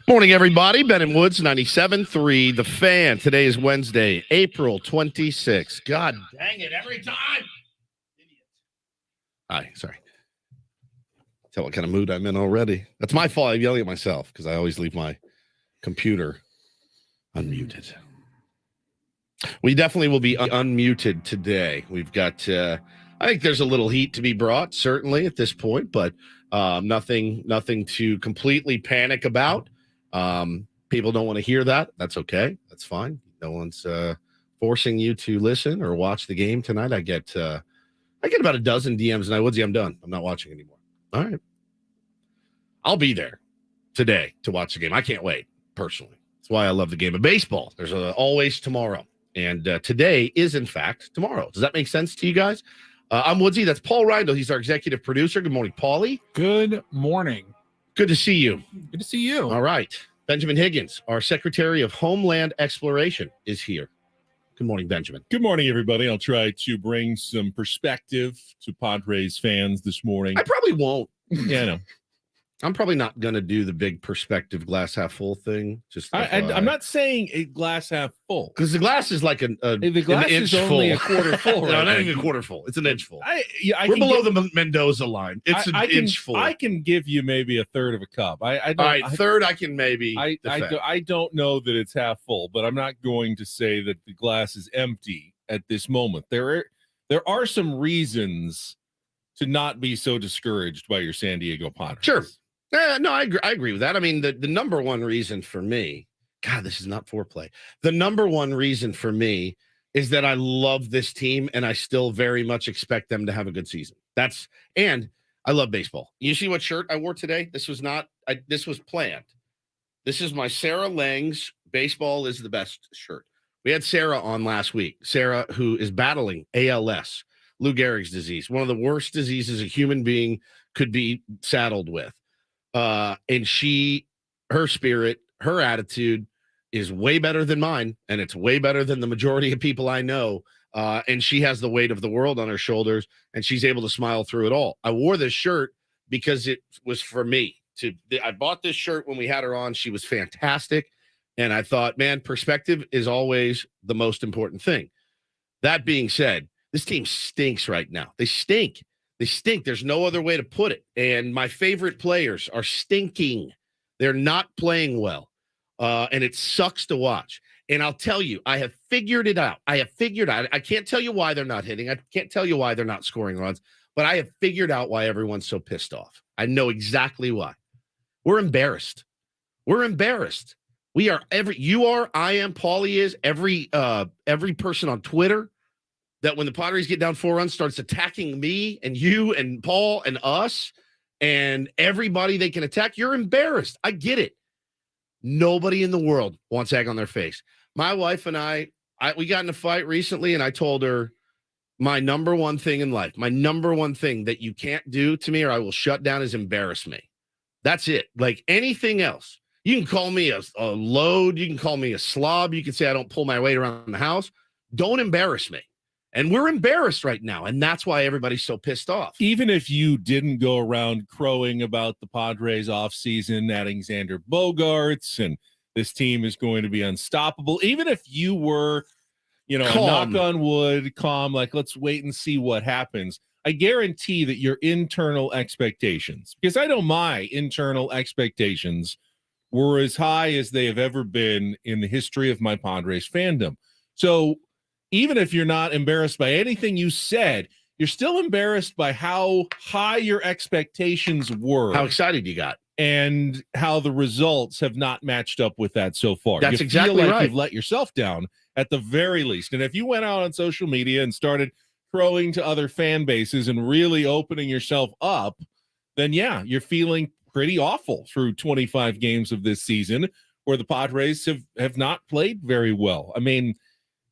Morning, everybody. Ben and Woods, 97.3, The Fan. Today is Wednesday, April 26th. God dang it, every time. Hi, sorry. Tell what kind of mood I'm in already. That's my fault. I'm yelling at myself because I always leave my computer unmuted. We definitely will be unmuted today. We've got, I think there's a little heat to be brought, certainly at this point, but nothing to completely panic about. People don't want to hear that. That's okay. That's fine. No one's forcing you to listen or watch the game tonight. I get about a dozen DMs, and Woodsy, I'm done. I'm not watching anymore. All right. I'll be there today to watch the game. I can't wait, personally. That's why I love the game of baseball. There's always tomorrow. And today is, in fact, tomorrow. Does that make sense to you guys? I'm Woodsy. That's Paul Ryle. He's our executive producer. Good morning, Paulie. Good morning. Good to see you. Good to see you. All right. Benjamin Higgins, our Secretary of Homeland Exploration, is here. Good morning, Benjamin. Good morning, everybody. I'll try to bring some perspective to Padres fans this morning. I probably won't. Yeah, I know. I'm probably not going to do the big perspective glass half full thing. Just I'm not saying a glass half full. Because the glass is like the glass an inch is only full. a quarter full. No, right? not even a quarter full. It's an inch full. We're below the Mendoza line. It's an inch full. I can give you maybe a third of a cup. All right, third I can maybe I don't know that it's half full, but I'm not going to say that the glass is empty at this moment. There are some reasons to not be so discouraged by your San Diego Padres. Sure. No, I agree with that. I mean, the number one reason for me, God, this is not foreplay. The number one reason for me is that I love this team and I still very much expect them to have a good season. And I love baseball. You see what shirt I wore today? This was planned. This is my Sarah Lang's Baseball is the Best shirt. We had Sarah on last week. Sarah, who is battling ALS, Lou Gehrig's disease, one of the worst diseases a human being could be saddled with. And her spirit, her attitude is way better than mine, and it's way better than the majority of people I know. And she has the weight of the world on her shoulders, and she's able to smile through it all. I wore this shirt because it was for me. I bought this shirt when we had her on. She was fantastic, and I thought, man, perspective is always the most important thing. That being said, this team stinks right now. They stink. They stink. There's no other way to put it. And my favorite players are stinking. They're not playing well. And it sucks to watch. And I'll tell you, I have figured it out. I can't tell you why they're not hitting. I can't tell you why they're not scoring runs. But I have figured out why everyone's so pissed off. I know exactly why. We're embarrassed. We're embarrassed. We are you are, I am, Paulie is, every person on Twitter that when the Padres get down 4 runs starts attacking me and you and Paul and us and everybody they can attack. You're embarrassed. I get it. Nobody in the world wants egg on their face. My wife and we got in a fight recently, and I told her my number one thing in life, my number one thing that you can't do to me or I will shut down is embarrass me. That's it. Like anything else. You can call me a load. You can call me a slob. You can say I don't pull my weight around the house. Don't embarrass me. And we're embarrassed right now, and that's why everybody's so pissed off. Even if you didn't go around crowing about the Padres offseason, adding Xander Bogaerts, and this team is going to be unstoppable, even if you were, calm. A knock on wood, calm, like let's wait and see what happens, I guarantee that your internal expectations, because I know my internal expectations were as high as they have ever been in the history of my Padres fandom. So even if you're not embarrassed by anything you said, you're still embarrassed by how high your expectations were. How excited you got. And how the results have not matched up with that so far. That's exactly feel like right. You've let yourself down at the very least. And if you went out on social media and started crowing to other fan bases and really opening yourself up, then yeah, you're feeling pretty awful through 25 games of this season where the Padres have not played very well. I mean,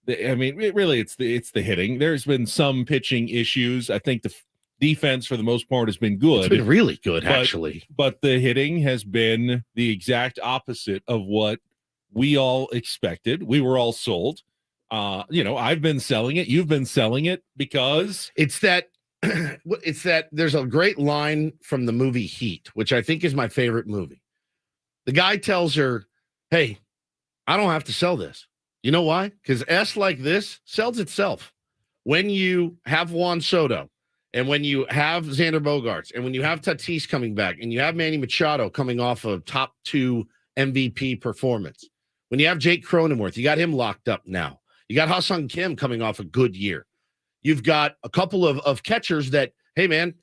it's the hitting. There's been some pitching issues. I think the defense, for the most part, has been good. It's been really good, actually. But the hitting has been the exact opposite of what we all expected. We were all sold. I've been selling it. You've been selling it because it's that there's a great line from the movie Heat, which I think is my favorite movie. The guy tells her, hey, I don't have to sell this. You know why? Because S like this sells itself. When you have Juan Soto, and when you have Xander Bogaerts, and when you have Tatis coming back, and you have Manny Machado coming off a top 2 MVP performance, when you have Jake Cronenworth, you got him locked up now. You got Ha-Seong Kim coming off a good year. You've got a couple of catchers that, hey, man,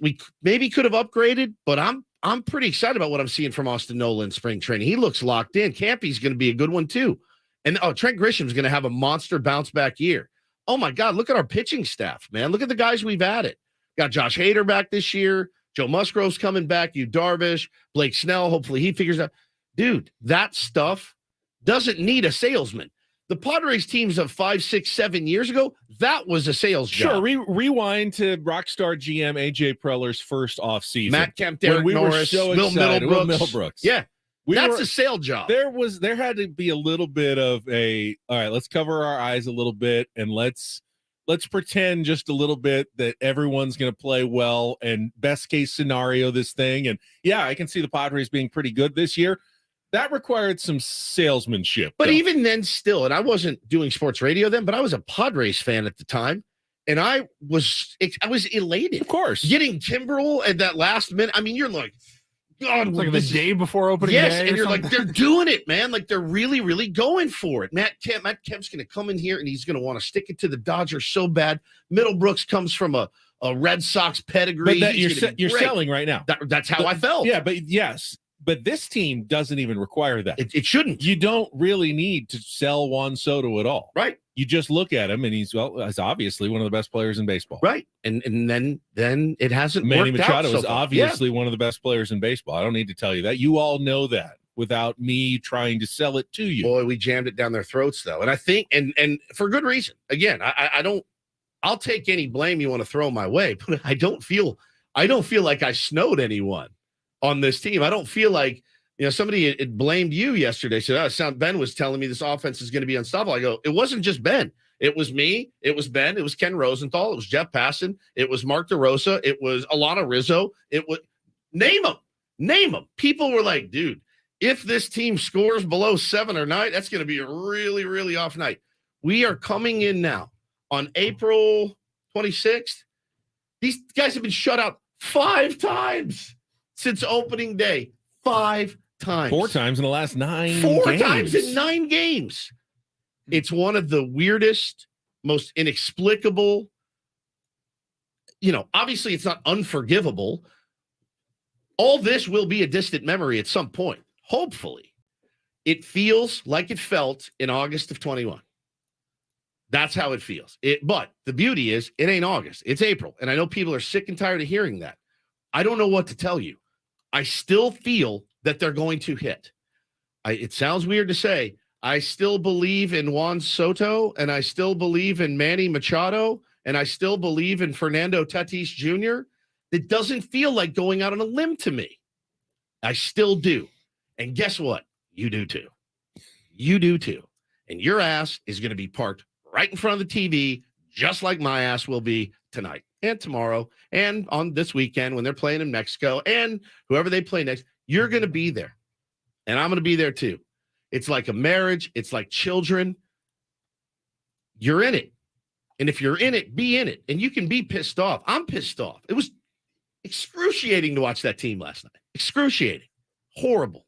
we maybe could have upgraded, but I'm pretty excited about what I'm seeing from Austin Nola in spring training. He looks locked in. Campy's going to be a good one, too. And, Trent Grisham's going to have a monster bounce-back year. Oh, my God, look at our pitching staff, man. Look at the guys we've added. Got Josh Hader back this year. Joe Musgrove's coming back. Yu Darvish, Blake Snell. Hopefully he figures out. Dude, that stuff doesn't need a salesman. The Padres teams of 5, 6, 7 years ago, that was a sales job. Sure, rewind to Rockstar GM A.J. Preller's first offseason. Matt Kemp, Derek Norris, so Will Middlebrooks. Yeah, that's a sale job. There had to be a little bit of all right, let's cover our eyes a little bit and let's pretend just a little bit that everyone's going to play well and best case scenario this thing. And yeah, I can see the Padres being pretty good this year. That required some salesmanship. But even then still, and I wasn't doing sports radio then, but I was a Padres fan at the time. And I was elated. Of course. Getting Kimbrel at that last minute. I mean, you're like, God. It's like the day before opening day. Yes, and you're like, they're doing it, man. Like, they're really, really going for it. Matt Kemp's going to come in here, and he's going to want to stick it to the Dodgers so bad. Middlebrooks comes from a Red Sox pedigree. But you're selling right now. That's how I felt. Yeah, but yes. But this team doesn't even require that. It shouldn't. You don't really need to sell Juan Soto at all. Right. You just look at him, and he's obviously one of the best players in baseball. Right. And then it hasn't Manny worked Machado out so is far. obviously one of the best players in baseball. I don't need to tell you that. You all know that without me trying to sell it to you. Boy, we jammed it down their throats, though. And I think, and for good reason. Again, I'll take any blame you want to throw my way, but I don't feel like I snowed anyone on this team. I don't feel like, somebody it blamed you yesterday. Said, Ben was telling me this offense is going to be unstoppable. I go, it wasn't just Ben. It was me. It was Ben. It was Ken Rosenthal. It was Jeff Passan. It was Mark DeRosa. It was Alana Rizzo. It was name them. People were like, dude, if this team scores below 7 or 9, that's going to be a really, really off night. We are coming in now on April 26th. These guys have been shut out 5 times since opening day. 5 times. 4 times in the last 9 4 games. times in 9 games. It's one of the weirdest, most inexplicable, obviously it's not unforgivable. All this will be a distant memory at some point. Hopefully. It feels like it felt in August of 21. That's how it feels. But the beauty is it ain't August. It's April. And I know people are sick and tired of hearing that. I don't know what to tell you. I still feel that they're going to hit. It sounds weird to say. I still believe in Juan Soto, and I still believe in Manny Machado, and I still believe in Fernando Tatis Jr. It doesn't feel like going out on a limb to me. I still do. And guess what? You do too. You do too. And your ass is going to be parked right in front of the TV, just like my ass will be tonight and tomorrow and on this weekend when they're playing in Mexico and whoever they play next. You're going to be there. And I'm going to be there too. It's like a marriage. It's like children. You're in it. And if you're in it, be in it. And you can be pissed off. I'm pissed off. It was excruciating to watch that team last night. Excruciating. Horrible.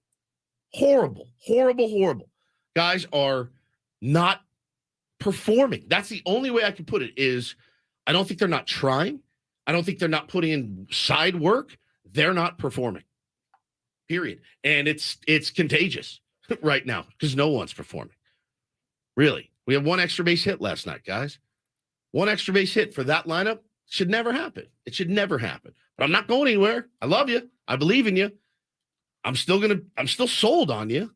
Horrible. Horrible. Horrible. Guys are not performing. That's the only way I can put it is I don't think they're not trying. I don't think they're not putting in side work. They're not performing. Period. And it's contagious right now because no one's performing. Really. We have 1 extra base hit last night, guys. 1 extra base hit for that lineup should never happen. It should never happen. But I'm not going anywhere. I love you. I believe in you. I'm still sold on you.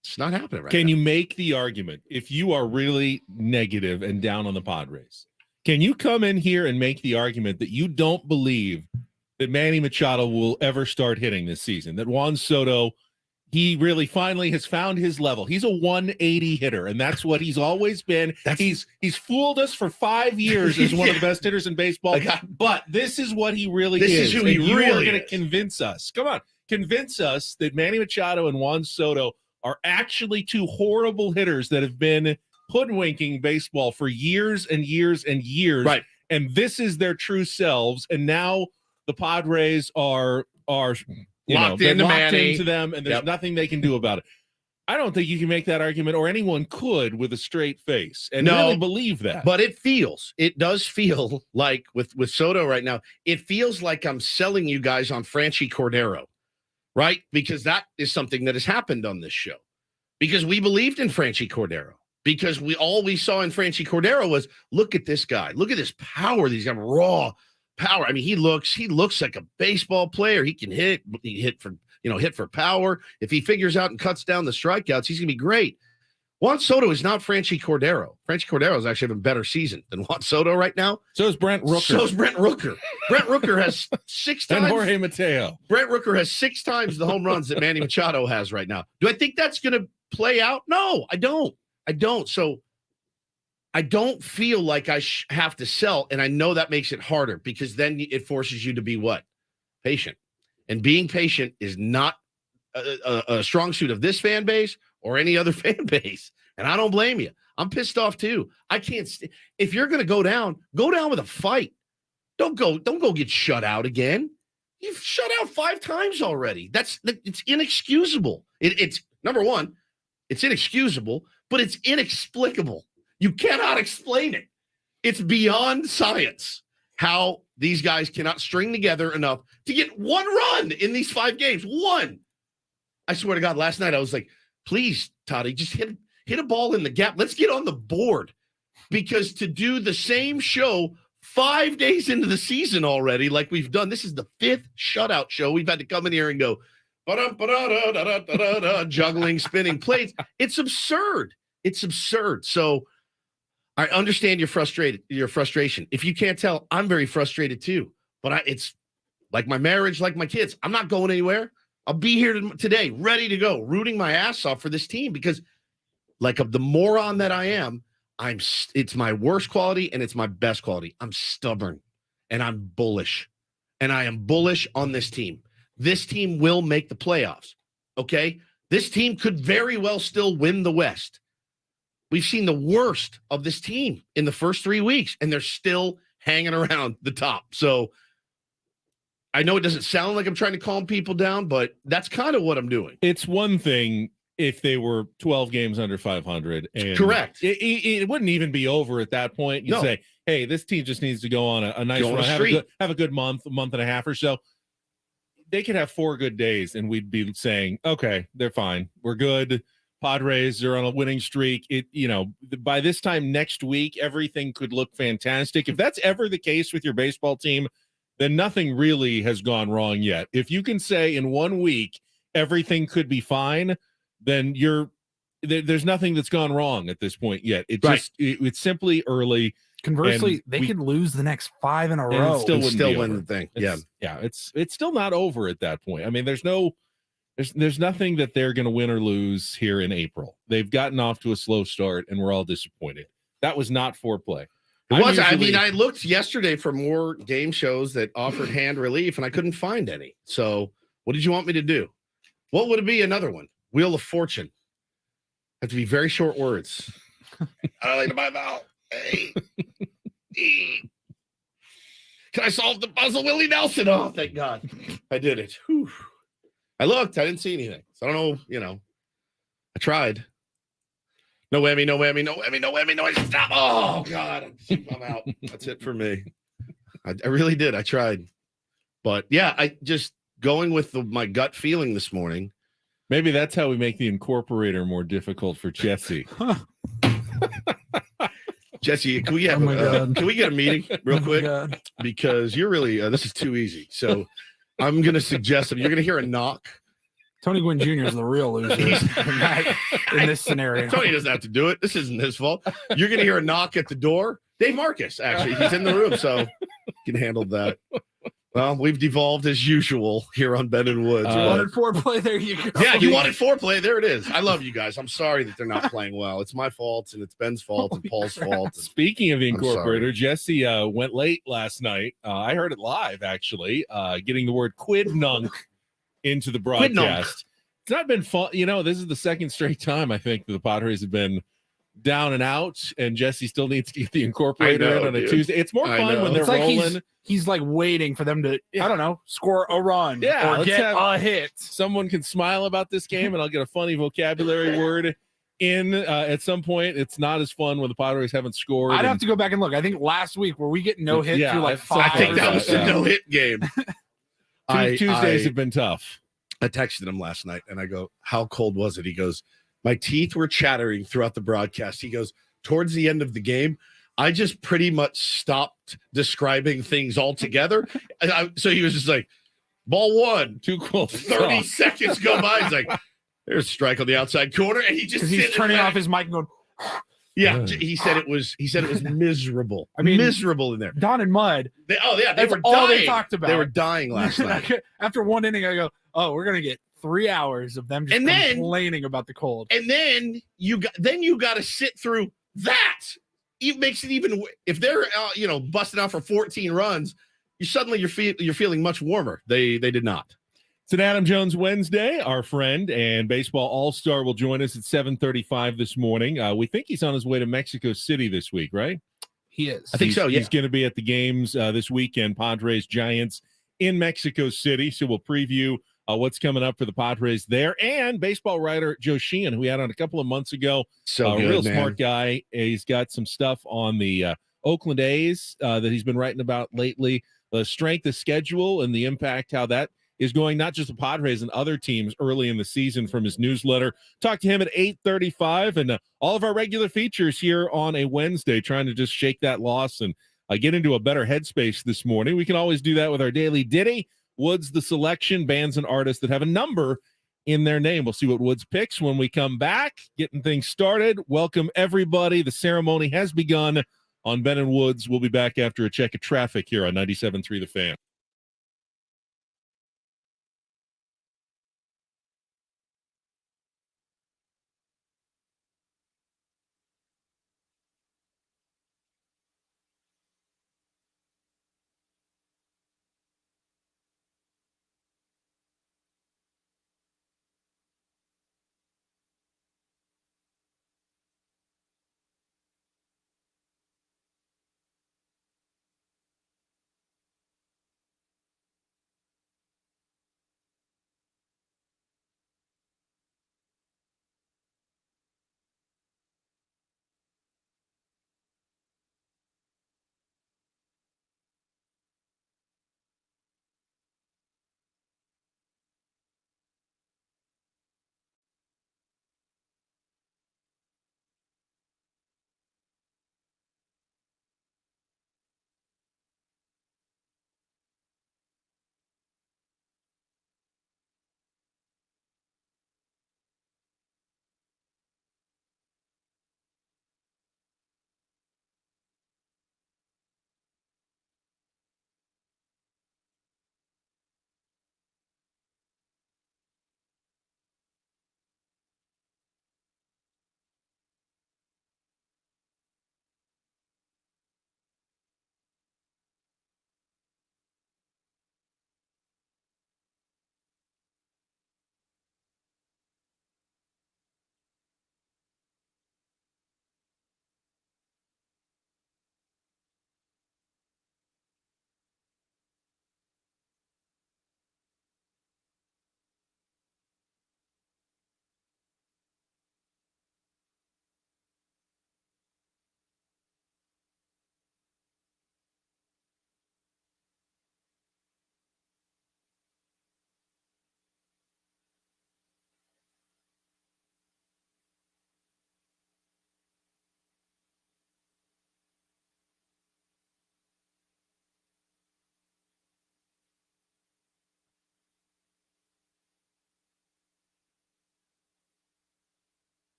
It's not happening right now. Can you make the argument if you are really negative and down on the Padres? Can you come in here and make the argument that you don't believe that Manny Machado will ever start hitting this season? That Juan Soto, he really finally has found his level. He's a 180 hitter, and that's what he's always been. He's fooled us for 5 years as one of the best hitters in baseball. But this is what he really is. This is who he really is. You are going to convince us. Come on. convince us that Manny Machado and Juan Soto are actually two horrible hitters that have been hoodwinking baseball for years and years and years. Right. And this is their true selves. And now the Padres are locked into them, and there's nothing they can do about it. I don't think you can make that argument, or anyone could, with a straight face and really believe that. But it does feel like with Soto right now, it feels like I'm selling you guys on Franchy Cordero, right? Because that is something that has happened on this show. Because we believed in Franchy Cordero. Because all we saw in Franchy Cordero was, look at this guy. Look at this power. He's got raw power. I mean, he looks like a baseball player. He can hit. He hit for power. If he figures out and cuts down the strikeouts, he's going to be great. Juan Soto is not Franchy Cordero. Franchy Cordero is actually having a better season than Juan Soto right now. So is Brent Rooker. Brent Rooker has 6 times. And Jorge Mateo. Brent Rooker has 6 times the home runs that Manny Machado has right now. Do I think that's going to play out? No, I don't. So I don't feel like I have to sell, and I know that makes it harder because then it forces you to be what? Patient. And being patient is not a strong suit of this fan base or any other fan base. And I don't blame you. I'm pissed off too. I can't. If you're going to go down with a fight. Don't go get shut out again. You've shut out 5 times already. It's inexcusable. It's number one, it's inexcusable, but it's inexplicable. You cannot explain it. It's beyond science how these guys cannot string together enough to get 1 run in these 5 games. 1. I swear to God, last night I was like, please, Toddy, just hit a ball in the gap. Let's get on the board. Because to do the same show 5 days into the season already, like we've done, this is the 5th shutout show. We've had to come in here and go, juggling, spinning plates. It's absurd. It's absurd. So I understand your frustration. If you can't tell, I'm very frustrated too. But it's like my marriage, like my kids. I'm not going anywhere. I'll be here today, ready to go, rooting my ass off for this team because, like of the moron that I am, it's my worst quality and it's my best quality. I'm stubborn and I'm bullish, and I am bullish on this team. This team will make the playoffs. Okay, this team could very well still win the West. We've seen the worst of this team in the first 3 weeks, and they're still hanging around the top. So I know it doesn't sound like I'm trying to calm people down, but that's kind of what I'm doing. It's one thing if they were 12 games under 500. And correct. It wouldn't even be over at that point. You'd say, hey, this team just needs to go on a nice run, have a good month, a month and a half or so. They could have 4 good days, and we'd be saying, okay, they're fine. We're good. Padres are on a winning streak. By this time next week, everything could look fantastic. If that's ever the case with your baseball team, then nothing really has gone wrong yet. If you can say in 1 week everything could be fine, then there's nothing that's gone wrong at this point yet. It's simply early. Conversely, they could lose the next 5 in a row and still win the thing. It's still not over at that point. I mean, there's nothing that they're going to win or lose here in April. They've gotten off to a slow start, and we're all disappointed. That was not foreplay. I looked yesterday for more game shows that offered hand relief, and I couldn't find any. So what did you want me to do? What would it be? Another one? Wheel of Fortune. Have to be very short words. I like to buy vowel. Hey. Can I solve the puzzle, Willie Nelson? Oh, thank God. I did it. Whew. I looked. I didn't see anything. So I don't know. I tried. No whammy, no whammy, no whammy, no whammy, no stop. Oh, God. I'm out. That's it for me. I really did. I tried. But, yeah, I just going with my gut feeling this morning. Maybe that's how we make the Incorporator more difficult for Jesse. Jesse, can we get a meeting real quick? Because you're really this is too easy. So I'm going to suggest you're going to hear a knock. Tony Gwynn Jr. is the real loser in this scenario. Tony doesn't have to do it. This isn't his fault. You're going to hear a knock at the door. Dave Marcus, actually, he's in the room, so he can handle that. Well, we've devolved as usual here on Ben and Woods. You wanted foreplay, there you go. Yeah, you wanted foreplay. There it is. I love you guys. I'm sorry that they're not playing well. It's my fault, and it's Ben's fault, and Paul's fault. Speaking of the Incorporator, Jesse went late last night. I heard it live, actually, getting the word quidnunc into the Quid nunc. broadcast. It's not been fun. This is the second straight time I think that the Padres have been down and out, and Jesse still needs to get the Incorporator in on a Tuesday. It's more fun when they're it's like rolling. He's like waiting for them to, I don't know, score a run or get a hit. Someone can smile about this game, and I'll get a funny vocabulary word in at some point. It's not as fun when the Padres haven't scored. I'd have to go back and look. I think last week were we getting no hit through like 5. I think that was the no hit game. Tuesdays have been tough. I texted him last night and I go, how cold was it? He goes, my teeth were chattering throughout the broadcast. He goes, towards the end of the game, I just pretty much stopped describing things altogether. So he was just like, ball one. Too cold. 30 seconds go by. He's like, there's a strike on the outside corner. And he's turning off his mic and going, yeah, he said it was miserable. I mean, miserable in there. Don and Mud. They That's were all dying. they talked about. They were dying last night. After one inning, I go, oh, we're gonna get 3 hours of them just complaining about the cold. And then you got to sit through that. It makes it even if they're busting out for 14 runs, you're feeling much warmer. They did not. It's an Adam Jones Wednesday. Our friend and baseball all-star will join us at 7:35 this morning. We think he's on his way to Mexico City this week, right? He is. I think so, yeah. He's going to be at the games this weekend, Padres, Giants in Mexico City. So we'll preview what's coming up for the Padres there. And baseball writer Joe Sheen, who we had on a couple of months ago. So good, real man. Smart guy. He's got some stuff on the Oakland A's that he's been writing about lately. The strength of schedule and the impact, how that is going, not just the Padres and other teams early in the season from his newsletter. Talk to him at 8:35 and all of our regular features here on a Wednesday, trying to just shake that loss and get into a better headspace this morning. We can always do that with our daily Diddy. Woods, the selection, bands and artists that have a number in their name. We'll see what Woods picks when we come back, getting things started. Welcome, everybody. The ceremony has begun on Ben and Woods. We'll be back after a check of traffic here on 97.3 The Fan.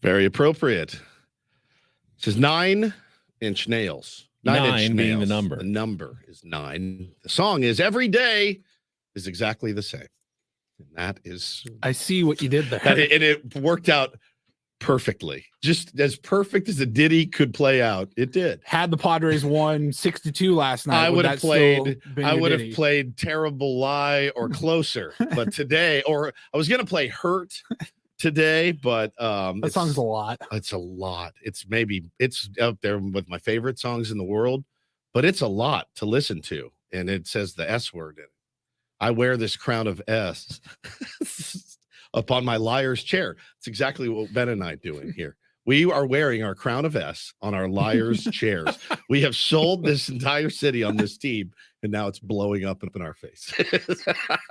Very appropriate. It says 9-inch nails. 9 being the nails. number. The number is 9. The song is Every Day is exactly the same. And that is. I see what you did there. And it worked out perfectly. Just as perfect as a Diddy could play out. It did. Had the Padres won 6-2 last night, I would have played. I would have Diddy? played Terrible Lie or Closer, but today, or I was gonna play Hurt today, but That song's a lot. It's a lot. It's out there with my favorite songs in the world, but it's a lot to listen to, and it says the S word in it. I wear this crown of S upon my liar's chair. It's exactly what Ben and I are doing here. We are wearing our crown of S on our liar's chairs. We have sold this entire city on this team, and now it's blowing up in our face.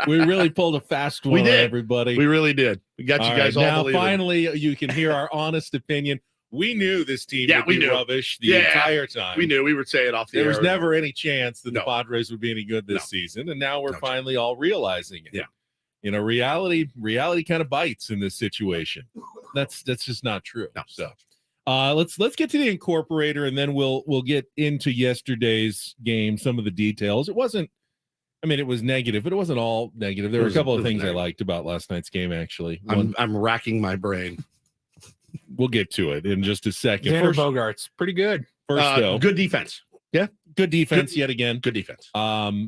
We really pulled a fast one, We did. everybody. We really did. We got you guys all now, believing. finally, you can hear our honest opinion. We knew this team would we be knew. rubbish the entire time. We knew. We were saying off the There air. was never any chance that the No. Padres would be any good this season, and now we're No. finally all realizing it. Yeah. You know, reality kind of bites in this situation. That's just not true. No. So, let's get to the Incorporator, and then we'll get into yesterday's game, some of the details. It wasn't. I mean, it was negative, but it wasn't all negative. There were a couple of things I liked about last night's game. Actually, I'm racking my brain. We'll get to it in just a second. Xander Bogaerts, pretty good. First, though, Good defense. Yeah, good defense yet again. good defense.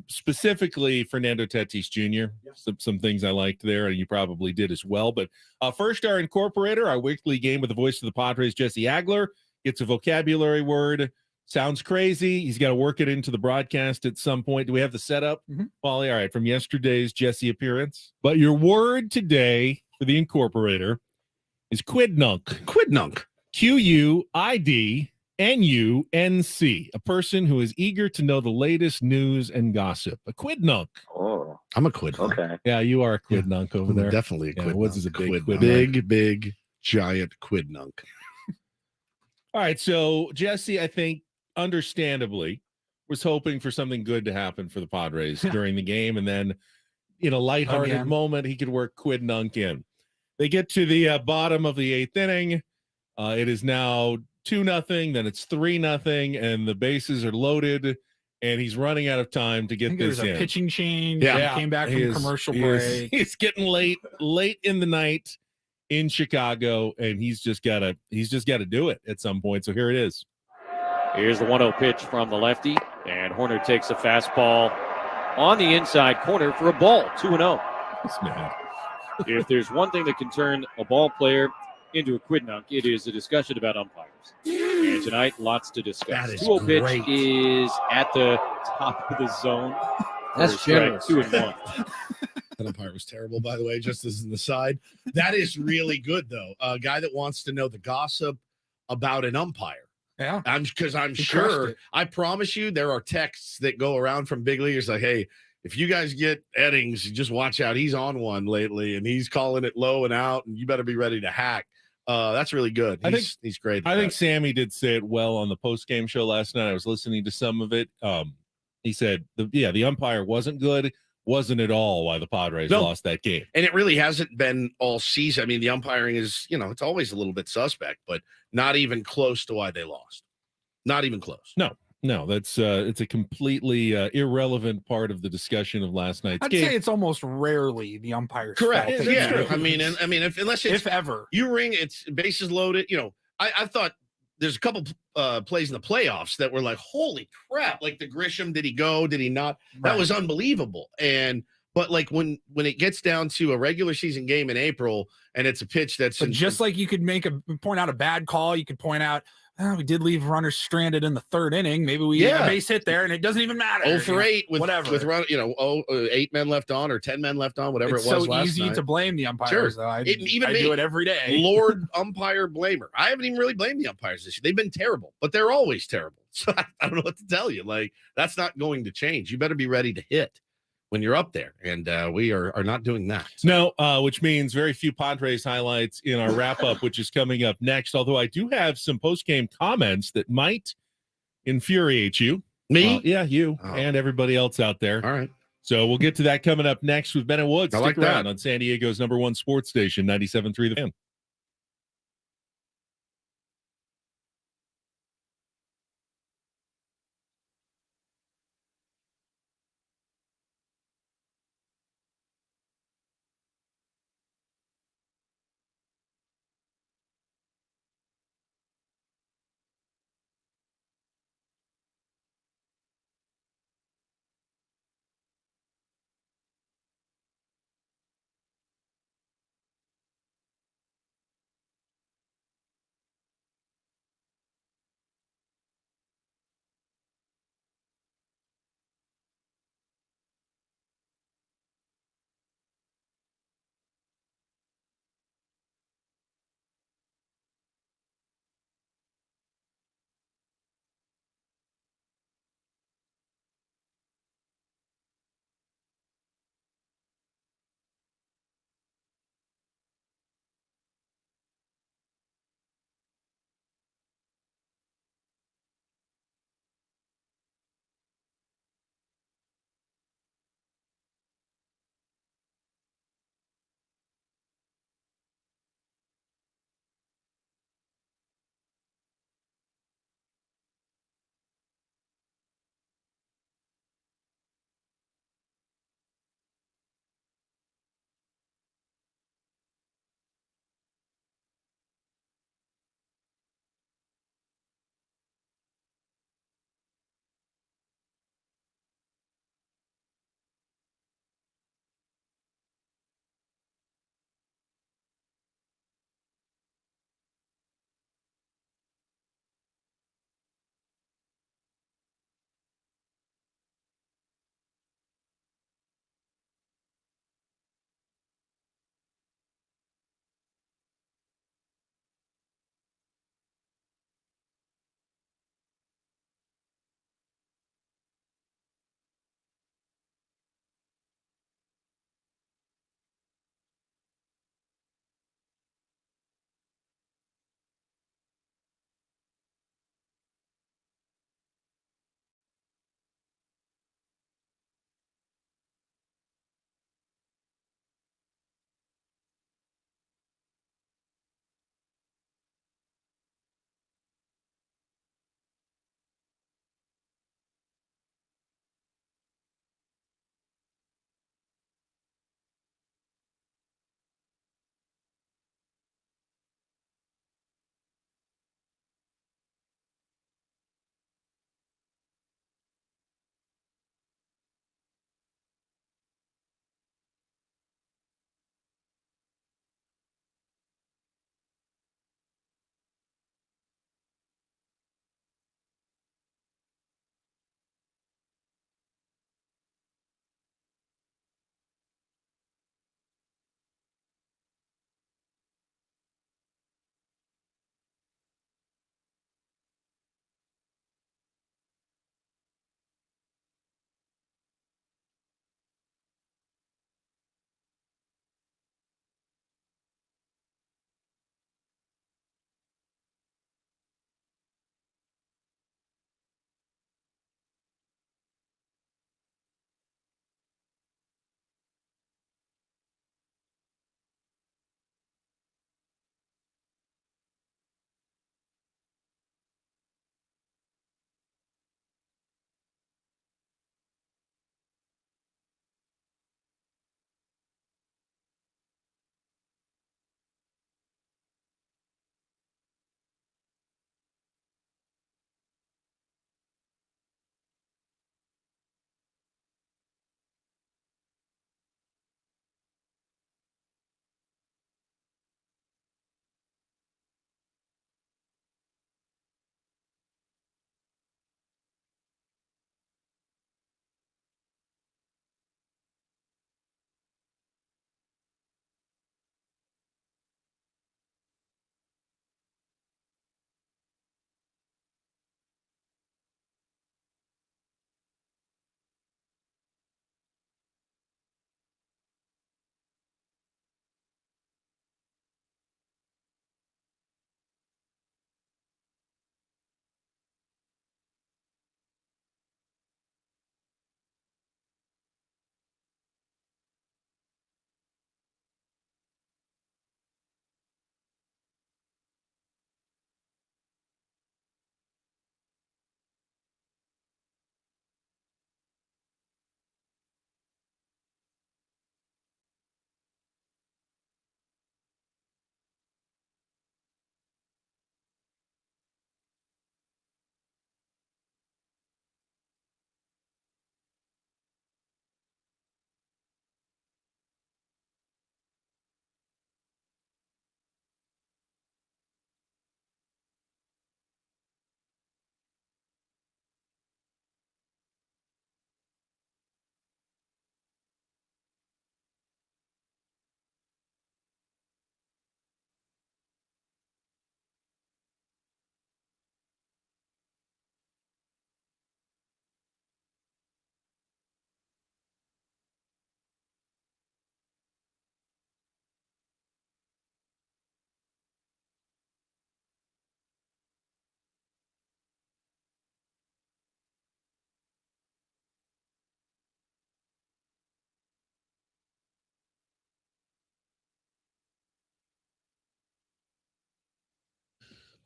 Specifically Fernando Tatis Jr. Some things I liked there, and you probably did as well. But first, our Incorporator, our weekly game with the voice of the Padres, Jesse Agler, gets a vocabulary word. Sounds crazy. He's got to work it into the broadcast at some point. Do we have the setup, Paulie? All right, from yesterday's Jesse appearance. But your word today for the Incorporator is quidnunk. Quidnunk. QUIDNUNC. A person who is eager to know the latest news and gossip. A quidnunk. Oh, I'm a quidnunk. okay. Yeah, you are a quidnunk over there. Definitely a Yeah, quidnunk. Woods is a big Quidnunk. Big, giant quidnunk. All right, so Jesse, I think, understandably, was hoping for something good to happen for the Padres during the game, and then in a lighthearted moment, he could work quidnunk in. They get to the bottom of the 8th inning. It is now 2-0, then it's 3-0, and the bases are loaded, and he's running out of time to get this in. There's a pitching change. Yeah. He came back from commercial break. It's getting late in the night in Chicago, and he's just got to do it at some point. So here it is. Here's the 1-0 pitch from the lefty, and Horner takes a fastball on the inside corner for a ball, 2-0. This man. If there's one thing that can turn a ball player into a quidnunk, it is a discussion about umpires. And tonight, lots to discuss. That is 2-0 pitch great. is at the top of the zone. That's generous. 2-1. That umpire was terrible, by the way, just as an aside. That is really good, though. A guy that wants to know the gossip about an umpire. Yeah. Because I'm He sure, crushed it. I promise you, there are texts that go around from big leaguers like, hey, if you guys get Eddings, just watch out. He's on one lately, and he's calling it low and out, and you better be ready to hack. That's really good. He's great. I think Sammy did say it well on the post-game show last night. I was listening to some of it. He said, the umpire wasn't good. Wasn't at all why the Padres lost that game. And it really hasn't been all season. I mean, the umpiring is, it's always a little bit suspect, but not even close to why they lost. Not even close. No, that's it's a completely irrelevant part of the discussion of last night's I'd game. say it's almost rarely the umpire's Correct. fault. Yeah. I mean, unless it's if ever. you ring, it's bases loaded. I thought there's a couple plays in the playoffs that were like, holy crap! Like the Grisham, did he go? Did he not? That Right. was unbelievable. But like when it gets down to a regular season game in April and it's a pitch that's But just like you could point out a bad call, you could point out, we did leave runners stranded in the 3rd inning. Maybe we had a base hit there, and it doesn't even matter. 0 for 8 with whatever. with run, 8 men left on or 10 men left on, whatever It's it was so last easy night. to blame the umpires, though. I do it every day. Lord umpire blamer. I haven't even really blamed the umpires this year. They've been terrible, but they're always terrible. So I don't know what to tell you. Like, that's not going to change. You better be ready to hit when you're up there. And we are not doing that. No, which means very few Padres highlights in our wrap-up, which is coming up next. Although I do have some post-game comments that might infuriate you. Me? Yeah, you and everybody else out there. All right. So we'll get to that coming up next with Ben and Woods. I Stick like around that. on San Diego's #1 sports station, 97.3 The Fan.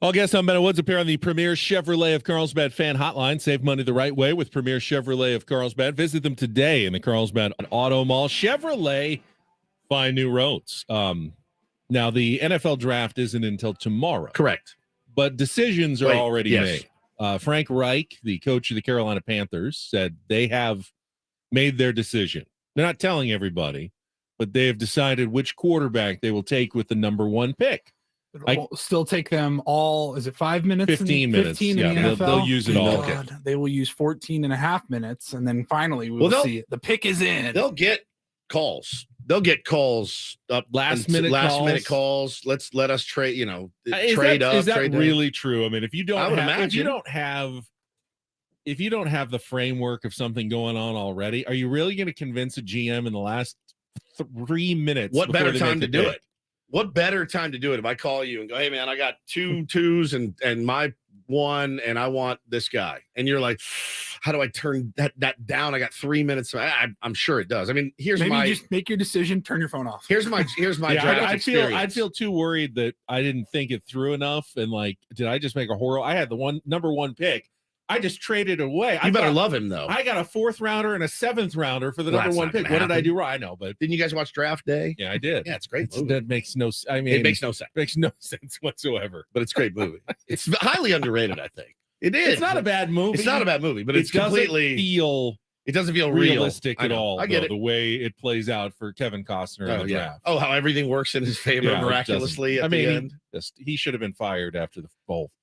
All guests on Ben Woods appear on the Premier Chevrolet of Carlsbad fan hotline. Save money the right way with Premier Chevrolet of Carlsbad. Visit them today in the Carlsbad Auto Mall. Chevrolet, find new roads. Now, the NFL draft isn't until tomorrow. Correct. But decisions are already made. Frank Reich, the coach of the Carolina Panthers, said they have made their decision. They're not telling everybody, but they have decided which quarterback they will take with the number 1 pick. It'll still take them all, is it 5 minutes? 15 minutes. 15 yeah, in the NFL? they'll use it all. God, they will use 14 and a half minutes, and then finally we will see it. The pick is in. They'll get calls. They'll get calls up last minute calls. Let us trade, trade up. Is that trade really true? I mean, if you don't have the framework of something going on already, are you really going to convince a GM in the last 3 minutes? What better time to do it? What better time to do it if I call you and go, hey man, I got 2 twos and my 1 and I want this guy, and you're like, how do I turn that down? I got 3 minutes. I'm sure it does. I mean, just make your decision, turn your phone off. Here's my draft experience. I'd feel too worried that I didn't think it through enough, and like, did I just make a horror? I had the number 1 pick. I just traded away. You better love him, though. I got a 4th rounder and a 7th rounder for the number 1 pick. What did I do wrong? I know, but didn't you guys watch Draft Day? Yeah, I did. Yeah, it's a great movie. That makes no. I mean, it makes no sense. Makes no sense whatsoever. But it's a great movie. It's highly underrated, I think. It is. It's not a bad movie. It's not a bad movie, but it doesn't feel realistic at all. I get it. The way it plays out for Kevin Costner in the draft. Oh, how everything works in his favor miraculously at the end. He should have been fired after the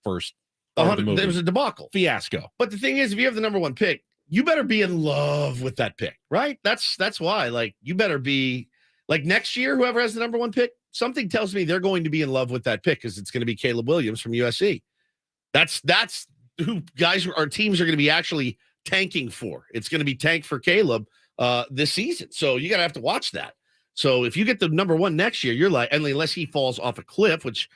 first. It was a debacle, fiasco. But the thing is, if you have the number 1 pick, you better be in love with that pick, right? That's why. Like, you better be like next year. Whoever has the number 1 pick, something tells me they're going to be in love with that pick because it's going to be Caleb Williams from USC. That's who our teams are going to be actually tanking for. It's going to be tanked for Caleb this season. So you got to have to watch that. So if you get the number 1 next year, you're like, unless he falls off a cliff, which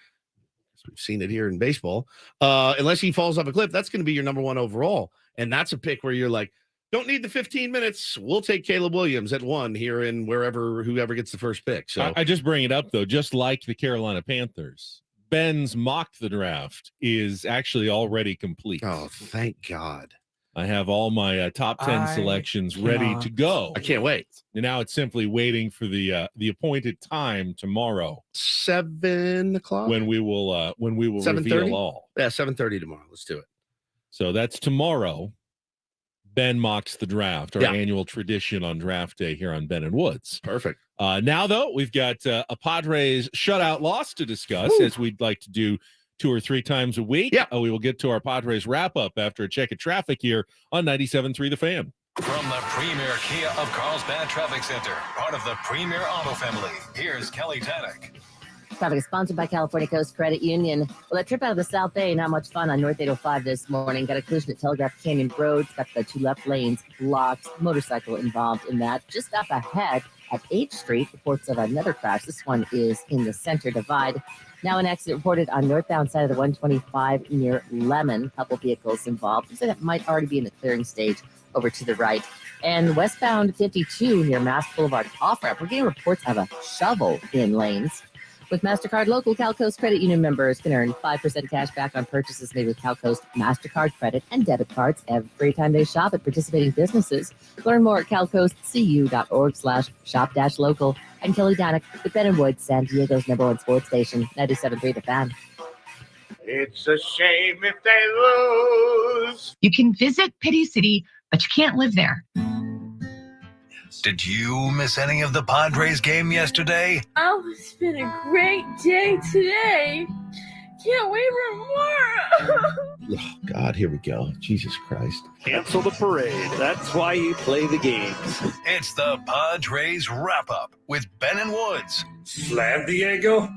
we've seen it here in baseball. Unless he falls off a cliff, that's going to be your number 1 overall. And that's a pick where you're like, don't need the 15 minutes. We'll take Caleb Williams at 1 here in whoever gets the first pick. So I just bring it up, though, just like the Carolina Panthers. Ben's mock the draft is actually already complete. Oh, thank God. I have all my top 10 selections ready to go. I can't wait. And now it's simply waiting for the appointed time tomorrow, 7 o'clock, when we will reveal all. Yeah, 7:30 tomorrow. Let's do it. So that's tomorrow. Ben mocks the draft, our annual tradition on draft day here on Ben and Woods. Perfect. Now, though, we've got a Padres shutout loss to discuss, as we'd like to do 2 or 3 times a week. Yeah. We will get to our Padres wrap-up after a check of traffic here on 97.3 The Fan. From the Premier Kia of Carlsbad Traffic Center, part of the Premier Auto family, here's Kelly Tannick. Traffic is sponsored by California Coast Credit Union. Well, that trip out of the South Bay, not much fun on North 805 this morning. Got a collision at Telegraph Canyon Road. Got the 2 left lanes blocked. Motorcycle involved in that. Just up ahead at 8th Street, reports of another crash. This one is in the center divide. Now an accident reported on northbound side of the 125 near Lemon. Couple vehicles involved. So that might already be in the clearing stage over to the right. And westbound 52 near Mass Boulevard off-ramp. We're getting reports of a shovel in lanes. With MasterCard Local CalCoast Credit Union members can earn 5% cash back on purchases made with CalCoast MasterCard credit and debit cards every time they shop at participating businesses. Learn more at calcoastcu.org/shop-local. And Kelly Danik with Ben and Woods, San Diego's #1 sports station, 97.3 The Fan. It's a shame if they lose. You can visit Pity City, but you can't live there. Did you miss any of the Padres game yesterday? Oh, it's been a great day today. Can't wait for more. Oh, God, here we go. Jesus Christ. Cancel the parade. That's why you play the games. It's the Padres wrap-up with Ben and Woods. Slam Diego?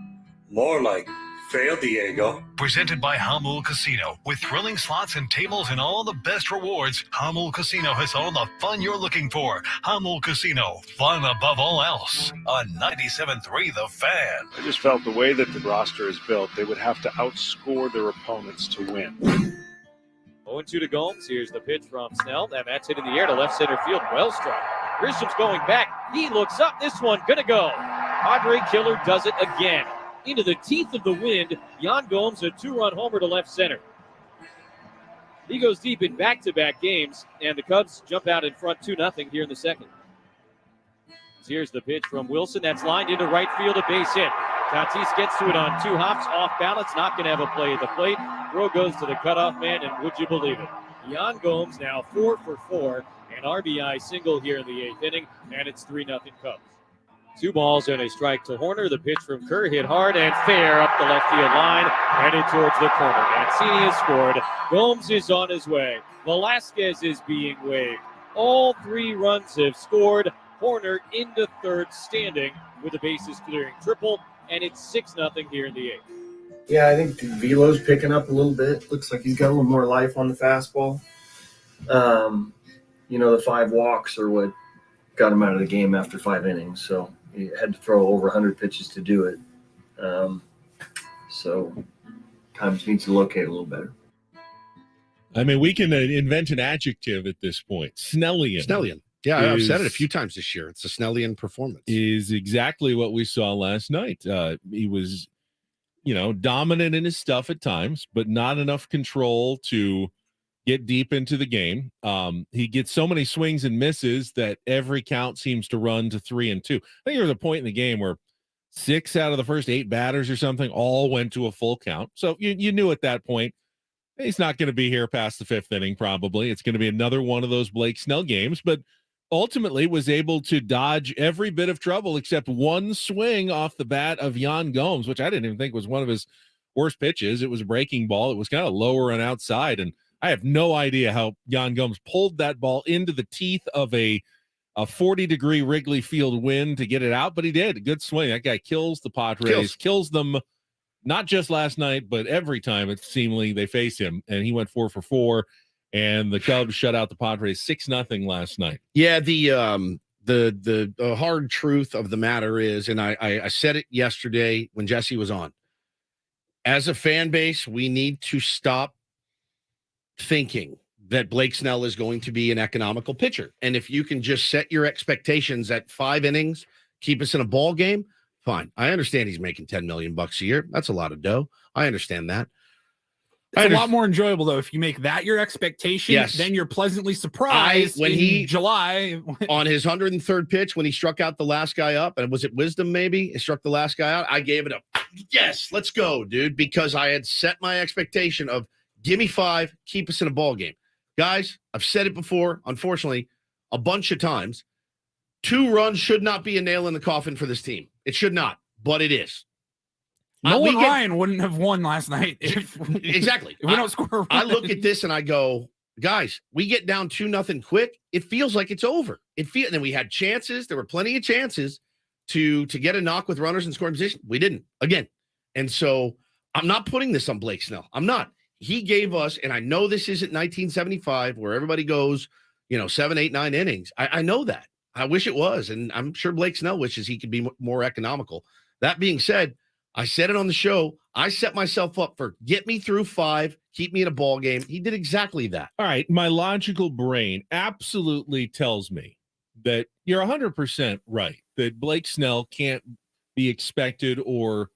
More like fail Diego. Presented by Hamul Casino. With thrilling slots and tables and all the best rewards, Hamul Casino has all the fun you're looking for. Hamul Casino. Fun above all else. On 97.3 The Fan. I just felt the way that the roster is built, they would have to outscore their opponents to win. 0-2 to Gomes. Here's the pitch from Snell, and that's hit in the air to left center field. Well struck. Grisham's going back. He looks up. This one gonna go. Padre killer does it again. into the teeth of the wind. Yan Gomes, a 2-run homer to left center. He goes deep in back-to-back games, and the Cubs jump out in front 2-0 here in the second. Here's the pitch from Wilson. That's lined into right field, a base hit. Tatis gets to it on 2 hops, off balance, not going to have a play at the plate. Throw goes to the cutoff man, and would you believe it? Yan Gomes now 4 for 4, an RBI single here in the 8th inning, and it's 3-0 Cubs. 2 balls and a strike to Horner. The pitch from Kerr hit hard and fair up the left field line, headed towards the corner. Mancini has scored. Gomes is on his way. Velasquez is being waved. All 3 runs have scored. Horner into third, standing with a bases clearing triple, and it's 6-0 here in the 8th. Yeah, I think Velo's picking up a little bit. Looks like he's got a little more life on the fastball. The 5 walks are what got him out of the game after 5 innings. So he had to throw over 100 pitches to do it. So Times needs to locate a little better. I mean, we can invent an adjective at this point. Snellian. Yeah, I've said it a few times this year. It's a Snellian performance. Is exactly what we saw last night. He was, dominant in his stuff at times, but not enough control to get deep into the game. He gets so many swings and misses that every count seems to run to 3-2. I think there was a point in the game where 6 out of the first 8 batters or something all went to a full count. So you knew at that point, he's not going to be here past the 5th inning, probably. It's going to be another one of those Blake Snell games, but ultimately was able to dodge every bit of trouble except one swing off the bat of Yan Gomes, which I didn't even think was one of his worst pitches. It was a breaking ball. It was kind of lower and outside, and I have no idea how Yan Gomes pulled that ball into the teeth of a 40-degree Wrigley Field wind to get it out, but he did. A good swing. That guy kills the Padres, kills them not just last night, but every time it seemingly they face him, and he went 4 for 4. And the Cubs shut out the Padres 6-0 last night. Yeah, the hard truth of the matter is, and I said it yesterday when Jesse was on, as a fan base, we need to stop thinking that Blake Snell is going to be an economical pitcher. And if you can just set your expectations at 5 innings, keep us in a ball game, fine. I understand he's making $10 million a year. That's a lot of dough. I understand that. It's a lot more enjoyable, though, if you make that your expectation. Yes. Then you're pleasantly surprised when he July on his 103rd pitch when he struck out the last guy up, and was it Wisdom maybe? He struck the last guy out. I gave it a yes, let's go, dude, because I had set my expectation of give me 5, keep us in a ball game. Guys, I've said it before, unfortunately, a bunch of times. 2 runs should not be a nail in the coffin for this team. It should not, but it is. Nolan Ryan wouldn't have won last night exactly. If we don't score a run. I look at this and I go, guys, we get down 2-0 quick. It feels like it's over. And then we had chances. There were plenty of chances to get a knock with runners in scoring position. We didn't again. And so I'm not putting this on Blake Snell. I'm not. He gave us, and I know this isn't 1975 where everybody goes, 7, 8, 9 innings. I know that. I wish it was. And I'm sure Blake Snell wishes he could be more economical. That being said, I said it on the show. I set myself up for get me through 5, keep me in a ball game. He did exactly that. All right. My logical brain absolutely tells me that you're 100% right, that Blake Snell can't be expected or,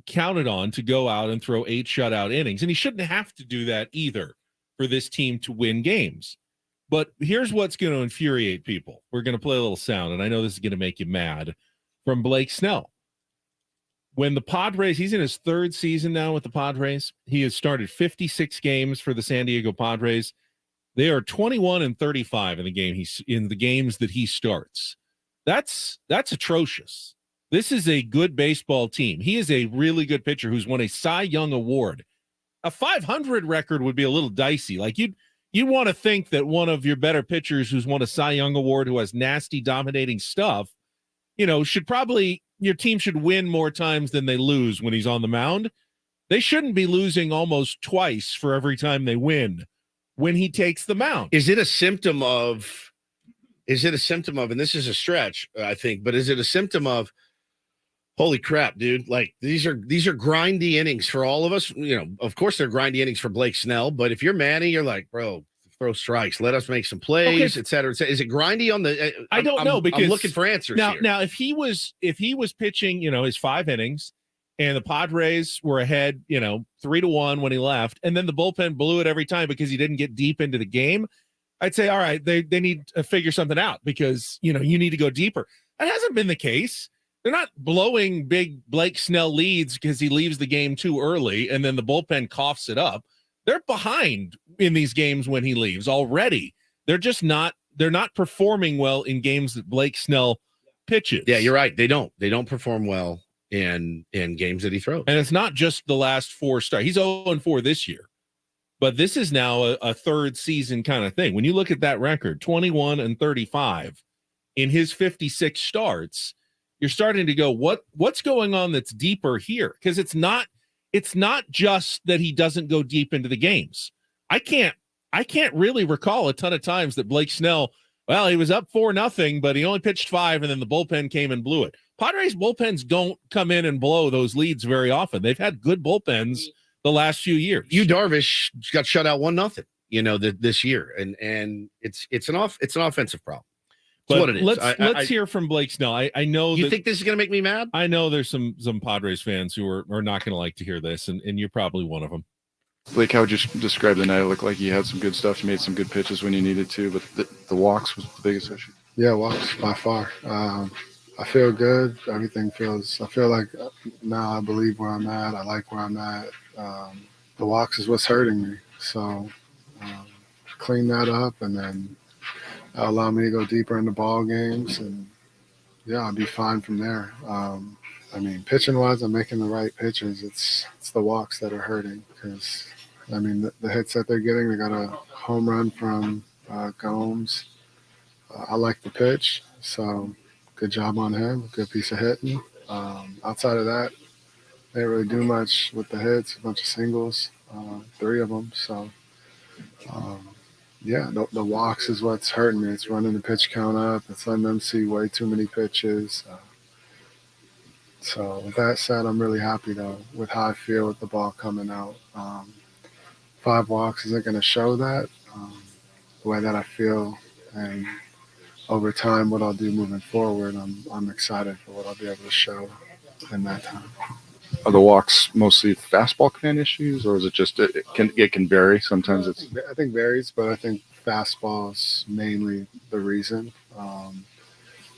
counted on to go out and throw 8 shutout innings. And he shouldn't have to do that either for this team to win games. But here's what's going to infuriate people. We're going to play a little sound, and I know this is going to make you mad, from Blake Snell. When the Padres, he's in his 3rd season now with the Padres. He has started 56 games for the San Diego Padres. They are 21-35 in the games that he starts. That's atrocious. This is a good baseball team. He is a really good pitcher who's won a Cy Young Award. A 500 record would be a little dicey. Like you want to think that one of your better pitchers who's won a Cy Young Award, who has nasty, dominating stuff, should probably. Your team should win more times than they lose when he's on the mound. They shouldn't be losing almost twice for every time they win when he takes the mound. Is it a symptom of, and this is a stretch, I think, but is it a symptom of, holy crap, dude, like these are grindy innings for all of us. Of course they're grindy innings for Blake Snell, but if you're Manny, you're like, bro, throw strikes, let us make some plays, et cetera, et cetera. Is it grindy on the? I don't know, because I'm looking for answers now. here. Now, if he was pitching, his 5 innings, and the Padres were ahead, 3-1 when he left, and then the bullpen blew it every time because he didn't get deep into the game, I'd say, all right, they need to figure something out because, you need to go deeper. That hasn't been the case. They're not blowing big Blake Snell leads because he leaves the game too early and then the bullpen coughs it up. They're behind in these games when he leaves already. They're not performing well in games that Blake Snell pitches. Yeah, you're right. They don't perform well in games that he throws. And it's not just the last 4 starts. He's 0-4 this year. But this is now a third season kind of thing. When you look at that record, 21-35 in his 56 starts, you're starting to go, what's going on that's deeper here? Because it's not just that he doesn't go deep into the games. I can't really recall a ton of times that Blake Snell, well, he was up 4-0, but he only pitched 5, and then the bullpen came and blew it. Padres bullpens don't come in and blow those leads very often. They've had good bullpens the last few years. Darvish got shut out 1-0, this year, and it's an offensive problem. That's what it is. Let's hear from Blake Snell. I know you think this is going to make me mad. I know there's some Padres fans who are not going to like to hear this, and you're probably one of them. Blake, how would you describe the night? It looked like you had some good stuff. You made some good pitches when you needed to, but the walks was the biggest issue. Yeah, walks by far. I feel good. I feel like now I believe where I'm at. I like where I'm at. The walks is what's hurting me. So clean that up, and then allow me to go deeper into ball games, and yeah, I'll be fine from there. Pitching wise, I'm making the right pitches. It's the walks that are hurting because the hits that they're getting. They got a home run from Gomes. I like the pitch, so good job on him. Good piece of hitting. Outside of that, they didn't really do much with the hits. A bunch of singles, 3 of them. So, the walks is what's hurting me. It's running the pitch count up. It's letting them see way too many pitches. So with that said, I'm really happy though with how I feel with the ball coming out. 5 walks isn't going to show that the way that I feel, and over time, what I'll do moving forward, I'm excited for what I'll be able to show in that time. Are the walks mostly fastball command issues, or is it just it can vary? Sometimes I think varies, but I think fastball is mainly the reason.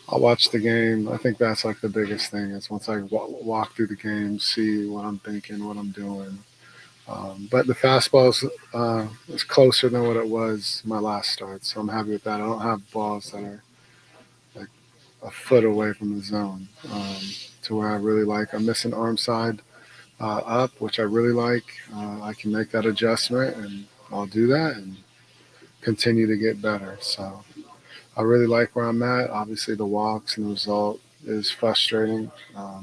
I'll watch the game. I think that's like the biggest thing is once I walk through the game, see what I'm thinking, what I'm doing. But the fastball is closer than what it was my last start, so I'm happy with that. I don't have balls that are like a foot away from the zone to where I really like. I'm missing arm side up, which I really like. I can make that adjustment, and I'll do that and continue to get better. So I really like where I'm at. Obviously, the walks and the result is frustrating,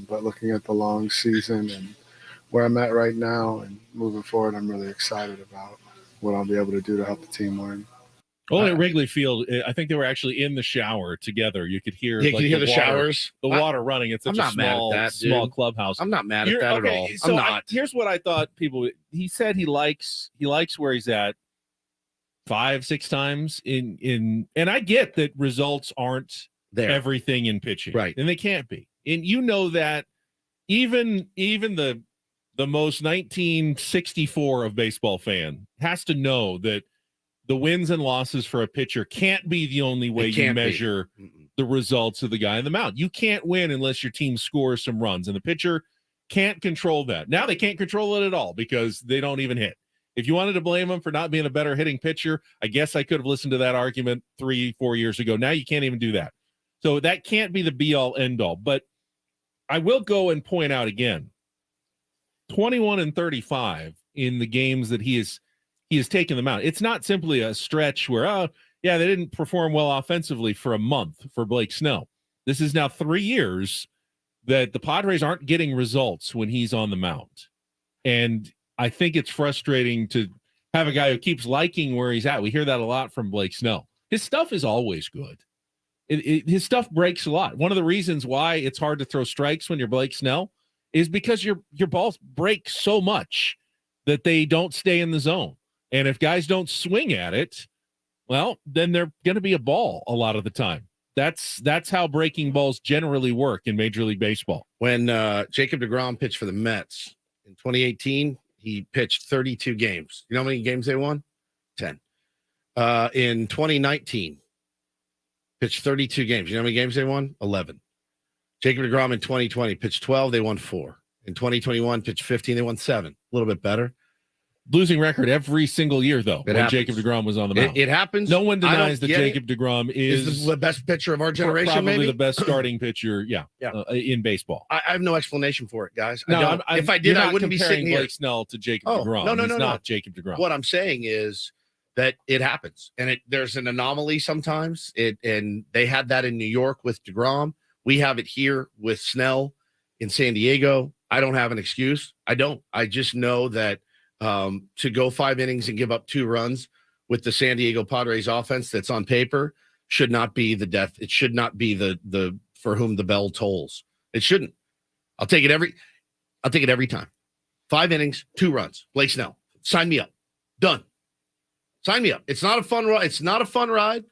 but looking at the long season and where I'm at right now and moving forward, I'm really excited about what I'll be able to do to help the team win. Well, at Wrigley Field, I think they were actually in the shower together. You could hear, the water, showers, the water running. It's such a small clubhouse. I'm not mad at that at all. So I'm not. Here's what I thought he said he likes where he's at 5-6 times in, and I get that results aren't there everything in pitching, right? And they can't be. And that even the most 1964 of baseball fan has to know that the wins and losses for a pitcher can't be the only way you measure the results of the guy on the mound. You can't win unless your team scores some runs, and the pitcher can't control that. Now they can't control it at all because they don't even hit. If you wanted to blame him for not being a better hitting pitcher, I guess I could have listened to that argument 3-4 years ago. Now you can't even do that. So that can't be the be-all, end-all. But I will go and point out again, 21-35 in the games that he has taken them out. It's not simply a stretch where, they didn't perform well offensively for a month for Blake Snell. This is now 3 years that the Padres aren't getting results when he's on the mound. And I think it's frustrating to have a guy who keeps liking where he's at. We hear that a lot from Blake Snell. His stuff is always good. His stuff breaks a lot. One of the reasons why it's hard to throw strikes when you're Blake Snell is because your balls break so much that they don't stay in the zone. And if guys don't swing at it, well, then they're going to be a ball a lot of the time. That's how breaking balls generally work in Major League Baseball. When Jacob deGrom pitched for the Mets in 2018, he pitched 32 games. You know how many games they won? 10. In 2019, pitched 32 games. You know how many games they won? 11. Jacob deGrom in 2020 pitched 12. They won 4. In 2021, pitched 15. They won 7. A little bit better. Losing record every single year, though, when Jacob deGrom was on the mound. It happens. No one denies that Jacob deGrom is the best pitcher of our generation, probably maybe? the best starting pitcher, in baseball. I have no explanation for it, guys. No, if I did, I wouldn't be sitting here. Blake Snell to Jacob deGrom. No, He's not Jacob deGrom. What I'm saying is that it happens, and there's an anomaly sometimes. And they had that in New York with deGrom. We have it here with Snell in San Diego. I don't have an excuse. I don't. I just know that to go 5 innings and give up 2 runs with the San Diego Padres offense that's on paper should not be the death. It should not be the for whom the bell tolls. It shouldn't. I'll take it every time. 5 innings, 2 runs. Blake Snell. Sign me up. Done. Sign me up. It's not a fun ride. It's not a fun ride.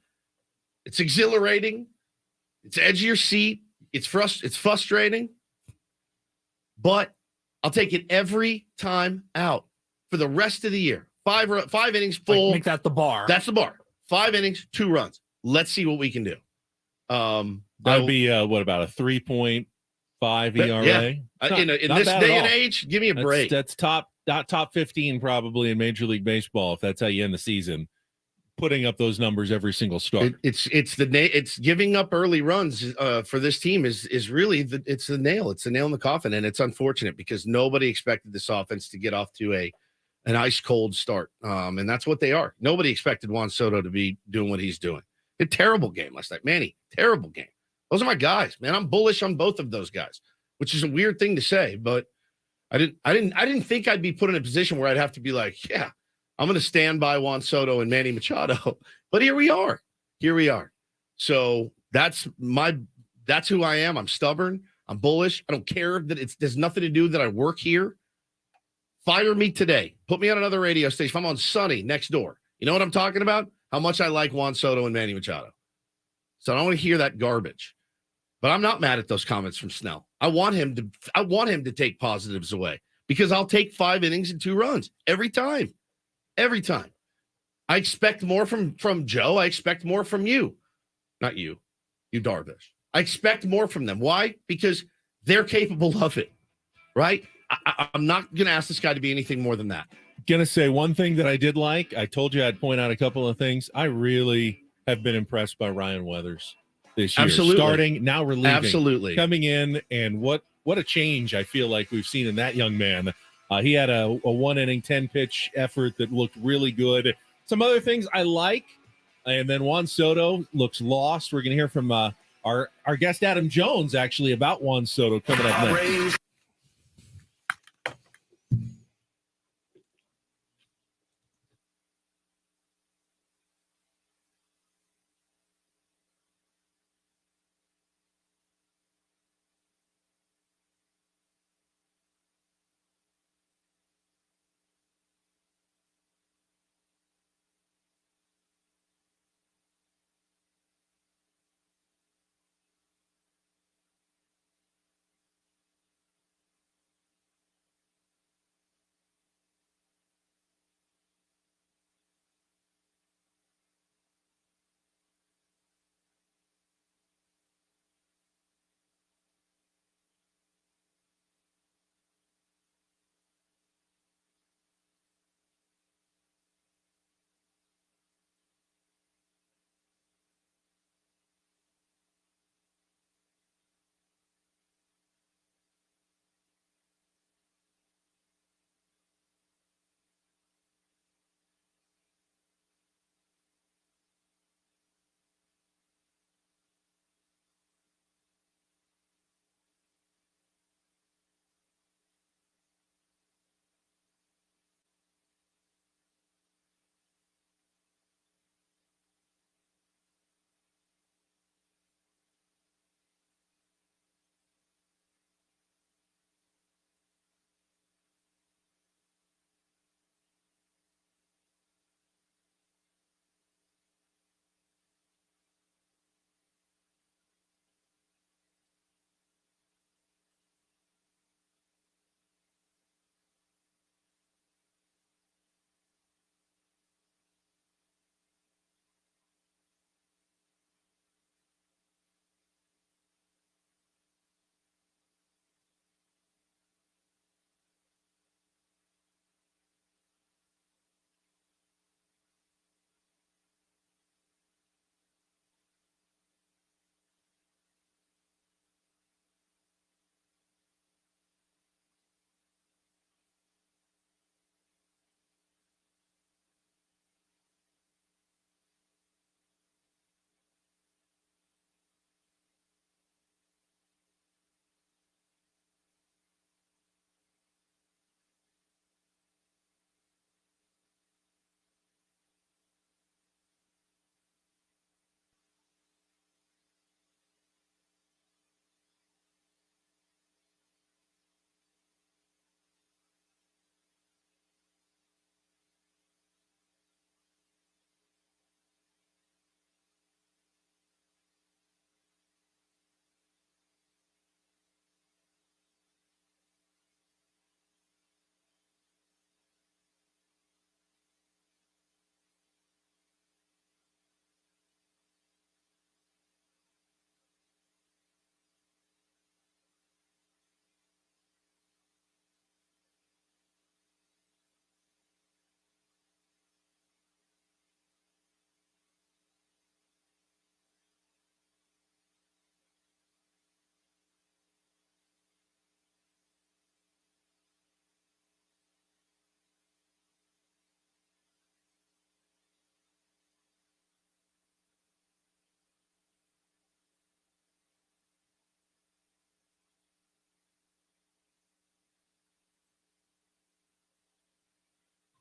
It's exhilarating. It's edge of your seat. It's frustrating. But I'll take it every time out for the rest of the year. 5 innings full. Make that the bar. That's the bar. 5 innings, 2 runs. Let's see what we can do. That would be what about a 3.5 ERA? Yeah. In this day and age, give me a break. That's top 15 probably in Major League Baseball if that's how you end the season. Putting up those numbers every single start. It's giving up early runs for this team is really it's the nail in the coffin, and it's unfortunate because nobody expected this offense to get off to an ice cold start, and that's what they are. Nobody expected Juan Soto to be doing what he's doing. A terrible game last night, Manny. Terrible game. Those are my guys, man. I'm bullish on both of those guys, which is a weird thing to say, but I didn't think I'd be put in a position where I'd have to be like, yeah, I'm going to stand by Juan Soto and Manny Machado. But here we are. So that's who I am. I'm stubborn. I'm bullish. I don't care that there's nothing to do that I work here. Fire me today. Put me on another radio station. If I'm on Sunny next door, you know what I'm talking about? How much I like Juan Soto and Manny Machado. So I don't want to hear that garbage. But I'm not mad at those comments from Snell. I want him to take positives away because I'll take 5 innings and 2 runs every time. Every time. I expect more from Joe. I expect more from you. Not you Darvish. I expect more from them. Why? Because they're capable of it, right? I'm not going to ask this guy to be anything more than that. Going to say one thing that I did like. I told you I'd point out a couple of things. I really have been impressed by Ryan Weathers this year. Absolutely. Starting, now relieving. Absolutely. Coming in, and what a change I feel like we've seen in that young man. He had a 1-inning, 10-pitch effort that looked really good. Some other things I like, and then Juan Soto looks lost. We're going to hear from our guest Adam Jones, actually, about Juan Soto coming up next.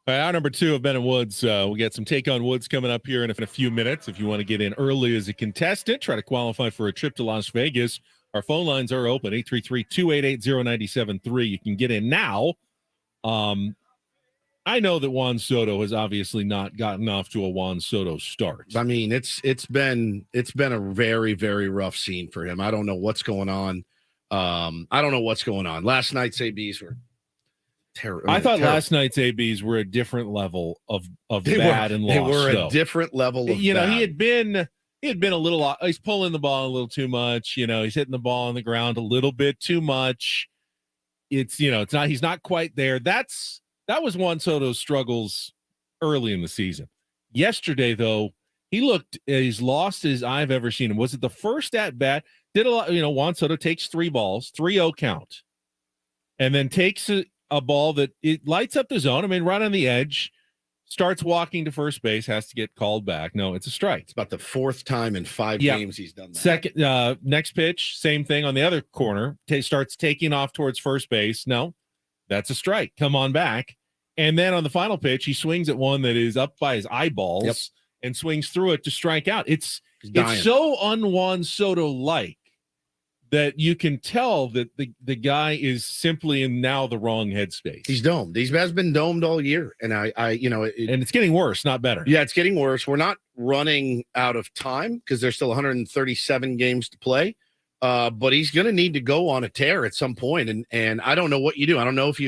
All right, hour number 2 of Ben and Woods. We'll get some Take on Woods coming up here in a few minutes. If you want to get in early as a contestant, try to qualify for a trip to Las Vegas. Our phone lines are open, 833-288-0973. You can get in now. I know that Juan Soto has obviously not gotten off to a Juan Soto start. I mean, it's been a very, very rough scene for him. I don't know what's going on. Last night's ABs were terrible. I thought last night's ABs were a different level of bad and lost. They were a different level of bad. He had been a little, he's pulling the ball a little too much. He's hitting the ball on the ground a little bit too much. He's not quite there. That was Juan Soto's struggles early in the season. Yesterday, though, he looked as lost as I've ever seen him. Was it the first at bat? Did a lot, Juan Soto takes 3 balls, 3-0 count, and then takes a ball that it lights up the zone. I mean, right on the edge, starts walking to first base, has to get called back. No, it's a strike. It's about the 4th time in 5 games he's done that. Second, next pitch, same thing on the other corner. Starts taking off towards first base. No, that's a strike. Come on back. And then on the final pitch, he swings at one that is up by his eyeballs and swings through it to strike out. It's so un-Juan Soto-like that you can tell that the guy is simply in now the wrong headspace. He's domed. He has been domed all year, and and it's getting worse, not better. Yeah, it's getting worse. We're not running out of time because there's still 137 games to play, but he's going to need to go on a tear at some point, and I don't know what you do. I don't know if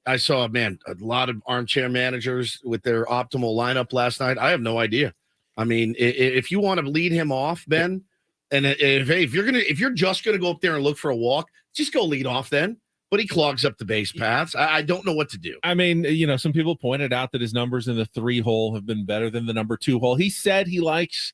I saw a lot of armchair managers with their optimal lineup last night. I have no idea. I mean, if you want to lead him off, Ben. And if you're just gonna go up there and look for a walk, just go lead off then. But he clogs up the base paths. I don't know what to do. I mean, some people pointed out that his numbers in the 3 hole have been better than the number 2 hole. He said he likes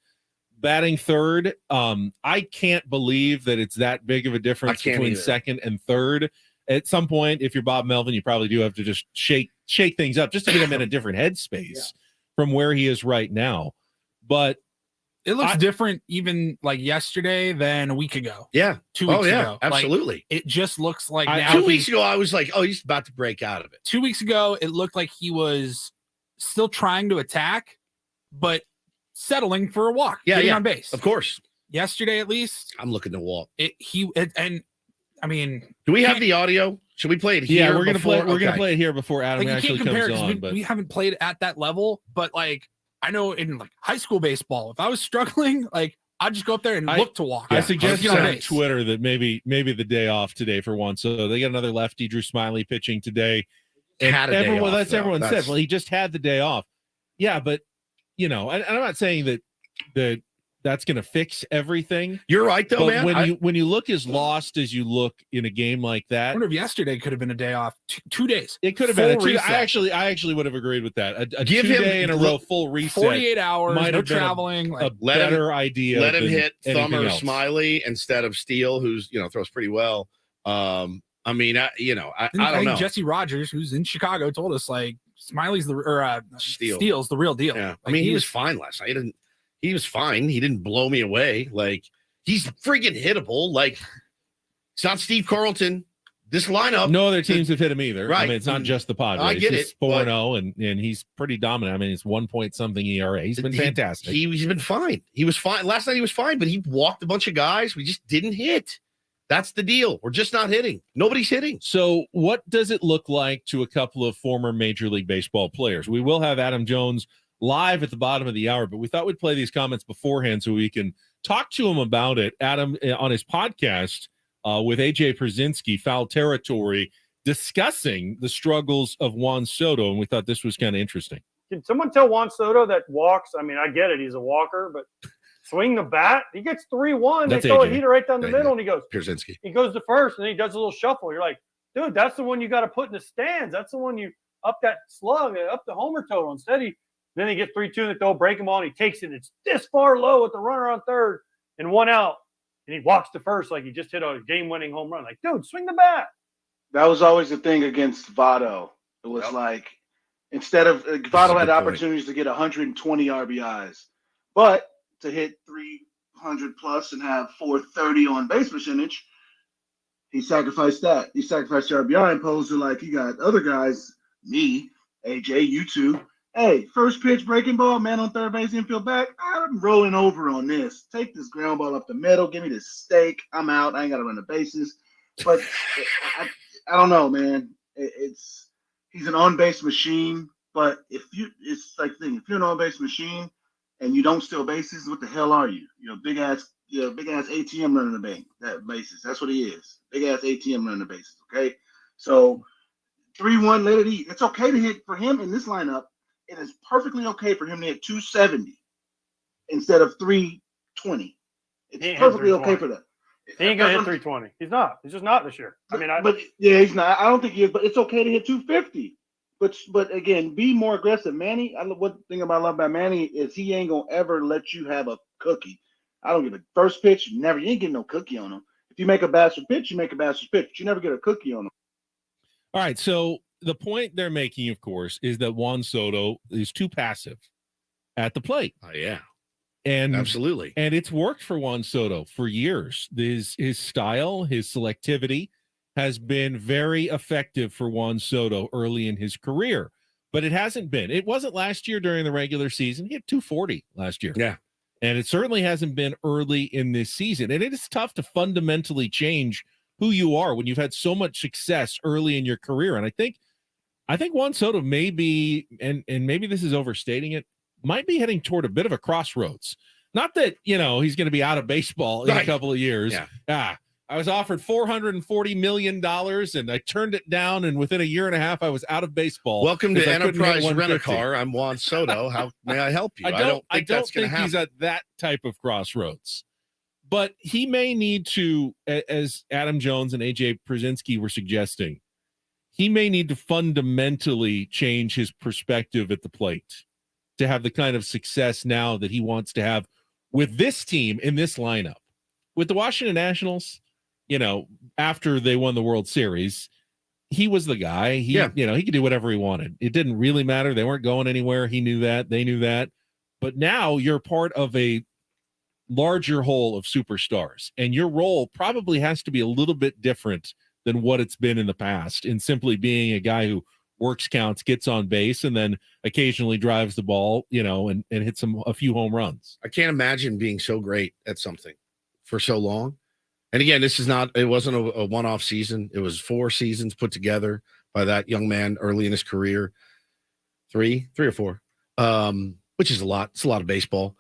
batting third. I can't believe that it's that big of a difference between second and third. At some point, if you're Bob Melvin, you probably do have to just shake things up just to get him in a different headspace from where he is right now. But it looks different even like yesterday than a week ago. Yeah. 2 weeks ago. Absolutely. Like, it just looks like now 2 weeks ago, I was like, oh, he's about to break out of it. 2 weeks ago, it looked like he was still trying to attack, but settling for a walk. Getting on base. Of course. Yesterday, at least. I'm looking to walk. Do we have the audio? Should we play it here? Yeah, we're gonna play it here before Adam actually comes on. But we haven't played at that level, but I know in high school baseball, if I was struggling, I'd just go up there and look to walk. I suggested on Twitter that maybe the day off today for Juan Soto. They got another lefty, Drew Smiley, pitching today. And everyone said. Well, he just had the day off. Yeah, but and I'm not saying that that's going to fix everything. You're right, though, but man. When you look as lost as you look in a game like that, I wonder if yesterday could have been a day off. 2 days. It could have been. I actually would have agreed with that. A 2 day in a row full reset. 48 hours. Might have traveling. A better idea. Let him hit Thumb or Smiley instead of Steele, who's throws pretty well. I don't know. Jesse Rogers, who's in Chicago, told us Smiley's Steele's the real deal. Yeah. He was fine last night. He was fine. He didn't blow me away. He's friggin' hittable. It's not Steve Carlton. This lineup. No other teams have hit him either. Right. I mean, it's not just the Padres. I get it. 4-0, and he's pretty dominant. I mean, it's 1 point something ERA. He's been fantastic. He's been fine. He was fine. Last night he was fine, but he walked a bunch of guys. We just didn't hit. That's the deal. We're just not hitting. Nobody's hitting. So what does it look like to a couple of former Major League Baseball players? We will have Adam Jones live at the bottom of the hour, but we thought we'd play these comments beforehand so we can talk to him about it. Adam, on his podcast with AJ Przinsky, Foul Territory, discussing the struggles of Juan Soto, and we thought this was kind of interesting. Can someone tell Juan Soto that walks? I mean, I get it. He's a walker, but swing the bat. He gets 3-1. They throw a heater right down the middle, and he goes, Przinsky. He goes to first, and then he does a little shuffle. You're like, dude, that's the one you got to put in the stands. That's the one you up that slug, up the homer total. Instead, then he gets 3-2 and they'll break him on. He takes it. It's this far low with the runner on third and 1 out. And he walks to first like he just hit a game-winning home run. Like, dude, swing the bat. That was always the thing against Votto. It was instead of Votto had opportunities to get 120 RBIs, but to hit 300 plus and have 430 on base percentage, he sacrificed that. He sacrificed the RBI and posed to you got other guys, me, AJ, you too. Hey, first pitch, breaking ball, man on third base, infield back. I'm rolling over on this. Take this ground ball up the middle. Give me this steak. I'm out. I ain't got to run the bases. But I don't know, man. He's an on-base machine. But it's like thing. If you're an on-base machine and you don't steal bases, what the hell are you? You're a big ass ATM running the bases. That's what he is. Big ass ATM running the bases. Okay, so 3-1, let it eat. It's okay to hit for him in this lineup. It is perfectly okay for him to hit 270 instead of 320. It's perfectly okay for that. He ain't gonna hit 320. He's not. He's just not this year. But he's not. I don't think he is. But it's okay to hit 250. But again, be more aggressive, Manny. One thing I love about Manny is he ain't gonna ever let you have a cookie. I don't give a first pitch. Never. You ain't getting no cookie on him. If you make a bastard pitch, you make a bastard pitch. But you never get a cookie on him. All right, so the point they're making, of course, is that Juan Soto is too passive at the plate. Oh, yeah. And absolutely. And it's worked for Juan Soto for years. His style, his selectivity has been very effective for Juan Soto early in his career. But it hasn't been. It wasn't last year during the regular season. He had 240 last year. Yeah. And it certainly hasn't been early in this season. And it is tough to fundamentally change who you are when you've had so much success early in your career. And I think Juan Soto may be, and maybe this is overstating it, might be heading toward a bit of a crossroads. Not that, he's going to be out of baseball in a couple of years. Yeah. I was offered $440 million and I turned it down. And within a year and a half, I was out of baseball. Welcome to Enterprise Rent-A-Car. I'm Juan Soto. How may I help you? I don't think he's at that type of crossroads. But he may need to, as Adam Jones and AJ Przinsky were suggesting, he may need to fundamentally change his perspective at the plate to have the kind of success now that he wants to have with this team in this lineup. With the Washington Nationals, after they won the World Series, he was the guy. He could do whatever he wanted. It didn't really matter. They weren't going anywhere. He knew that. They knew that. But now you're part of a larger whole of superstars, and your role probably has to be a little bit different than what it's been in the past, in simply being a guy who works counts, gets on base, and then occasionally drives the ball, and hits a few home runs. I can't imagine being so great at something for so long. And again, it wasn't a one-off season. It was 4 seasons put together by that young man early in his career. 3 or 4, which is a lot. It's a lot of baseball.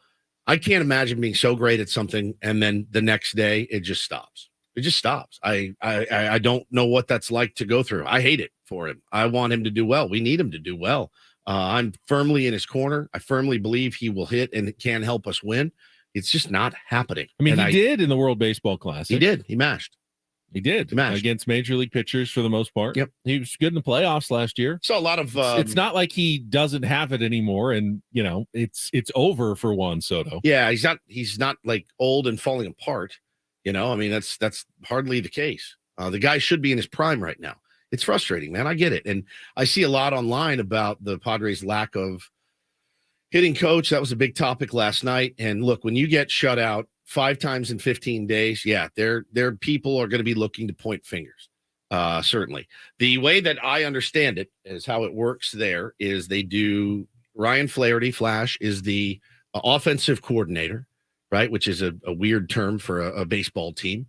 I can't imagine being so great at something and then the next day it just stops. It just stops. I don't know what that's like to go through. I hate it for him. I want him to do well. We need him to do well. I'm firmly in his corner. I firmly believe he will hit and can help us win. It's just not happening. I mean, he did in the World Baseball Classic. He did. He mashed. He did against major league pitchers for the most part. Yep. He was good in the playoffs last year. So a lot of it's not like he doesn't have it anymore, and it's over for Juan Soto. Yeah, he's not like old and falling apart. I mean, that's hardly the case. The guy should be in his prime right now. It's frustrating, man. I get it. And I see a lot online about the Padres' lack of hitting coach. That was a big topic last night. And look, when you get shut out 5 times in 15 days, their people are going to be looking to point fingers. Certainly. The way that I understand it is how it works there is they do Ryan Flaherty, Flash, is the offensive coordinator, right, which is a weird term for a baseball team.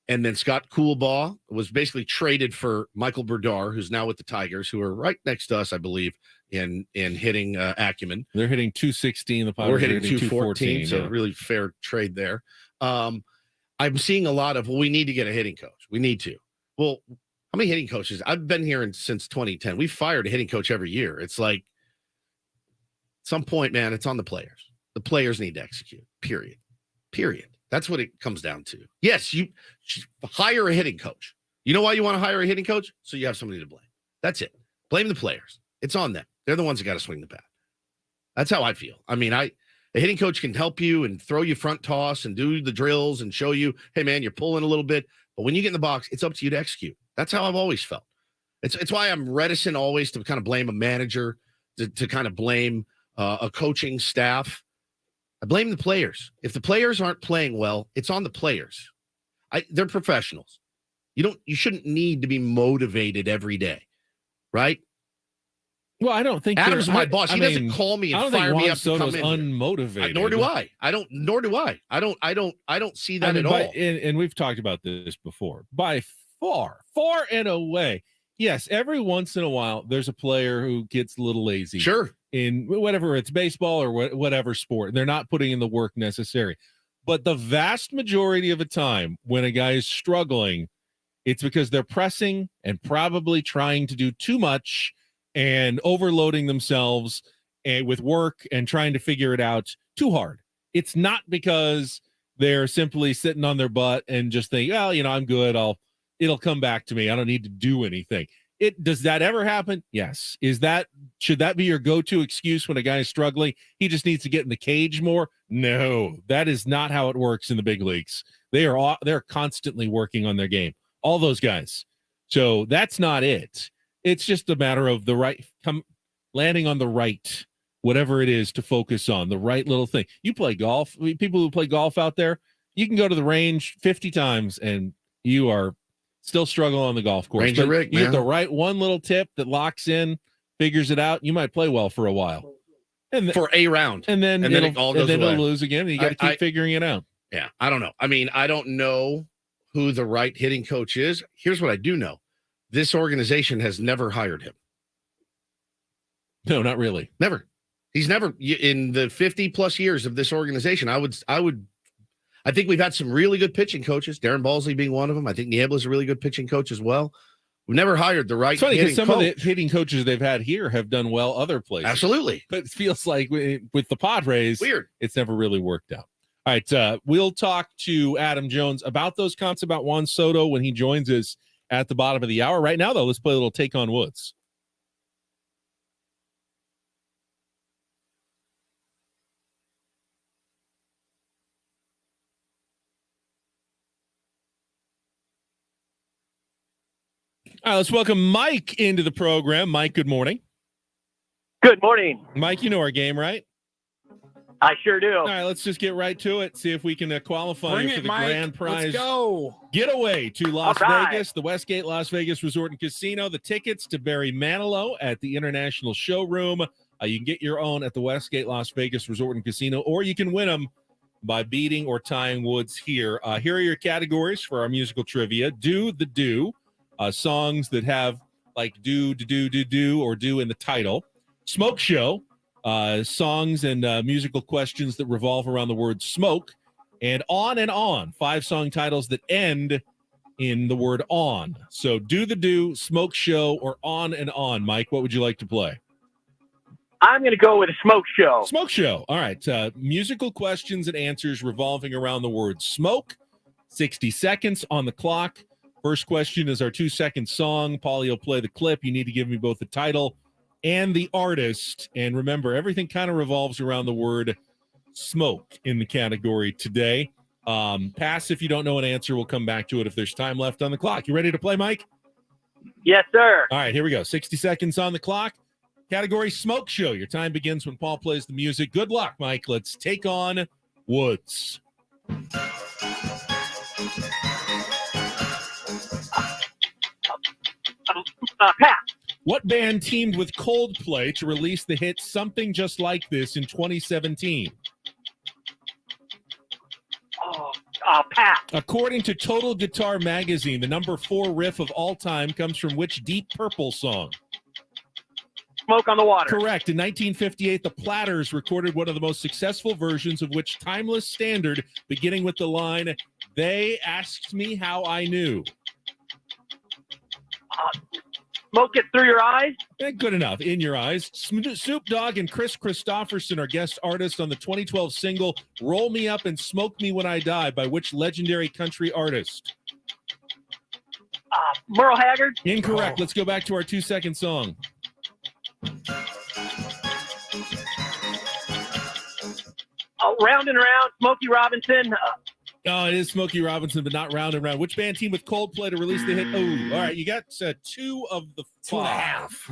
And then Scott Coolbaugh was basically traded for Michael Berdar, who's now with the Tigers, who are right next to us, I believe, in hitting acumen. They're hitting 216. The Padres we're hitting 214, so yeah. Really fair trade there. I'm seeing a lot of, we need to get a hitting coach. We need to. Well, how many hitting coaches? I've been here since 2010. We've fired a hitting coach every year. It's like, at some point, man, it's on the players. The players need to execute, period. That's what it comes down to. Yes, you hire a hitting coach. You know why you want to hire a hitting coach? So you have somebody to blame. That's it. Blame the players. It's on them. They're the ones that got to swing the bat. That's how I feel. I mean, a hitting coach can help you and throw you front toss and do the drills and show you, hey, man, you're pulling a little bit. But when you get in the box, it's up to you to execute. That's how I've always felt. It's why I'm reticent always to kind of blame a manager, to kind of blame a coaching staff. I blame the players. If the players aren't playing well, it's on the players. They're professionals. You shouldn't need to be motivated every day, right? Well, I don't think Adam's my boss. He doesn't call me and fire me up to come in. Unmotivated. Nor do I. I don't see that at all. And we've talked about this before. By far and away, yes, every once in a while there's a player who gets a little lazy. Sure. In whatever it's baseball or whatever sport, they're not putting in the work necessary. But the vast majority of the time when a guy is struggling, it's because they're pressing and probably trying to do too much and overloading themselves with work and trying to figure it out too hard. It's not because they're simply sitting on their butt and just think, well, I'm good. It'll come back to me. I don't need to do anything. Does that ever happen? Yes. Should that be your go-to excuse when a guy is struggling? He just needs to get in the cage more? No, that is not how it works in the big leagues. They're constantly working on their game. All those guys. So that's not it. It's just a matter of landing on the right, whatever it is to focus on, the right little thing. You play golf. People who play golf out there, you can go to the range 50 times and you are still struggling on the golf course. Ranger Rick, you get the right one little tip that locks in, figures it out. You might play well for a while. For a round. And then it all goes away. It'll lose again. And you got to keep figuring it out. Yeah, I don't know. I mean, I don't know who the right hitting coach is. Here's what I do know. This organization has never hired him. No, not really. Never. He's never, in the 50 plus years of this organization, I think we've had some really good pitching coaches, Darren Balsley being one of them. I think Niebla's a really good pitching coach as well. We've never hired the right hitting coach. Some of the hitting coaches they've had here have done well other places. Absolutely. But it feels like with the Padres, weird. It's never really worked out. All right, we'll talk to Adam Jones about those comments about Juan Soto when he joins us at the bottom of the hour. Right now, though, let's play a little Take on Woods. All right, let's welcome Mike into the program. Mike, good morning. Good morning. Mike, you know our game, right? I sure do. All right, let's just get right to it. See if we can qualify you for the grand prize. Let's go. Getaway to Las Vegas, the Westgate Las Vegas Resort and Casino. The tickets to Barry Manilow at the International Showroom. You can get your own at the Westgate Las Vegas Resort and Casino, or you can win them by beating or tying Woods here. Here are your categories for our musical trivia. Do the do. Songs that have like do, or do in the title. Smoke show. Songs and musical questions that revolve around the word smoke, and on. 5 song titles that end in the word on. So do the do, smoke show, or on and on. Mike, what would you like to play? I'm going to go with a smoke show. Smoke show. All right. Musical questions and answers revolving around the word smoke. 60 seconds on the clock. First question is our 2-second song. Paulie will play the clip. You need to give me both the title and the artist. And remember, everything kind of revolves around the word smoke in the category today. Pass if you don't know an answer. We'll come back to it if there's time left on the clock. You ready to play, Mike? Yes, sir. All right, here we go. 60 seconds on the clock. Category smoke show. Your time begins when Paul plays the music. Good luck, Mike. Let's take on Woods. Pass. What band teamed with Coldplay to release the hit Something Just Like This in 2017? Pass. According to Total Guitar Magazine, the number 4 riff of all time comes from which Deep Purple song? Smoke on the Water. Correct. In 1958, the Platters recorded one of the most successful versions of which timeless standard, beginning with the line, "They asked me how I knew." Smoke It Through Your Eyes. Good enough. In Your Eyes. Snoop Dogg and Chris Christopherson are guest artists on the 2012 single Roll Me Up and Smoke Me When I Die by which legendary country artist? Merle Haggard. Incorrect. Let's go back to our 2-second song. Round and Round. Smokey Robinson. Oh, it is Smokey Robinson, but not Round and Round. Which band team with Coldplay to release the hit? Oh, all right. You got 2 of the 5.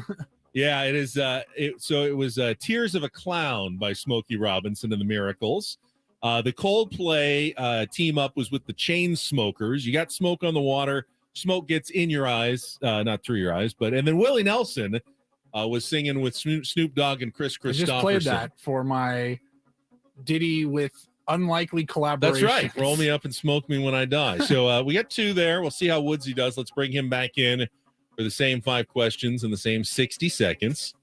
Yeah, it is. It was Tears of a Clown by Smokey Robinson and the Miracles. The Coldplay team up was with the Chainsmokers. You got Smoke on the Water. Smoke gets in your eyes, not through your eyes, and then Willie Nelson was singing with Snoop Dogg and Chris I Christopherson. just played that for my Diddy with unlikely collaboration. That's right. Roll me up and smoke me when I die. So we got 2 there. We'll see how Woodsy does. Let's bring him back in for the same 5 questions in the same 60 seconds.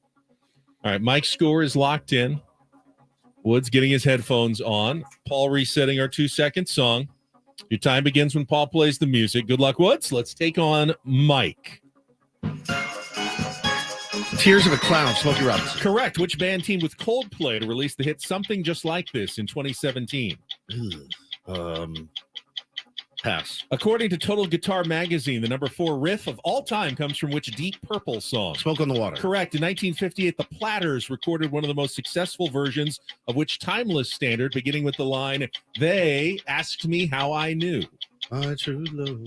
All right, Mike's score is locked in. Woods getting his headphones on. Paul resetting our 2-second song. Your time begins when Paul plays the music. Good luck, Woods. Let's take on Mike. Tears of a Clown, Smokey Robinson. Correct. Which band teamed with Coldplay to release the hit Something Just Like This in 2017? Pass. According to Total Guitar Magazine, the number 4 riff of all time comes from which Deep Purple song? Smoke on the Water. Correct. In 1958, the Platters recorded one of the most successful versions of which timeless standard, beginning with the line, "They asked me how I knew." I truly love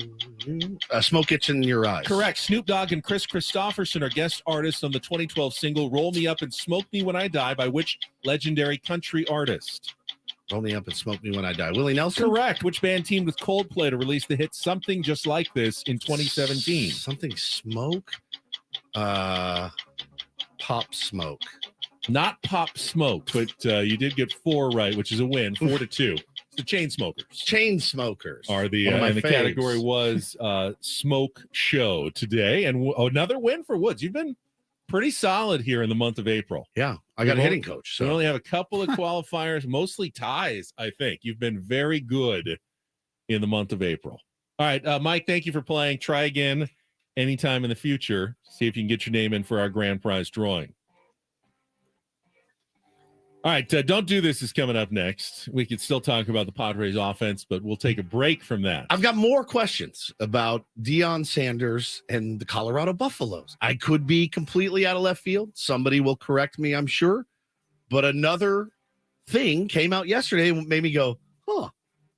you. Smoke Gets in Your Eyes. Correct. Snoop Dogg and Chris Christopherson are guest artists on the 2012 single "Roll Me Up and Smoke Me When I Die" by which legendary country artist? Roll Me Up and Smoke Me When I Die. Willie Nelson? Correct. Which band teamed with Coldplay to release the hit Something Just Like This in 2017? Something Smoke? Pop Smoke. Not Pop Smoke, but you did get 4 right, which is a win, 4-2. The Chainsmokers. Chainsmokers Are the and the category was Smoke Show today, and another win for Woods. You've been pretty solid here in the month of April. Yeah, I got a hitting coach. We So only have a couple of qualifiers, mostly ties. I think you've been very good in the month of April. All right, Mike, thank you for playing. Try again anytime in the future. See if you can get your name in for our grand prize drawing. All right, Don't Do This is coming up next. We could still talk about the Padres offense, but we'll take a break from that. I've got more questions about Deion Sanders and the Colorado Buffaloes. I could be completely out of left field. Somebody will correct me, I'm sure. But another thing came out yesterday and made me go, huh,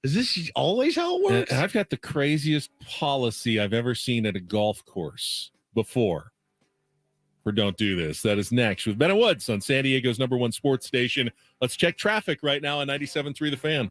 is this always how it works? And I've got the craziest policy I've ever seen at a golf course before. For Don't Do This. That is next with Ben and Woods on San Diego's #1 sports station. Let's check traffic right now on 97.3 The Fan.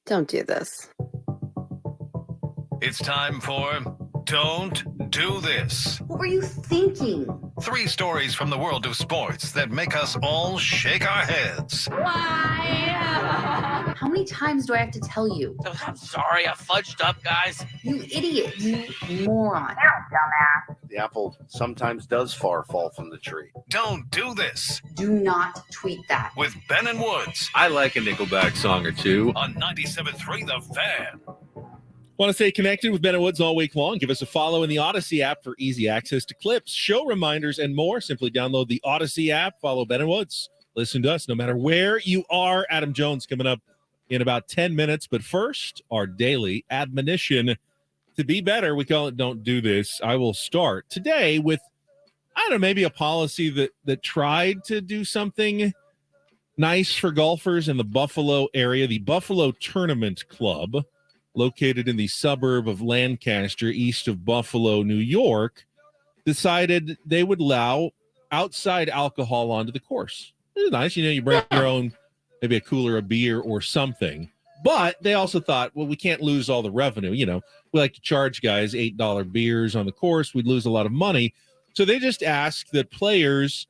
Don't do this. It's time for Don't Do This. What were you thinking? 3 stories from the world of sports that make us all shake our heads. Why? How many times do I have to tell you? I'm sorry, I fudged up, guys. You idiot. You moron. Dumbass. The apple sometimes does fall from the tree. Don't do this. Do not tweet that. With Ben and Woods. I like a Nickelback song or two. On 97.3 The Fan. Want to stay connected with Ben and Woods all week long? Give us a follow in the Odyssey app for easy access to clips, show reminders, and more. Simply download the Odyssey app, follow Ben and Woods. Listen to us no matter where you are. Adam Jones coming up in about 10 minutes. But first, our daily admonition to be better. We call it Don't Do This. I will start today with, I don't know, maybe a policy that tried to do something nice for golfers in the Buffalo area. The Buffalo Tournament Club, located in the suburb of Lancaster, east of Buffalo, New York, decided they would allow outside alcohol onto the course. It's nice. You bring your own, maybe a cooler of beer or something. But they also thought, well, we can't lose all the revenue. We like to charge guys $8 beers on the course. We'd lose a lot of money. So they just asked that players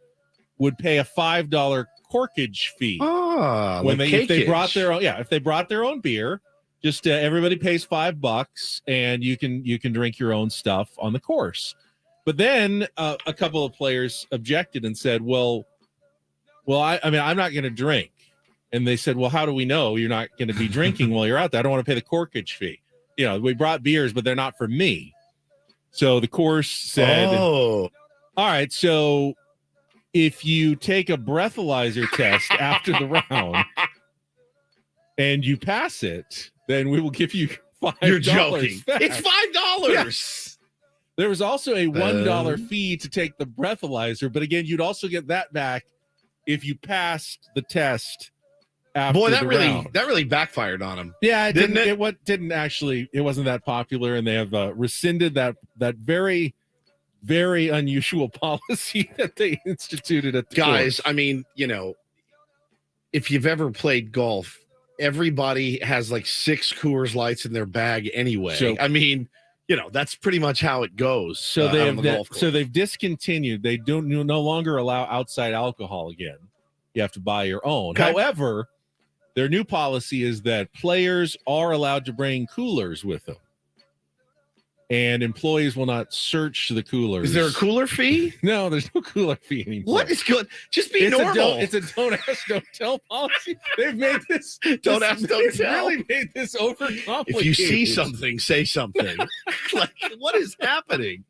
would pay a $5 corkage fee. If they brought their own, if they brought their own beer. Just everybody pays $5, and you can drink your own stuff on the course. But then a couple of players objected and said, "Well, I'm not going to drink." And they said, "Well, how do we know you're not going to be drinking while you're out there? I don't want to pay the corkage fee. We brought beers, but they're not for me." So the course said, "All right, so if you take a breathalyzer test after the round and you pass it, then we will give you $5." You're joking. Back. It's $5. Yes. There was also a $1 fee to take the breathalyzer, but again, you'd also get that back if you passed the test after the round. That really backfired on him. Yeah, it didn't. It wasn't that popular, and they have rescinded that very, very unusual policy that they instituted at the guys. course. If you've ever played golf, everybody has like 6 Coors Lights in their bag anyway. So, that's pretty much how it goes. So they've discontinued. They don't no longer allow outside alcohol again. You have to buy your own. Okay. However, their new policy is that players are allowed to bring coolers with them, and employees will not search the coolers. Is there a cooler fee? No, there's no cooler fee anymore. What is good? Just be normal. It's a don't ask, don't tell policy. They've made this don't ask, don't tell. Really made this overcomplicated. If you see something, say something. Like, what is happening?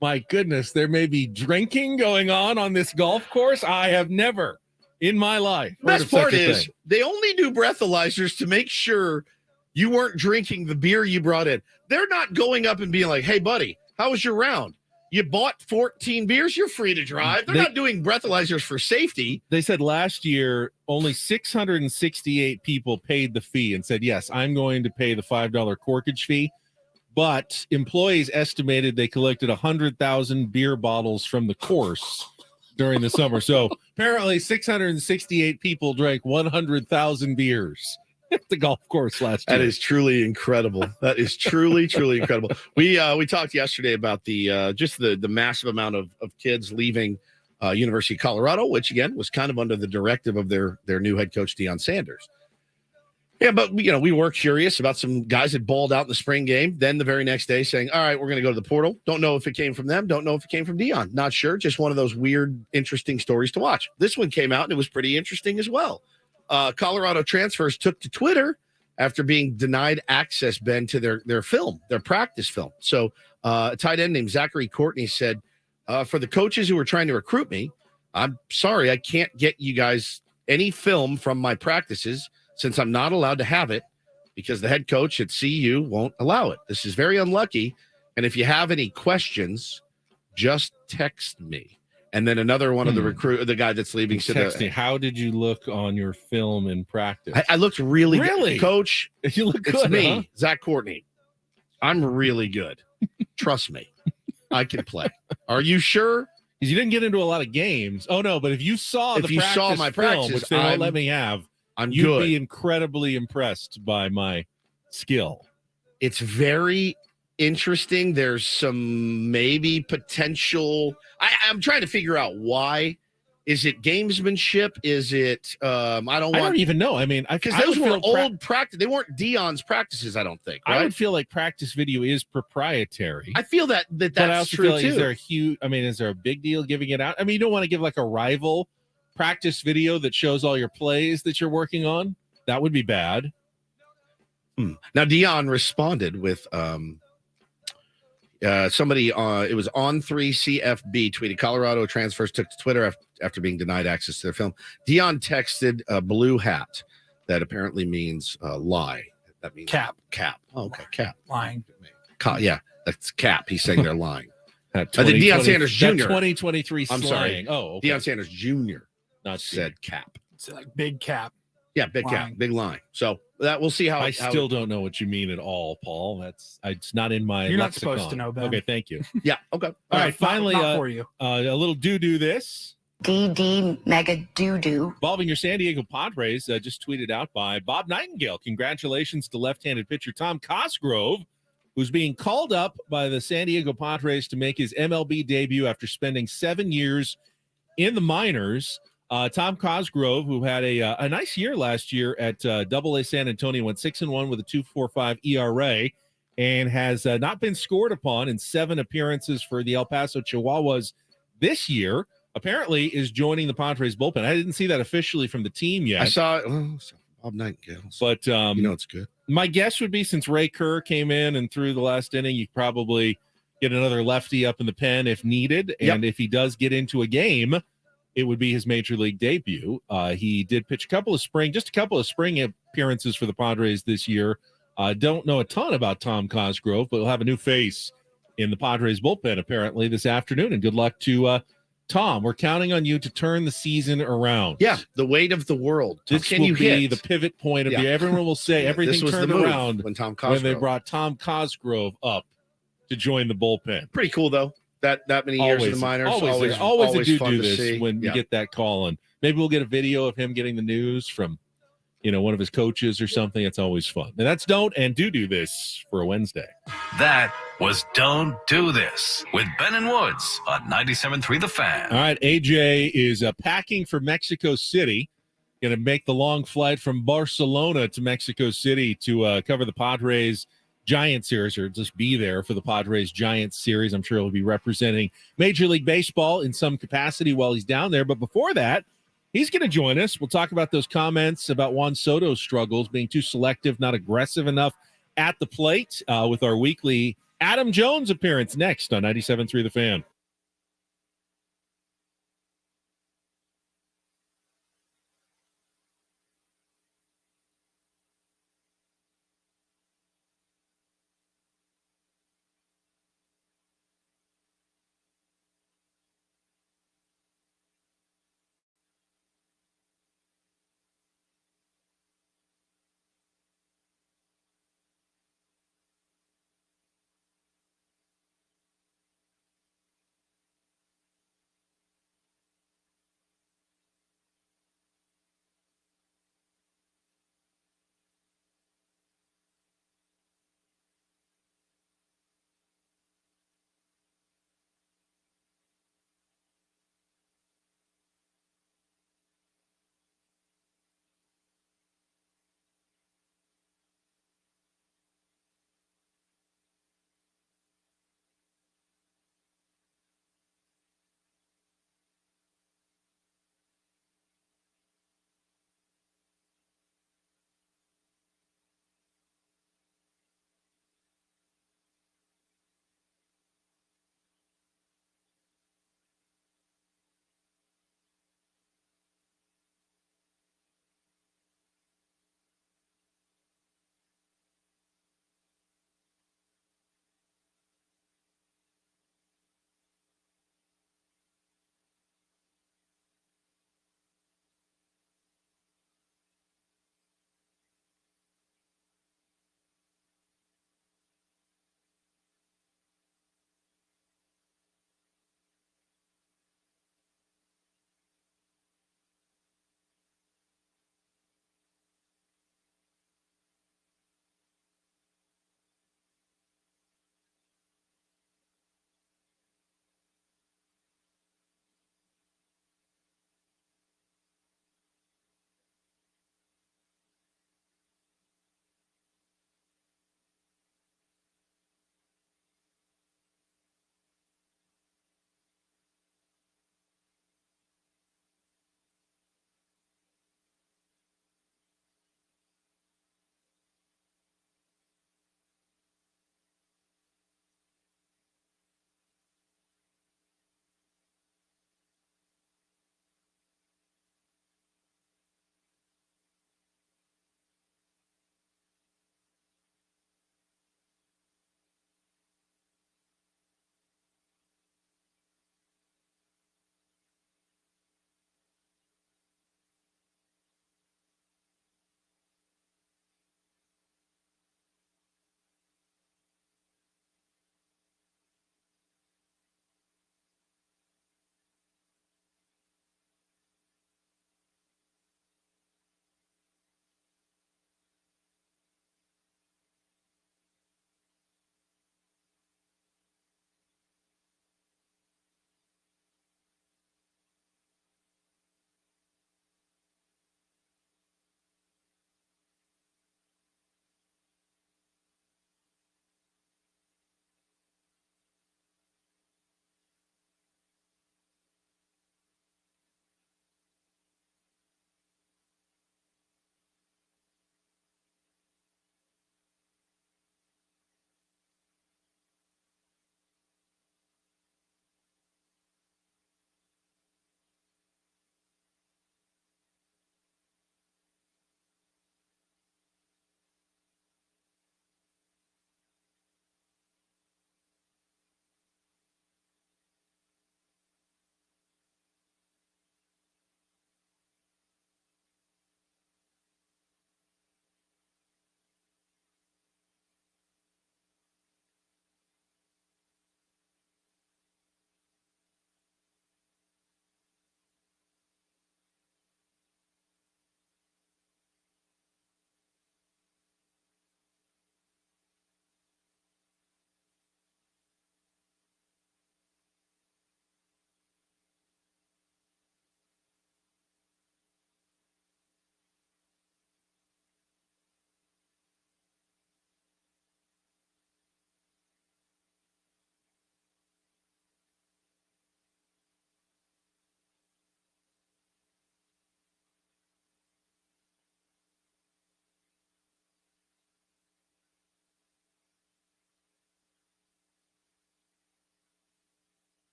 My goodness, there may be drinking going on this golf course. I have never in my life. Best part is they only do breathalyzers to make sure you weren't drinking the beer you brought in. They're not going up and being like, "Hey, buddy, how was your round? You bought 14 beers. You're free to drive." They're not doing breathalyzers for safety. They said last year only 668 people paid the fee and said, "Yes, I'm going to pay the $5 corkage fee." But employees estimated they collected 100,000 beer bottles from the course during the summer. So apparently 668 people drank 100,000 beers at the golf course last year. That is truly incredible. That is truly, truly incredible. We talked yesterday about the massive amount of kids leaving University of Colorado, which again was kind of under the directive of their new head coach, Deion Sanders. Yeah, but we were curious about some guys that balled out in the spring game. Then the very next day saying, "All right, we're going to go to the portal." Don't know if it came from them. Don't know if it came from Deion. Not sure. Just one of those weird, interesting stories to watch. This one came out and it was pretty interesting as well. Colorado transfers took to Twitter after being denied access, Ben, to their film, their practice film. So a tight end named Zachary Courtney said, "For the coaches who were trying to recruit me, I'm sorry, I can't get you guys any film from my practices since I'm not allowed to have it because the head coach at CU won't allow it. This is very unlucky. And if you have any questions, just text me." And then another one of the guy that's leaving said, "How did you look on your film in practice?" I looked really good. Coach, you look good. It's me, huh? Zach Courtney. I'm really good. Trust me. I can play. Are you sure? Because you didn't get into a lot of games. Oh, no, but if you saw my practice film, which they won't let me have, I'm You'd good. be incredibly impressed by my skill. It's very interesting. There's some maybe potential. I'm trying to figure out why. Is it gamesmanship? Is it? I don't even know. I mean, because those were old practice. They weren't Dion's practices. I don't think. Right? I would feel like practice video is proprietary. I feel that's but I also true feel like, too. Is there a huge? I mean, is there a big deal giving it out? I mean, you don't want to give like a rival practice video that shows all your plays that you're working on. That would be bad. Now Dion responded with somebody it was on 3CFB tweeted Colorado transfers took to Twitter after being denied access to their film. Dion texted a blue hat that apparently means lie. That means cap. Oh, okay, cap. Lying. Yeah, that's cap. He's saying they're lying. I think Deion Sanders Jr. 2023 I'm slang. sorry. Oh, okay. Deion Sanders Jr. Not said cap. It's like big cap. Yeah, big Lying. cap, big line. So that we'll see how. I still don't know what you mean at all, Paul. It's not in my. You're not lexicon. supposed to know, Ben. Okay, thank you. Yeah. Okay. All right. Finally, not for you. A little do this. DD mega doo-doo. Involving your San Diego Padres, just tweeted out by Bob Nightingale. Congratulations to left-handed pitcher Tom Cosgrove, who's being called up by the San Diego Padres to make his MLB debut after spending 7 years in the minors. Tom Cosgrove, who had a nice year last year at Double-A San Antonio, went 6-1 with a 2.45 ERA, and has not been scored upon in 7 appearances for the El Paso Chihuahuas this year. Apparently, is joining the Padres bullpen. I didn't see that officially from the team yet. I saw Bob Nightingale, but it's good. My guess would be since Ray Kerr came in and threw the last inning, you probably get another lefty up in the pen if needed, and if he does get into a game, it would be his major league debut. He did pitch a couple of spring appearances for the Padres this year. Don't know a ton about Tom Cosgrove, but we'll have a new face in the Padres bullpen apparently this afternoon. And good luck to Tom. We're counting on you to turn the season around. Yeah, the weight of the world. This will be the pivot point of the. Everyone will say everything turned around when they brought Tom Cosgrove up to join the bullpen. Pretty cool though. That many years in the minors. Always a fun do to this see. when you get that call, and maybe we'll get a video of him getting the news from, one of his coaches or something. It's always fun. And that's don't and do this for a Wednesday. That was Don't Do This with Ben and Woods on 97.3 The Fan. All right, AJ is packing for Mexico City. Going to make the long flight from Barcelona to Mexico City to cover the Padres Giants series, or just be there for the Padres Giants series. I'm sure he'll be representing Major League Baseball in some capacity while he's down there. But before that, he's going to join us. We'll talk about those comments about Juan Soto's struggles, being too selective, not aggressive enough at the plate, with our weekly Adam Jones appearance next on 97.3 The Fan.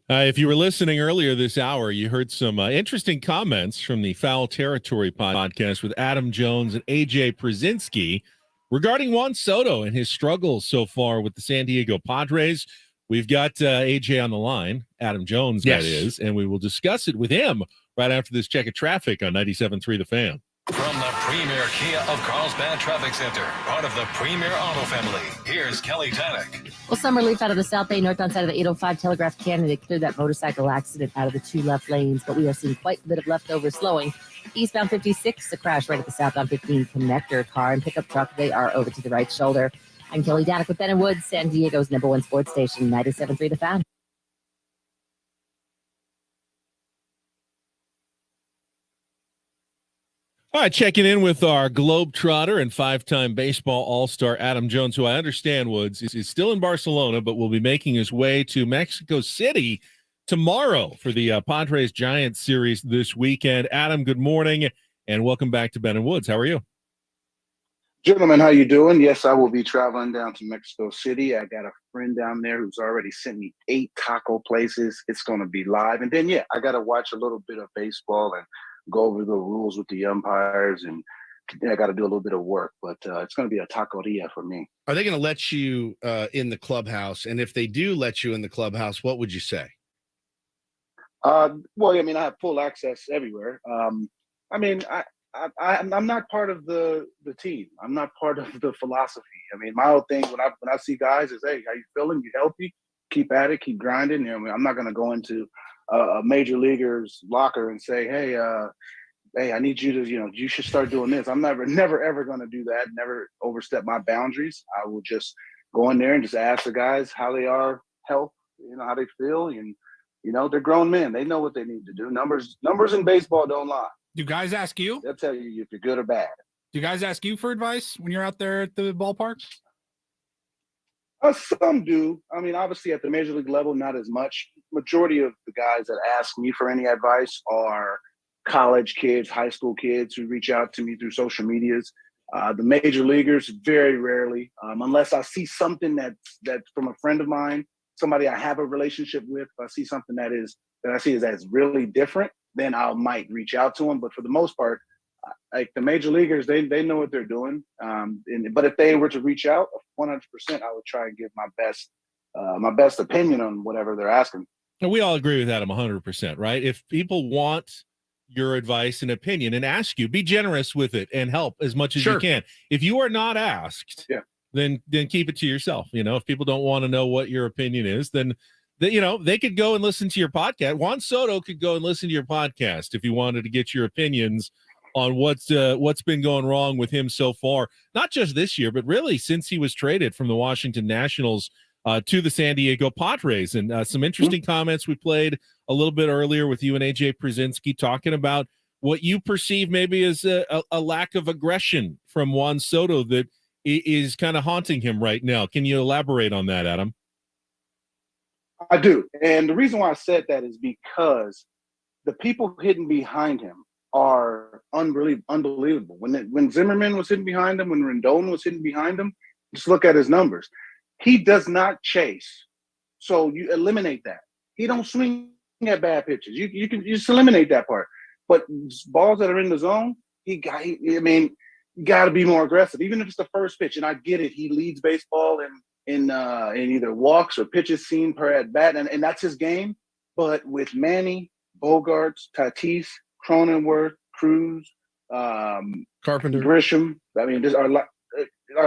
If you were listening earlier this hour, you heard some interesting comments from the Foul Territory podcast with Adam Jones and AJ Przinsky regarding Juan Soto and his struggles so far with the San Diego Padres. We've got AJ on the line, Adam Jones, that is, and we will discuss it with him right after this check of traffic on 97.3 The Fan. From the premier Kia of Carlsbad Traffic Center, part of the Premier Auto family, here's Kelly Tannick. Well, some relief out of the South Bay northbound side of the 805 Telegraph Canyon. They cleared that motorcycle accident out of the two left lanes, but we are seeing quite a bit of leftover slowing. Eastbound 56, a crash right at the southbound 15 connector. Car and pickup truck, they are over to the right shoulder. I'm Kelly Tannick with Ben & Woods, San Diego's #1 sports station, 97.3 The Fan. All right, checking in with our Globetrotter and five-time baseball all-star Adam Jones, who I understand, Woods, is still in Barcelona, but will be making his way to Mexico City tomorrow for the Padres-Giants series this weekend. Adam, good morning, and welcome back to Ben & Woods. How are you? Gentlemen, how you doing? Yes, I will be traveling down to Mexico City. I got a friend down there who's already sent me 8 taco places. It's going to be live. And then, I got to watch a little bit of baseball and go over the rules with the umpires, and I got to do a little bit of work, but it's going to be a taqueria for me. Are they going to let you in the clubhouse? And if they do let you in the clubhouse, what would you say? Well, I have full access everywhere. I'm not part of the team. I'm not part of the philosophy. My whole thing when I see guys is, hey, how you feeling? You healthy? Keep at it. Keep grinding. I'm not going to go into a major leaguer's locker and say, hey, I need you to, you should start doing this. I'm never ever going to do that. Never overstep my boundaries. I will just go in there and just ask the guys how they are, health, how they feel. And, they're grown men. They know what they need to do. Numbers in baseball don't lie. Do guys ask you? They'll tell you if you're good or bad. Do guys ask you for advice when you're out there at the ballpark? Some do. Obviously at the major league level, not as much. Majority of the guys that ask me for any advice are college kids, high school kids who reach out to me through social medias. The major leaguers, very rarely, unless I see something that's from a friend of mine, somebody I have a relationship with. If I see something that I see as really different, then I might reach out to them. But for the most part, like the major leaguers, they know what they're doing. But if they were to reach out, 100%, I would try and give my best opinion on whatever they're asking. And we all agree with Adam 100%, right? If people want your advice and opinion and ask you, be generous with it and help as much as you can. If you are not asked, then keep it to yourself. If people don't want to know what your opinion is, then they could go and listen to your podcast. Juan Soto could go and listen to your podcast if you wanted to get your opinions on what's been going wrong with him so far, not just this year, but really since he was traded from the Washington Nationals to the San Diego Padres. And some interesting comments we played a little bit earlier with you and AJ Przinsky talking about what you perceive maybe as a lack of aggression from Juan Soto that is kind of haunting him right now. Can you elaborate on that, Adam? I do. And the reason why I said that is because the people hidden behind him are unbelievable. When Zimmerman was hidden behind him, when Rendon was hidden behind him, just look at his numbers. He does not chase. So you eliminate that. He don't swing at bad pitches. You can just eliminate that part. But balls that are in the zone, you got to be more aggressive, even if it's the first pitch. And I get it. He leads baseball in either walks or pitches seen per at bat, and that's his game. But with Manny, Bogarts, Tatis, Cronenworth, Cruz, Carpenter, Grisham, our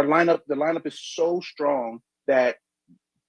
lineup. The lineup is so strong that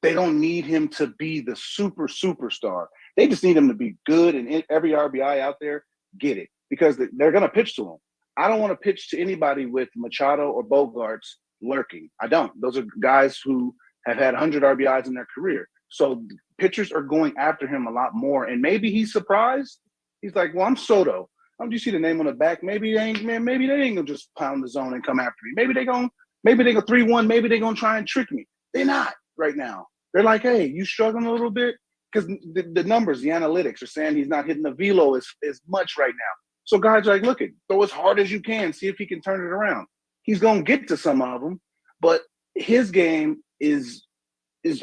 they don't need him to be the superstar. They just need him to be good, and every RBI out there, get it, because they're going to pitch to him. I don't want to pitch to anybody with Machado or Bogarts lurking. I don't. Those are guys who have had 100 RBIs in their career. So pitchers are going after him a lot more, and maybe he's surprised. He's like, well, I'm Soto. Do you see the name on the back? Maybe they ain't gonna just pound the zone and come after me. Maybe they go 3-1. Maybe they gonna try and trick me. They're not right now. They're like, hey, you struggling a little bit? Because the numbers, the analytics are saying he's not hitting the velo as much right now. So guys are like, look, throw as hard as you can, see if he can turn it around. He's gonna get to some of them, but his game is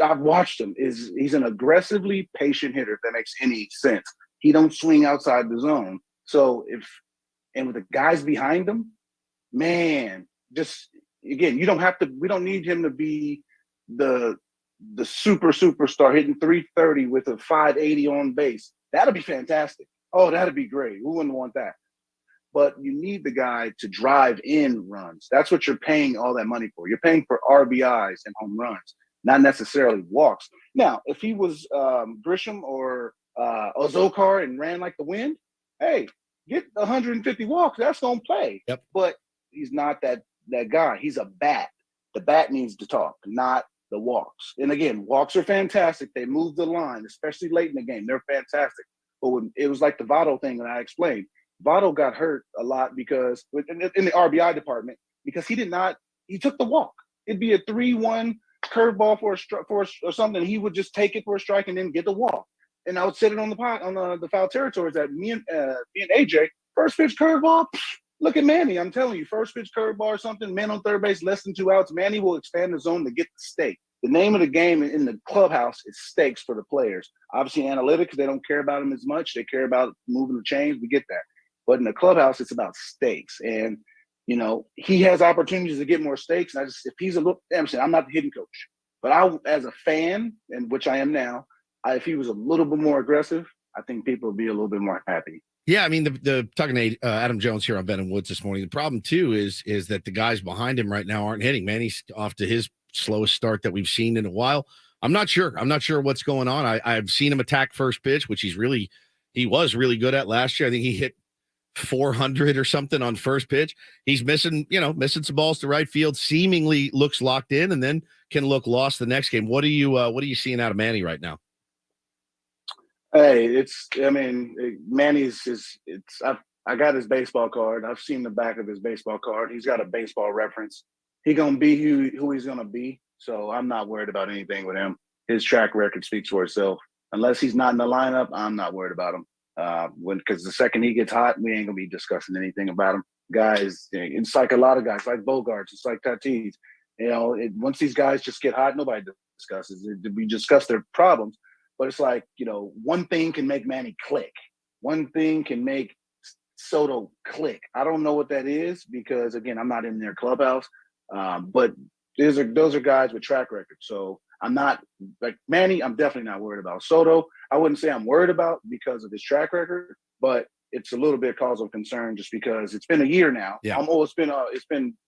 I've watched him. He's an aggressively patient hitter, if that makes any sense. He don't swing outside the zone. So with the guys behind him, man, just again, we don't need him to be the superstar hitting 330 with a 580 on base. That'd be fantastic. Oh, that'd be great. Who wouldn't want that? But you need the guy to drive in runs. That's what you're paying all that money for. You're paying for RBIs and home runs, not necessarily walks. Now, if he was Grisham or Ozokar and ran like the wind, hey, get 150 walks. That's going to play. Yep. But he's not that guy. He's a bat. The bat needs to talk, not the walks. And again, walks are fantastic. They move the line, especially late in the game. They're fantastic. But when it was like the Votto thing that I explained, Votto got hurt a lot because in the RBI department because he took the walk. It'd be a 3-1 curveball or something. He would just take it for a strike and then get the walk. And I would sit it on the foul territories that me and AJ, first pitch curveball. Look at Manny. I'm telling you, first pitch curveball or something, man on third base, less than 2 outs. Manny will expand the zone to get the stake. The name of the game in the clubhouse is stakes for the players. Obviously, analytics, they don't care about them as much. They care about moving the chains. We get that. But in the clubhouse, it's about stakes. And, he has opportunities to get more stakes. And if he's I'm not the hitting coach. But as a fan, and which I am now, if he was a little bit more aggressive, I think people would be a little bit more happy. Yeah, I mean, the talking to Adam Jones here on Ben and Woods this morning. The problem too is that the guys behind him right now aren't hitting. Manny's off to his slowest start that we've seen in a while. I'm not sure what's going on. I've seen him attack first pitch, which he was really good at last year. I think he hit 400 or something on first pitch. He's missing some balls to right field. Seemingly looks locked in, and then can look lost the next game. What are you seeing out of Manny right now? Hey, Manny's I got his baseball card. I've seen the back of his baseball card. He's got a baseball reference. He's going to be who he's going to be. So I'm not worried about anything with him. His track record speaks for itself. Unless he's not in the lineup, I'm not worried about him. Because the second he gets hot, we ain't going to be discussing anything about him. Guys, it's like a lot of guys, like Bogarts, it's like Tatis. Once these guys just get hot, nobody discusses it. We discuss their problems. But it's like, one thing can make Manny click. One thing can make Soto click. I don't know what that is because, again, I'm not in their clubhouse. But those are guys with track record. So I'm not – like Manny, I'm definitely not worried about. Soto, I wouldn't say I'm worried about because of his track record, but it's a little bit cause of concern just because it's been a year now. Yeah. It's been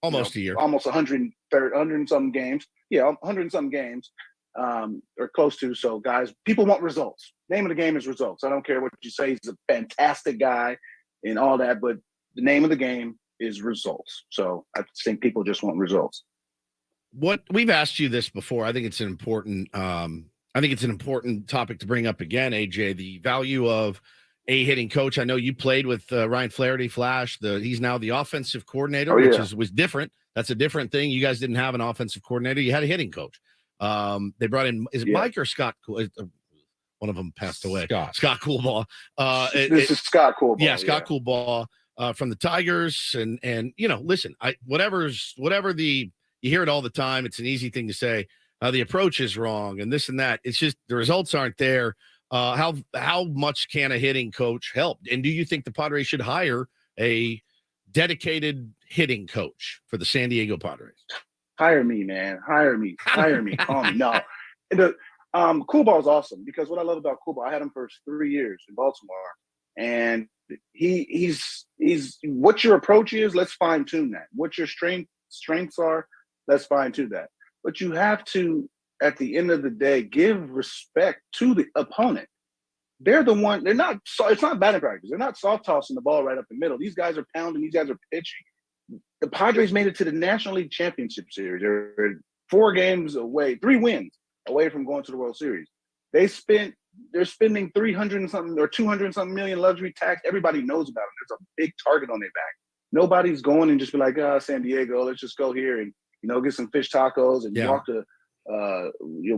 almost a year. Almost 100 and some games. Yeah, 100 and some games. Or close to. So, guys, people want results. Name of the game is results. I don't care what you say. He's a fantastic guy and all that, but the name of the game is results. So I think people just want results. What we've asked you this before. I think it's an important. Topic to bring up again, AJ. The value of a hitting coach. I know you played with Ryan Flaherty, Flash. He's now the offensive coordinator, which was different. That's a different thing. You guys didn't have an offensive coordinator. You had a hitting coach. They brought in, is it Mike or Scott? One of them passed away. Scott Coolbaugh. This is Scott Coolbaugh. Yeah, Scott Coolbaugh from the Tigers. And listen, you hear it all the time. It's an easy thing to say. The approach is wrong and this and that. It's just the results aren't there. How much can a hitting coach help? And do you think the Padres should hire a dedicated hitting coach for the San Diego Padres? Hire me, man. Hire me. Call me. No. Coolball is awesome because what I love about Coolball, I had him for 3 years in Baltimore, and he's what your approach is. Let's fine tune that. What your strengths are. Let's fine tune that. But you have to, at the end of the day, give respect to the opponent. They're the one. They're not. It's not batting practice. They're not soft tossing the ball right up the middle. These guys are pounding. These guys are pitching. The Padres made it to the National League Championship Series. They're 4 games away, 3 wins away from going to the World Series. They're spending 300 and something or 200 and something million luxury tax. Everybody knows about them. There's a big target on their back. Nobody's going and just be like, San Diego, let's just go here and get some fish tacos and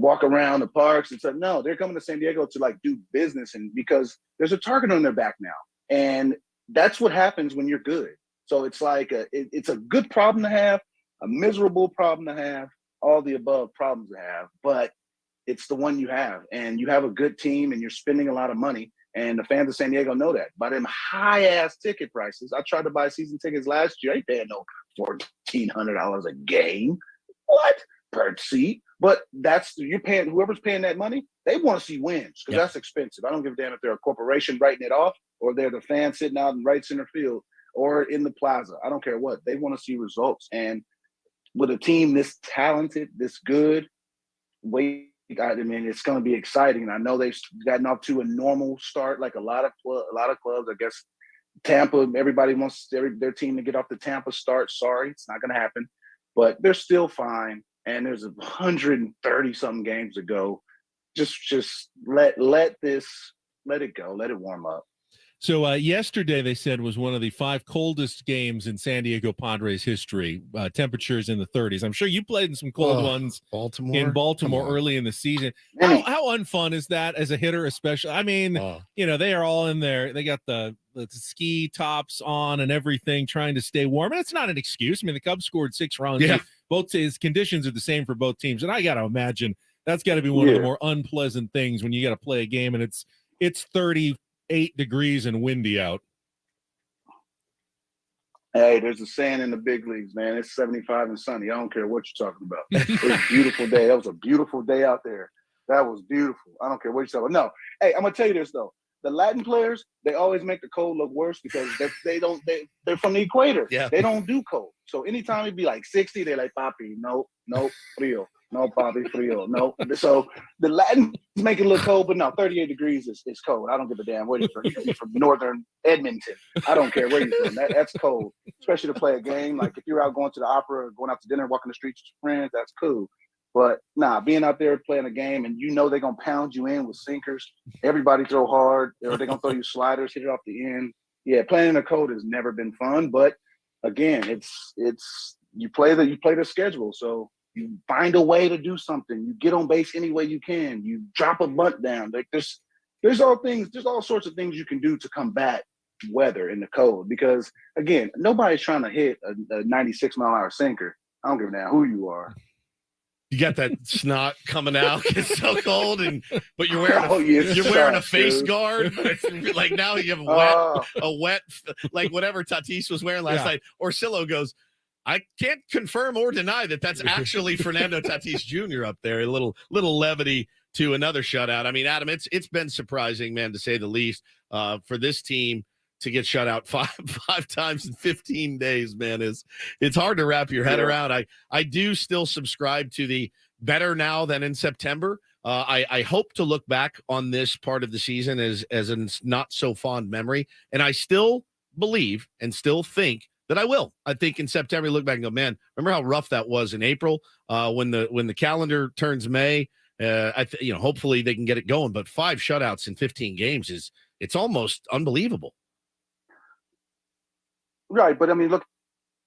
walk around the parks and stuff. No, they're coming to San Diego to do business, and because there's a target on their back now, and that's what happens when you're good. So it's like it's a good problem to have, a miserable problem to have, all the above problems to have. But it's the one you have. And you have a good team and you're spending a lot of money. And the fans of San Diego know that. By them high-ass ticket prices, I tried to buy season tickets last year. I ain't paying no $1,400 a game. What? Per seat. But you're paying, whoever's paying that money, they want to see wins because that's expensive. I don't give a damn if they're a corporation writing it off or they're the fans sitting out in right center field or in the plaza. I don't care what. They want to see results. And with a team this talented, this good, I mean, it's going to be exciting. I know they've gotten off to a normal start, like a lot of clubs. I guess Tampa, everybody wants their team to get off the Tampa start. Sorry, it's not going to happen. But they're still fine, and there's 130 something games to go. Just let it go, let it warm up. So yesterday, they said, was one of the 5 coldest games in San Diego Padres history, temperatures in the 30s. I'm sure you played in some cold ones in Baltimore early in the season. How unfun is that as a hitter, especially? I mean, they are all in there. They got the ski tops on and everything, trying to stay warm. And it's not an excuse. I mean, the Cubs scored 6 runs. Yeah. Both conditions are the same for both teams. And I got to imagine that's got to be one of the more unpleasant things when you got to play a game and it's 38 degrees and windy out. Hey, there's a saying in the big leagues, man. It's 75 and sunny. I don't care what you're talking about. It was a beautiful day. That was a beautiful day out there. That was beautiful. I don't care what you're talking about. No. Hey, I'm gonna tell you this though. The Latin players, they always make the cold look worse because they're from the equator. Yeah. They don't do cold. So anytime it'd be like 60, they're like, Papi, no, frio. No, Papi, frio. No. So the Latins make it look cold, but no, 38 degrees is cold. I don't give a damn where you're from. You're from northern Edmonton. I don't care where you're from. That's cold, especially to play a game. Like if you're out going to the opera or going out to dinner, walking the streets with your friends, that's cool. But being out there playing a game and they're going to pound you in with sinkers, everybody throw hard, or they're going to throw you sliders, hit it off the end. Yeah, playing in the cold has never been fun. But again, it's you play the schedule. So you find a way to do something. You get on base any way you can. You drop a bunt down. Like there's all sorts of things you can do to combat weather in the cold. Because again, nobody's trying to hit a 96 mile an hour sinker. I don't give a damn who you are. You got that snot coming out. It's so cold, but you're wearing a face guard. Like now you have a wet, like whatever Tatis was wearing last night. Orsillo goes, I can't confirm or deny that's actually Fernando Tatis Jr. up there. A little levity to another shutout. I mean, Adam, it's been surprising, man, to say the least, for this team to get shut out five times in 15 days, man, it's hard to wrap your head around. I do still subscribe to the better now than in September. I hope to look back on this part of the season as a not so fond memory. And I still believe and still think that I will. I think in September, you look back and go, man, remember how rough that was in April when the calendar turns May. Hopefully they can get it going. But 5 shutouts in 15 games it's almost unbelievable. Right, but I mean, look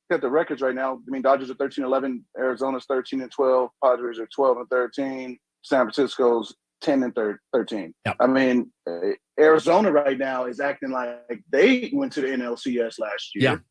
at the records right now. I mean, Dodgers are 13-11, Arizona's 13-12, Padres are 12-13, San Francisco's 10-13. Yep. I mean, Arizona right now is acting like they went to the NLCS last year.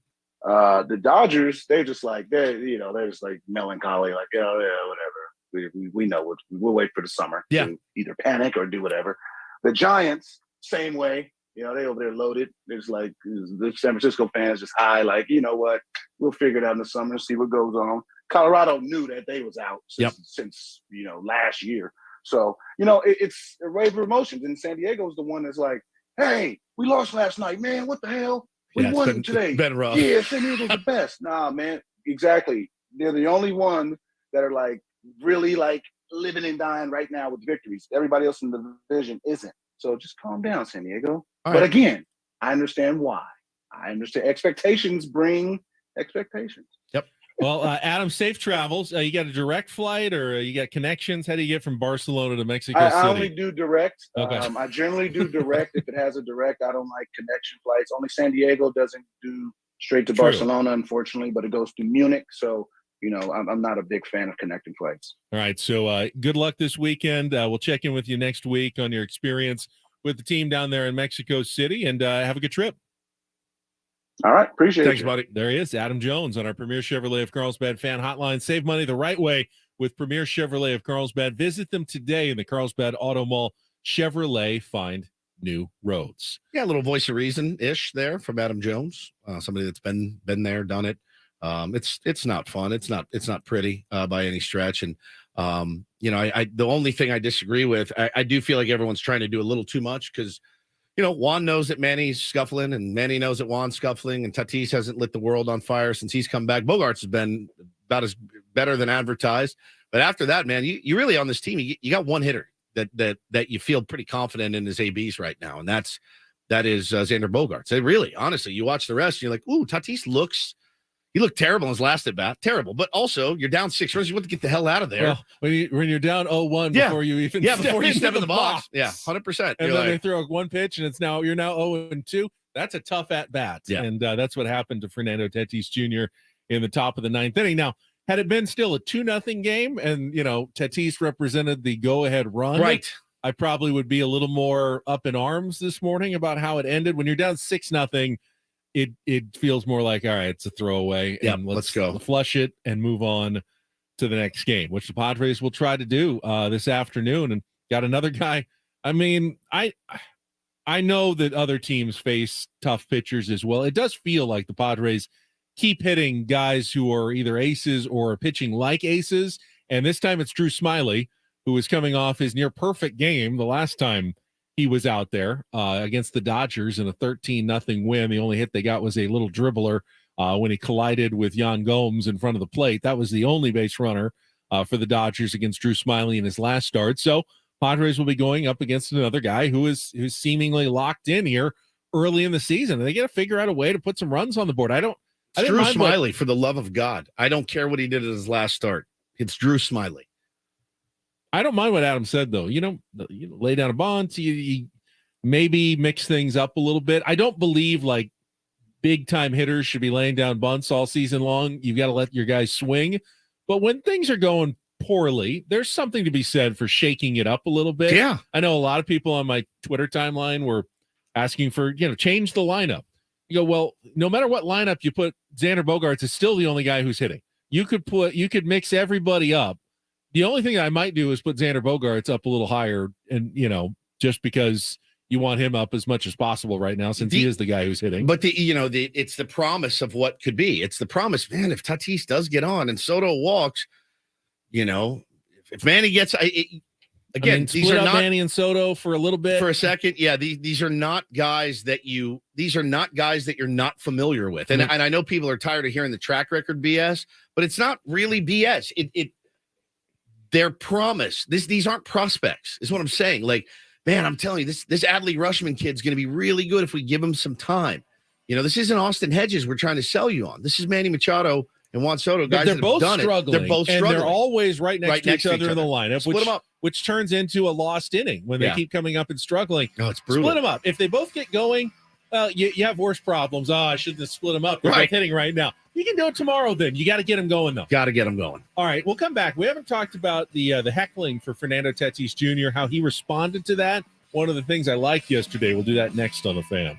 Yeah. The Dodgers, they're just like they're just like melancholy, like whatever. We know we'll wait for the summer to either panic or do whatever. The Giants, same way. They over there loaded. There's like the San Francisco fans just high, like, you know what? We'll figure it out in the summer and see what goes on. Colorado knew that they was out since last year. So, it's a wave of emotions. And San Diego's the one that's like, hey, we lost last night, man. What the hell? We won today. Been rough. Yeah, San Diego's the best. Nah, man. Exactly. They're the only one that are like really like living and dying right now with victories. Everybody else in the division isn't. So just calm down, San Diego. All but right. again, I understand why. I understand expectations bring expectations. Yep. Well, Adam, safe travels. You got a direct flight or you got connections? How do you get from Barcelona to Mexico City? I only do direct. Okay. I generally do direct. If it has a direct, I don't like connection flights. Only San Diego doesn't do straight to Barcelona, unfortunately, but it goes to Munich. So, I'm not a big fan of connecting flights. All right. So good luck this weekend. We'll check in with you next week on your experience with the team down there in Mexico City, and have a good trip. All right. Appreciate Thanks, you. buddy. There he is, Adam Jones on our Premier Chevrolet of Carlsbad fan hotline. Save money the right way with Premier Chevrolet of Carlsbad. Visit them today in the Carlsbad Auto Mall. Chevrolet, find new roads. Yeah, a little voice of reason-ish there from Adam Jones, somebody that's been there, done it. It's not fun. It's not pretty by any stretch. And I the only thing I disagree with, I do feel like everyone's trying to do a little too much because Juan knows that Manny's scuffling, and Manny knows that Juan's scuffling, and Tatis hasn't lit the world on fire since he's come back. Bogarts has been about as better than advertised. But after that, man, you really on this team, you got one hitter that you feel pretty confident in his ABs right now, and that is Xander Bogaerts. Really, honestly, you watch the rest, and you're like, ooh, Tatis he looked terrible in his last at bat. Terrible. But also, you're down 6 runs. You want to get the hell out of there. Well, when you're down 0-1 before you even step in the box. Yeah, 100%. And then they throw one pitch, and you're now 0-2. That's a tough at bat. Yeah. And that's what happened to Fernando Tatis Jr. in the top of the ninth inning. Now, had it been still a 2-0 game and, Tatis represented the go-ahead run, right, I probably would be a little more up in arms this morning about how it ended. When you're down 6-0, it feels more like, all right, it's a throwaway. Yeah, and let's go. Flush it and move on to the next game, which the Padres will try to do this afternoon. And got another guy. I mean, I know that other teams face tough pitchers as well. It does feel like the Padres keep hitting guys who are either aces or pitching like aces. And this time it's Drew Smyly, who is coming off his near perfect game the last time he was out there against the Dodgers in a 13-0 win. The only hit they got was a little dribbler when he collided with Yan Gomes in front of the plate. That was the only base runner for the Dodgers against Drew Smyly in his last start. So Padres will be going up against another guy who's seemingly locked in here early in the season. And they got to figure out a way to put some runs on the board. It's Drew Smyly, for the love of God. I don't care what he did at his last start. It's Drew Smyly. I don't mind what Adam said, though. You lay down a bunt, you maybe mix things up a little bit. I don't believe like big-time hitters should be laying down bunts all season long. You've got to let your guys swing. But when things are going poorly, there's something to be said for shaking it up a little bit. Yeah. I know a lot of people on my Twitter timeline were asking for, change the lineup. You go, well, no matter what lineup you put, Xander Bogaerts is still the only guy who's hitting. You could mix everybody up. The only thing I might do is put Xander Bogaerts up a little higher, and just because you want him up as much as possible right now, since he is the guy who's hitting. But it's the promise of what could be. It's the promise, man. If Tatis does get on and Soto walks, if Manny gets again, these are not Manny and Soto for a little bit, for a second. Yeah, these are not guys that you're not familiar with, and I know people are tired of hearing the track record BS, but it's not really BS. Their promise. These aren't prospects, is what I'm saying. Like, man, I'm telling you, this Adley Rushman kid's going to be really good if we give him some time. This isn't Austin Hedges we're trying to sell you on. This is Manny Machado and Juan Soto, guys that have done it. They're both struggling. And they're always right next to each other in the lineup, Split them up. which turns into a lost inning when they keep coming up and struggling. Oh, it's brutal. Split them up. If they both get going, well, you have worse problems. Oh, I shouldn't have split them up. They're both hitting right now. You can do it tomorrow then. You got to get them going, though. Got to get them going. All right, we'll come back. We haven't talked about the heckling for Fernando Tatis Jr., how he responded to that. One of the things I liked yesterday. We'll do that next on The Fan.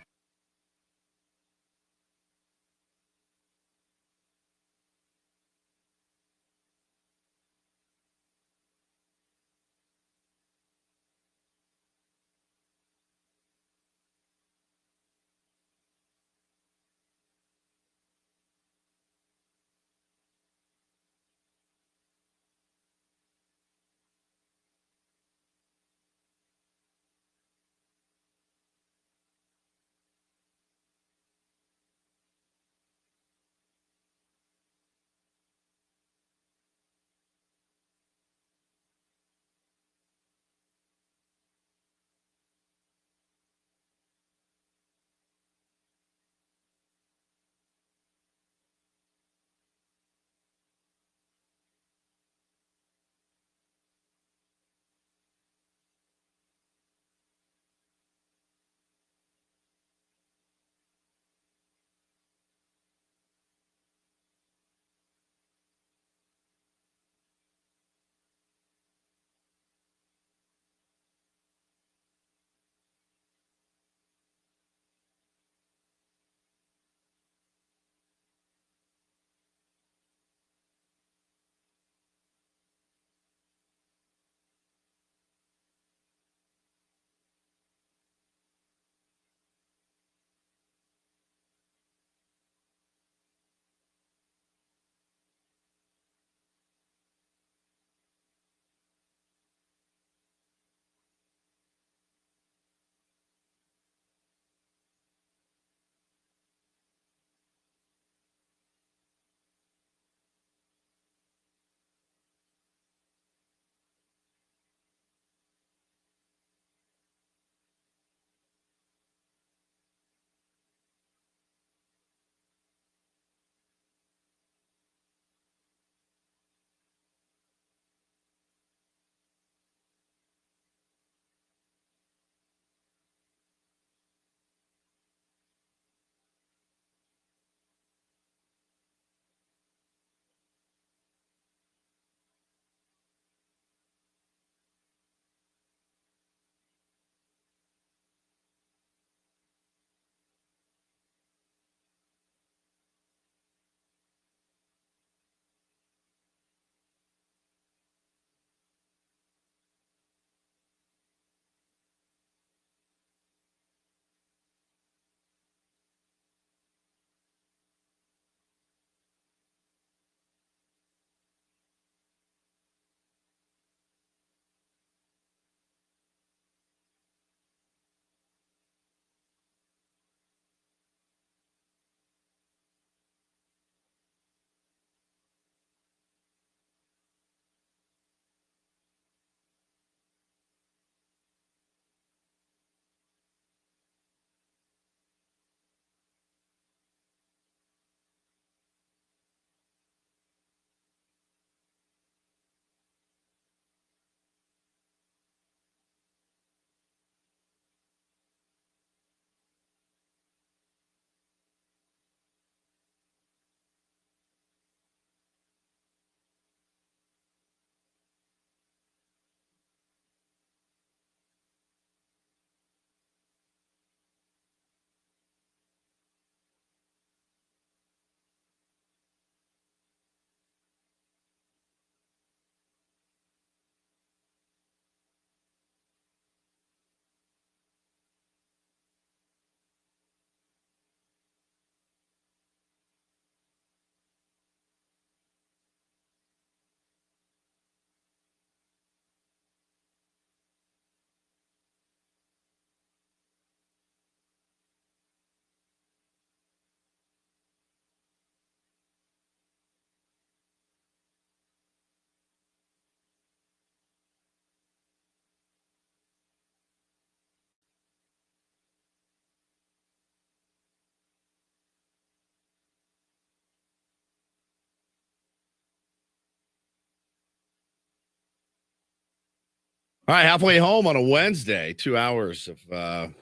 All right, halfway home on a Wednesday, 2 hours of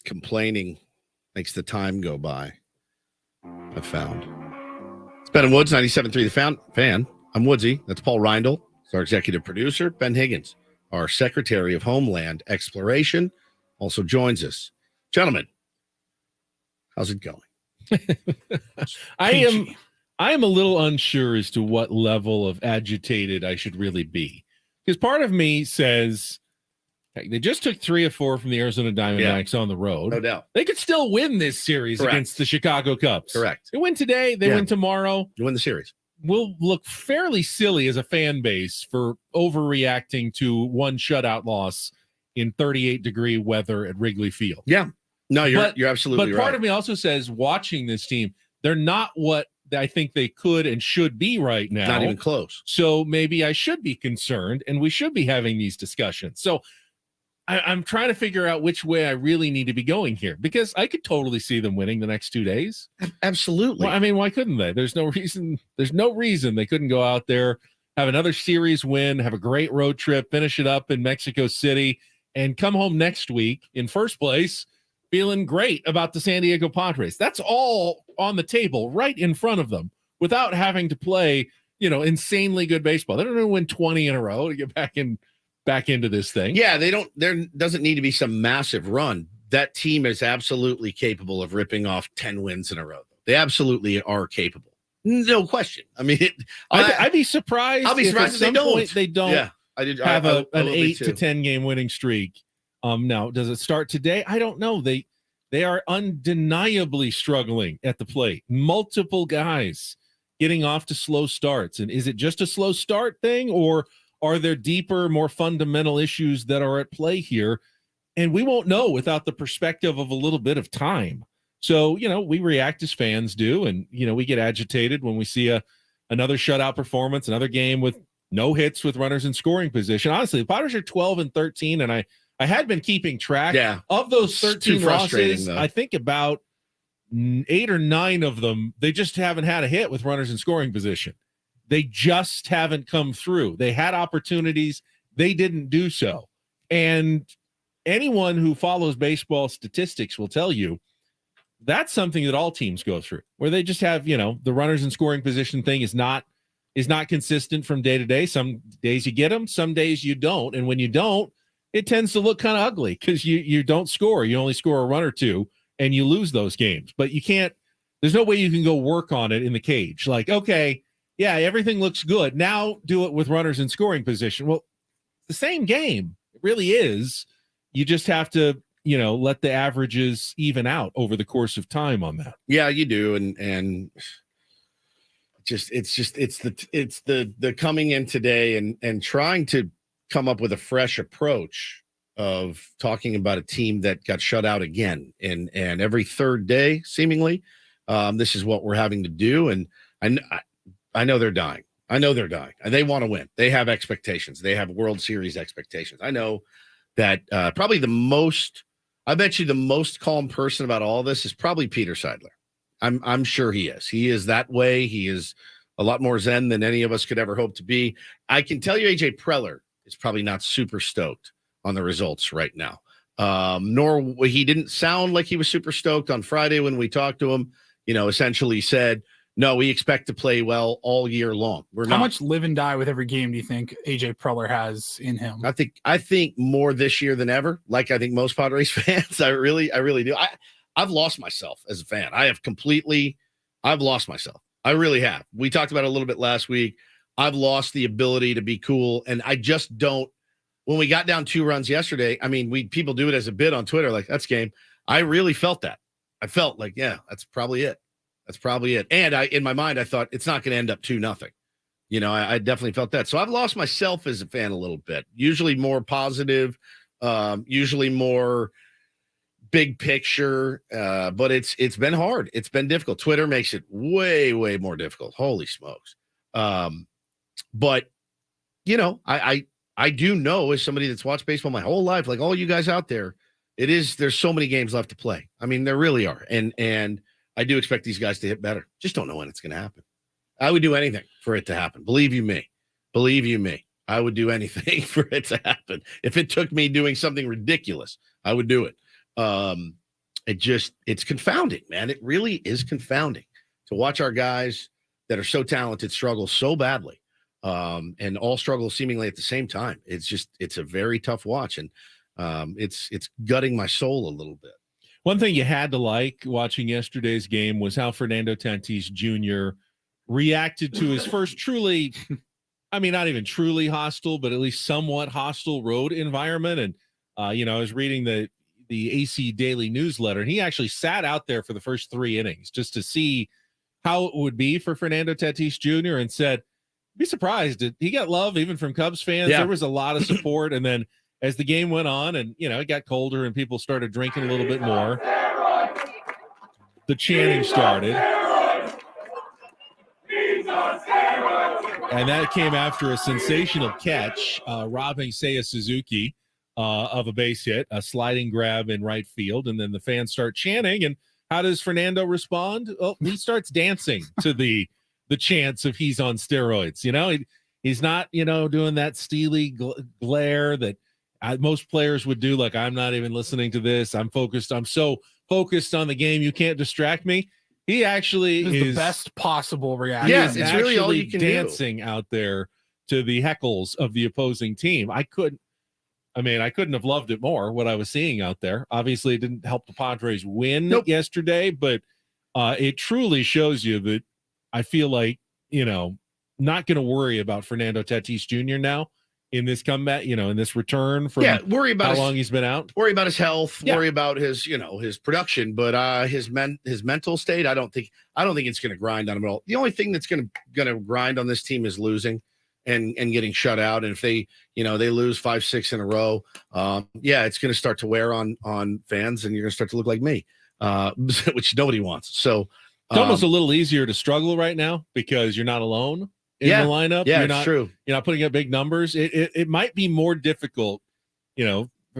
complaining makes the time go by. I found. It's Ben and Woods, 97.3 The Fan. I'm Woodsy. That's Paul Rindle. It's our executive producer. Ben Higgins, our Secretary of Homeland Exploration, also joins us. Gentlemen, how's it going? I am a little unsure as to what level of agitated I should really be. Because part of me says, heck, they just took 3 of 4 from the Arizona Diamondbacks on the road. No doubt. They could still win this series against the Chicago Cubs. Correct. They win today. They win tomorrow. You win the series. We'll look fairly silly as a fan base for overreacting to one shutout loss in 38-degree weather at Wrigley Field. Yeah. No, you're absolutely right. But part of me also says, watching this team, they're not what I think they could and should be right now. Not even close. So maybe I should be concerned, and we should be having these discussions. So I'm trying to figure out which way I really need to be going here, because I could totally see them winning the next 2 days. Absolutely. Well, I mean, why couldn't they? There's no reason they couldn't go out there, have another series win, have a great road trip, finish it up in Mexico City, and come home next week in first place feeling great about the San Diego Padres. That's all on the table right in front of them without having to play, insanely good baseball. They don't need to win 20 in a row to get back into this thing. Yeah, there doesn't need to be some massive run. That team is absolutely capable of ripping off 10 wins in a row. They absolutely are capable. No question. I mean, I'd be surprised. I'll be surprised if they don't. Yeah, have an 8 to 10 game winning streak. Now, does it start today? I don't know. They are undeniably struggling at the plate. Multiple guys getting off to slow starts. And is it just a slow start thing, or are there deeper, more fundamental issues that are at play here? And we won't know without the perspective of a little bit of time. So, we react as fans do, and, we get agitated when we see another shutout performance, another game with no hits with runners in scoring position. Honestly, the Padres are 12-13, and I had been keeping track of those 13 losses. Though. I think about 8 or 9 of them, they just haven't had a hit with runners in scoring position. They just haven't come through. They had opportunities. They didn't do so. And anyone who follows baseball statistics will tell you that's something that all teams go through, where they just have, the runners in scoring position thing is not consistent from day to day. Some days you get them, some days you don't. And when you don't, it tends to look kind of ugly because you don't score. You only score a run or two and you lose those games. But you can't, there's no way you can go work on it in the cage. Like, okay, yeah, everything looks good. Now do it with runners in scoring position. Well, the same game. It really is. You just have to, let the averages even out over the course of time on that. Yeah, you do. And it's the coming in today and trying to come up with a fresh approach of talking about a team that got shut out again. And every third day, seemingly, this is what we're having to do. And I know they're dying. And they want to win. They have expectations. They have World Series expectations. I know that probably I bet you the most calm person about all this is probably Peter Seidler. I'm sure he is. He is that way. He is a lot more zen than any of us could ever hope to be. I can tell you AJ Preller is probably not super stoked on the results right now. Nor he didn't sound like he was super stoked on Friday when we talked to him, essentially said, no, we expect to play well all year long. How much live and die with every game do you think AJ Preller has in him? I think more this year than ever. Like I think most Padres fans, I really do. I've lost myself as a fan. I've lost myself. I really have. We talked about it a little bit last week. I've lost the ability to be cool, and I just don't. When we got down 2 runs yesterday, I mean, people do it as a bit on Twitter, like that's game. I really felt that. I felt like, yeah, that's probably it. And in my mind, I thought it's not going to end up 2-0. I definitely felt that. So I've lost myself as a fan a little bit. Usually more positive, usually more big picture. But it's been hard. It's been difficult. Twitter makes it way, way more difficult. Holy smokes. But I do know, as somebody that's watched baseball my whole life, like all you guys out there, there's so many games left to play. I mean, there really are. And I do expect these guys to hit better. Just don't know when it's going to happen. I would do anything for it to happen. Believe you me. I would do anything for it to happen. If it took me doing something ridiculous, I would do it. It's confounding, man. It really is confounding to watch our guys that are so talented struggle so badly, and all struggle seemingly at the same time. It's a very tough watch, and it's gutting my soul a little bit. One thing you had to like watching yesterday's game was how Fernando Tatis Jr. reacted to his first truly, I mean, not even truly hostile, but at least somewhat hostile road environment. And, I was reading the AC Daily newsletter, and he actually sat out there for the first 3 innings just to see how it would be for Fernando Tatis Jr. and said, be surprised. He got love even from Cubs fans. Yeah. There was a lot of support. And then as the game went on and, it got colder and people started drinking a little bit more, the chanting started. And that came after a sensational catch, robbing Seiya Suzuki of a base hit, a sliding grab in right field. And then the fans start chanting. And how does Fernando respond? Well, he starts dancing to the chants of he's on steroids. He's not, doing that steely glare that most players would do. Like, I'm not even listening to this. I'm focused. I'm so focused on the game. You can't distract me. He actually is the best possible reaction. Yes, it's really all you can dancing out there to the heckles of the opposing team. I couldn't have loved it more, what I was seeing out there. Obviously, it didn't help the Padres win yesterday, but it truly shows you that I feel like, not going to worry about Fernando Tatis Jr. now in this comeback, in this return from worry about how long he's been out. Worry about his health, worry about his, his production, but his mental state, I don't think it's going to grind on him at all. The only thing that's going to grind on this team is losing and getting shut out. And if they, they lose 5-6 in a row, it's going to start to wear on fans, and you're going to start to look like me, which nobody wants. So it's almost a little easier to struggle right now because you're not alone in the lineup. Yeah, it's true. You're not putting up big numbers. It might be more difficult,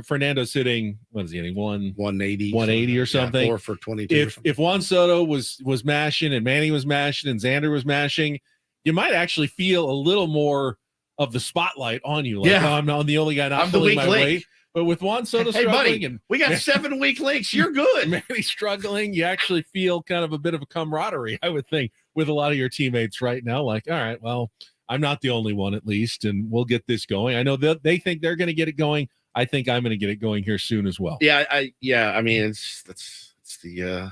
Fernando's hitting, what is he hitting? 180 or something. 4 for 22. If Juan Soto was mashing and Manny was mashing and Xander was mashing, you might actually feel a little more of the spotlight on you. Like, I'm not the only guy not pulling my weight. But with Juan Soto struggling, buddy, and we got 7 weak links. You're good. Manny struggling, you actually feel kind of a bit of a camaraderie, I would think, with a lot of your teammates right now. Like, all right, well, I'm not the only one, at least, and we'll get this going. I know that they think they're going to get it going. I think I'm going to get it going here soon as well. Yeah, I mean, it's the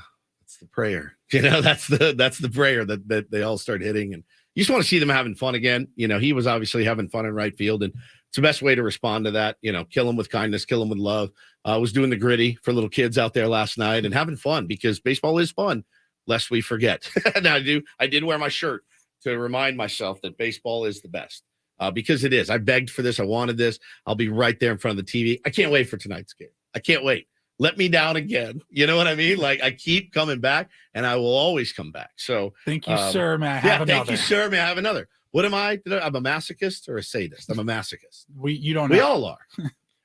prayer. That's the prayer that they all start hitting, and you just want to see them having fun again. He was obviously having fun in right field, and it's the best way to respond to that. Kill him with kindness, kill him with love. Was doing the gritty for little kids out there last night and having fun, because baseball is fun, lest we forget. And I did wear my shirt to remind myself that baseball is the best, because it is. I begged for this. I wanted this. I'll be right there in front of the TV. I can't wait for tonight's game. I can't wait. Let me down again. You know what I mean? Like, I keep coming back, and I will always come back. So thank you, sir. May I have another? Thank you, sir. May I have another? What am I? I'm a masochist or a sadist? I'm a masochist. You don't know. We all are.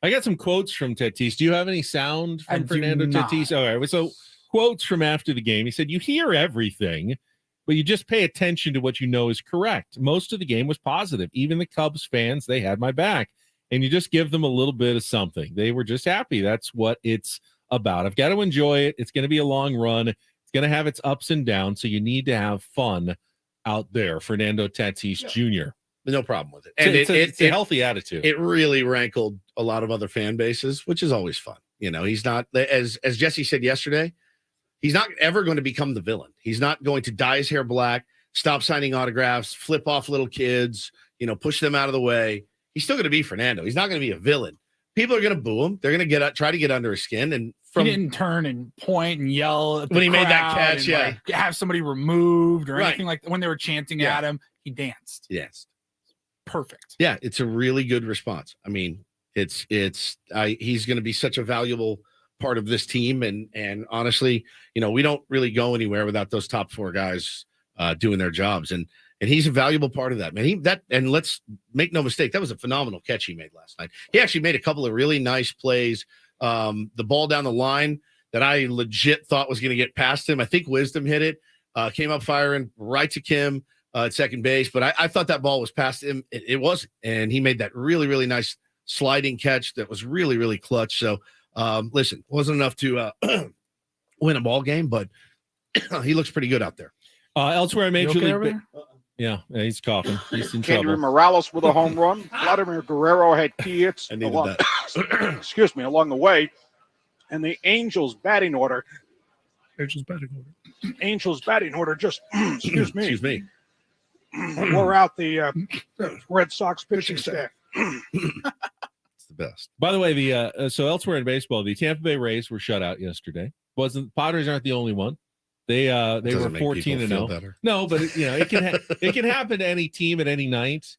I got some quotes from Tatis. Do you have any sound from Fernando Tatis? All right. So quotes from after the game. He said, "You hear everything, but you just pay attention to what you know is correct. Most of the game was positive. Even the Cubs fans, they had my back. And you just give them a little bit of something. They were just happy. That's what it's about. I've got to enjoy it. It's going to be a long run. It's going to have its ups and downs. So you need to have fun out there." Fernando Tatis Jr. No problem with it. And it's a healthy attitude. It really rankled a lot of other fan bases, which is always fun. He's not, as Jesse said yesterday, he's not ever going to become the villain. He's not going to dye his hair black, stop signing autographs, flip off little kids, push them out of the way. He's still going to be Fernando. He's not going to be a villain. People are going to boo him. They're going to try to get under his skin. And he didn't turn and point and yell at the when he made that crowd catch, and, have somebody removed or anything like that. When they were chanting at him, he danced. Yes. Perfect. Yeah, it's a really good response. I mean, he's going to be such a valuable part of this team. And honestly, we don't really go anywhere without those top 4 guys doing their jobs. And he's a valuable part of that, man. And let's make no mistake, that was a phenomenal catch he made last night. He actually made a couple of really nice plays. The ball down the line that I legit thought was going to get past him. I think Wisdom hit it, came up firing right to Kim, at second base, but I thought that ball was past him. It wasn't, and he made that really, really nice sliding catch that was really, really clutch. So, listen, wasn't enough to win a ball game, but he looks pretty good out there. Elsewhere in Major League. Yeah, he's coughing. He's in Kendry trouble. Morales with a home run. Vladimir Guerrero had key hits along, excuse me, along the way. And the Angels batting order. Angels batting order just, excuse me. Wore out the Red Sox pitching staff. It's the best. By the way, so elsewhere in baseball, the Tampa Bay Rays were shut out yesterday. Padres aren't the only one. They were 14-0. No, but it can happen to any team at any night,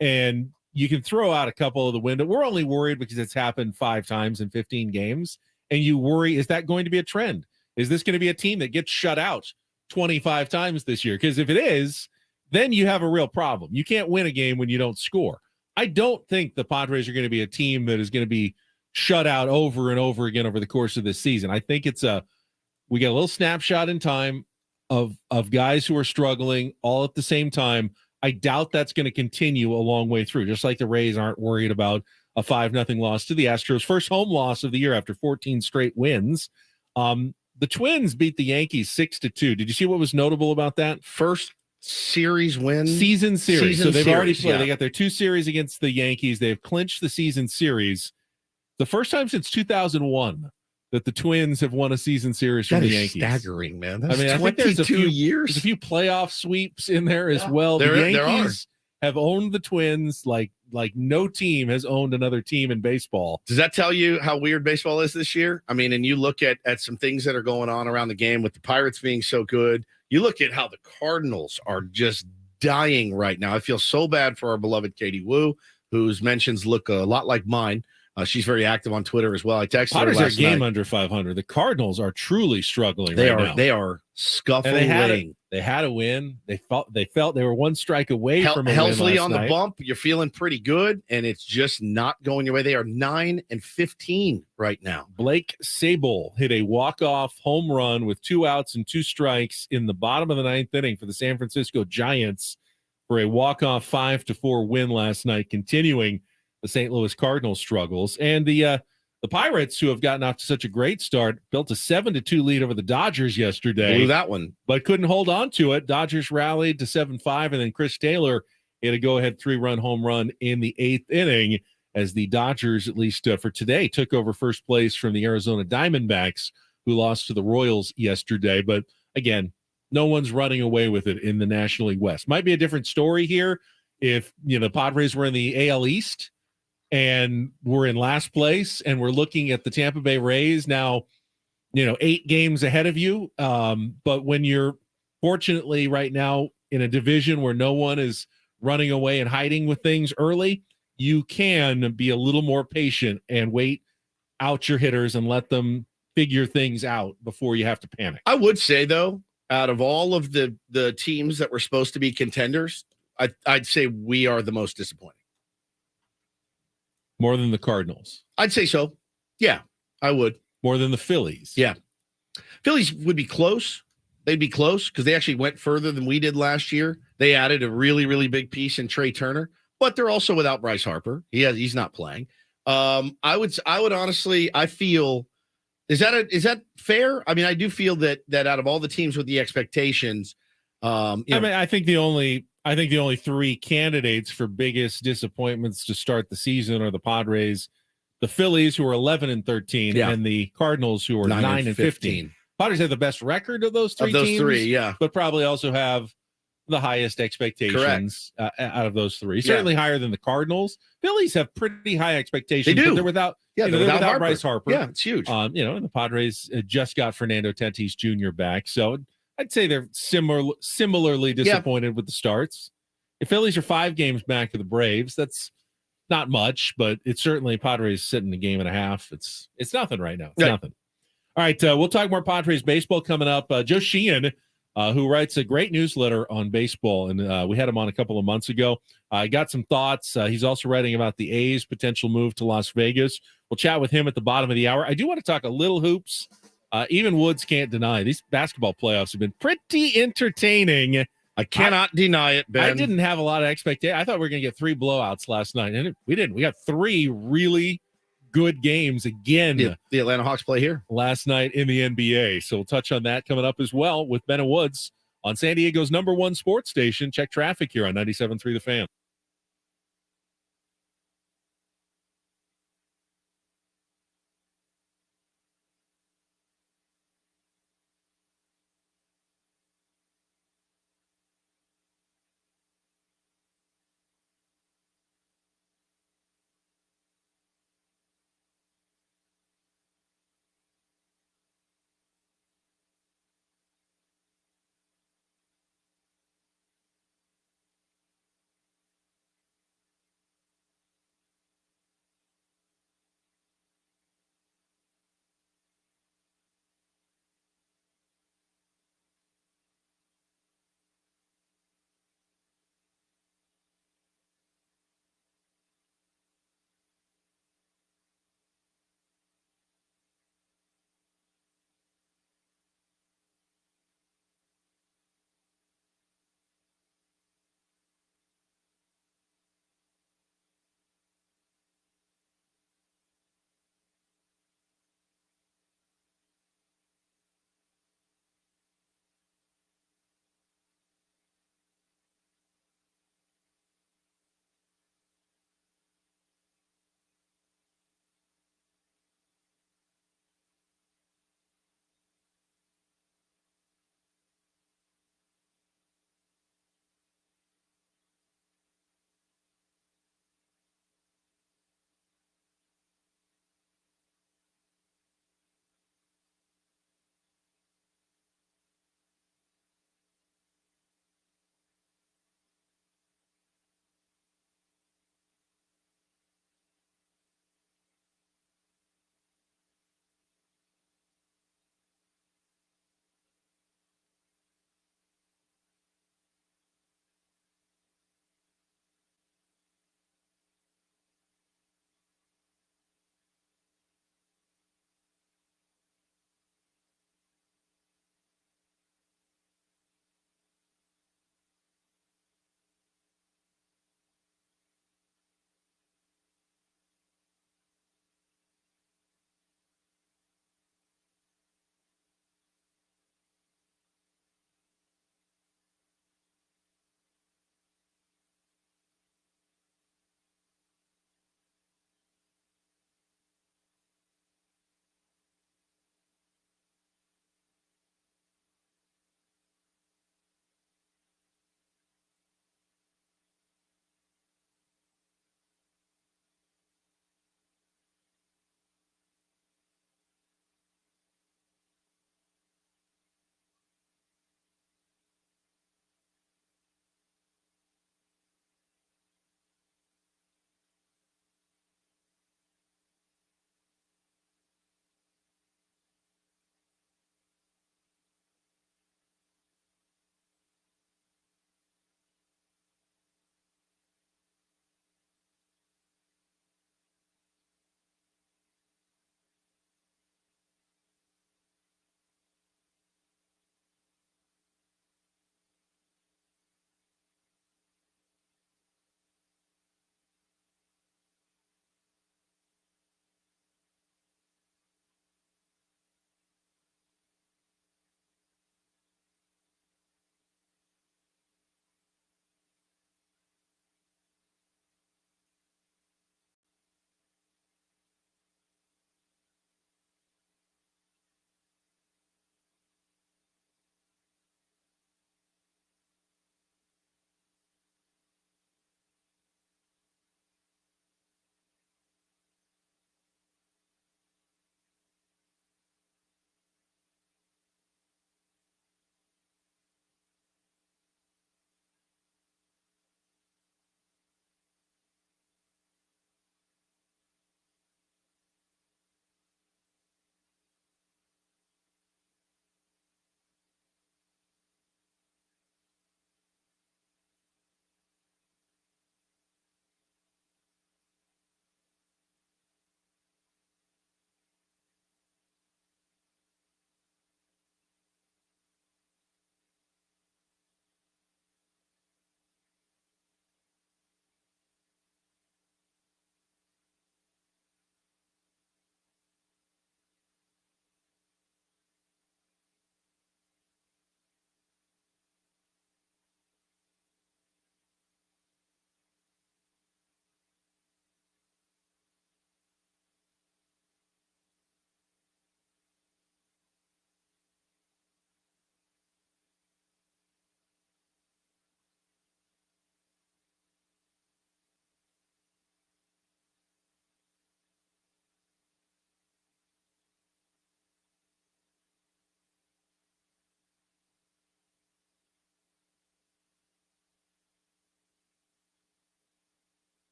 and you can throw out a couple of the window. We're only worried because it's happened 5 times in 15 games, and you worry, is that going to be a trend? Is this going to be a team that gets shut out 25 times this year? Because if it is, then you have a real problem. You can't win a game when you don't score. I don't think the Padres are going to be a team that is going to be shut out over and over again over the course of this season. I think we get a little snapshot in time of guys who are struggling all at the same time. I doubt that's going to continue a long way through, just like the Rays aren't worried about a 5-0 loss to the Astros. First home loss of the year after 14 straight wins. The Twins beat the Yankees 6-2. Did you see what was notable about that? First series win? Season series. So they've already played. Yeah. They got their 2 series against the Yankees. They've clinched the season series. The first time since 2001 that the Twins have won a season series from the Yankees. Staggering, man. That's I think there's a few years. There's a few playoff sweeps in there as well. There The Yankees have owned the Twins like no team has owned another team in baseball. Does that tell you how weird baseball is this year? I mean, and you look at some things that are going on around the game with the Pirates being so good. You look at how the Cardinals are just dying right now. I feel so bad for our beloved Katie Wu, whose mentions look a lot like mine. She's very active on Twitter as well. I texted her Padres last are a game night. under 500. The Cardinals are truly struggling They right are. now. They are scuffling. And they had a win. They felt they were one strike away from a win Helsley last on night. the bump. You're feeling pretty good, and it's just not going your way. They are 9-15 right now. Blake Sable hit a walk-off home run with 2 outs and 2 strikes in the bottom of the 9th inning for the San Francisco Giants for a walk-off 5-4 win last night, continuing the St. Louis Cardinals struggles. And the Pirates, who have gotten off to such a great start, built a 7-2 lead over the Dodgers yesterday. Blew that one. But couldn't hold on to it. Dodgers rallied to 7-5, and then Chris Taylor hit a go-ahead 3-run home run in the 8th inning as the Dodgers, at least for today, took over first place from the Arizona Diamondbacks, who lost to the Royals yesterday. But again, no one's running away with it in the National League West. Might be a different story here if the Padres were in the AL East and we're in last place and we're looking at the Tampa Bay Rays now, 8 games ahead of you. But when you're fortunately right now in a division where no one is running away and hiding with things early, you can be a little more patient and wait out your hitters and let them figure things out before you have to panic. I would say, though, out of all of the teams that were supposed to be contenders, I'd say we are the most disappointing. More than the Cardinals? I'd say so. Yeah, I would. More than the Phillies? Yeah. Phillies would be close. They'd be close because they actually went further than we did last year. They added a really, really big piece in Trey Turner, but they're also without Bryce Harper. He's not playing. I would honestly, I feel, is that fair? I mean, I do feel that out of all the teams with the expectations, I think the only 3 candidates for biggest disappointments to start the season are the Padres, the Phillies, who are 11-13, and the Cardinals, who are 9-15. Padres have the best record of those 3 teams. But probably also have the highest expectations out of those 3. Certainly higher than the Cardinals. Phillies have pretty high expectations. They do. But they're without, they're without Bryce Harper. Yeah, it's huge. And the Padres just got Fernando Tatis Jr. back. So I'd say they're similarly disappointed with the starts. The Phillies are 5 games back of the Braves. That's not much, but it's certainly Padres sitting a game and a half. It's nothing right now. It's nothing. All right, we'll talk more Padres baseball coming up. Joe Sheen, who writes a great newsletter on baseball, and we had him on a couple of months ago. I got some thoughts. He's also writing about the A's potential move to Las Vegas. We'll chat with him at the bottom of the hour. I do want to talk a little hoops. Even Woods can't deny these basketball playoffs have been pretty entertaining I cannot deny it, Ben. I didn't have a lot of expectation. I thought we were going to get 3 blowouts last night, and we didn't. We got 3 really good games again. The Atlanta Hawks play here last night in the NBA. So we'll touch on that coming up as well with Ben and Woods on San Diego's #1 sports station. Check traffic here on 97.3 The Fan.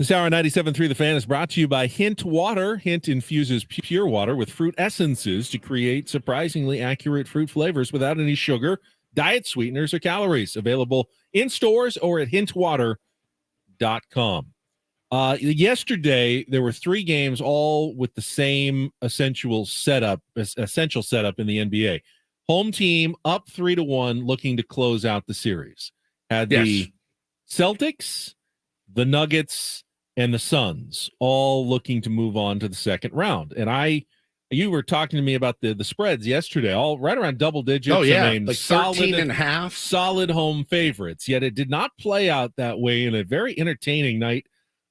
This hour 97.3 The Fan is brought to you by Hint Water. Hint infuses pure water with fruit essences to create surprisingly accurate fruit flavors without any sugar, diet sweeteners, or calories. Available in stores or at hintwater.com. Yesterday, there were 3 games, all with the same essential setup in the NBA. Home team up 3-1, looking to close out the series. Had the Celtics, the Nuggets, and the Suns all looking to move on to the second round. And you were talking to me about the spreads yesterday, all right around double digits. Oh, yeah, I mean, like solid 13.5. Solid home favorites, yet it did not play out that way in a very entertaining night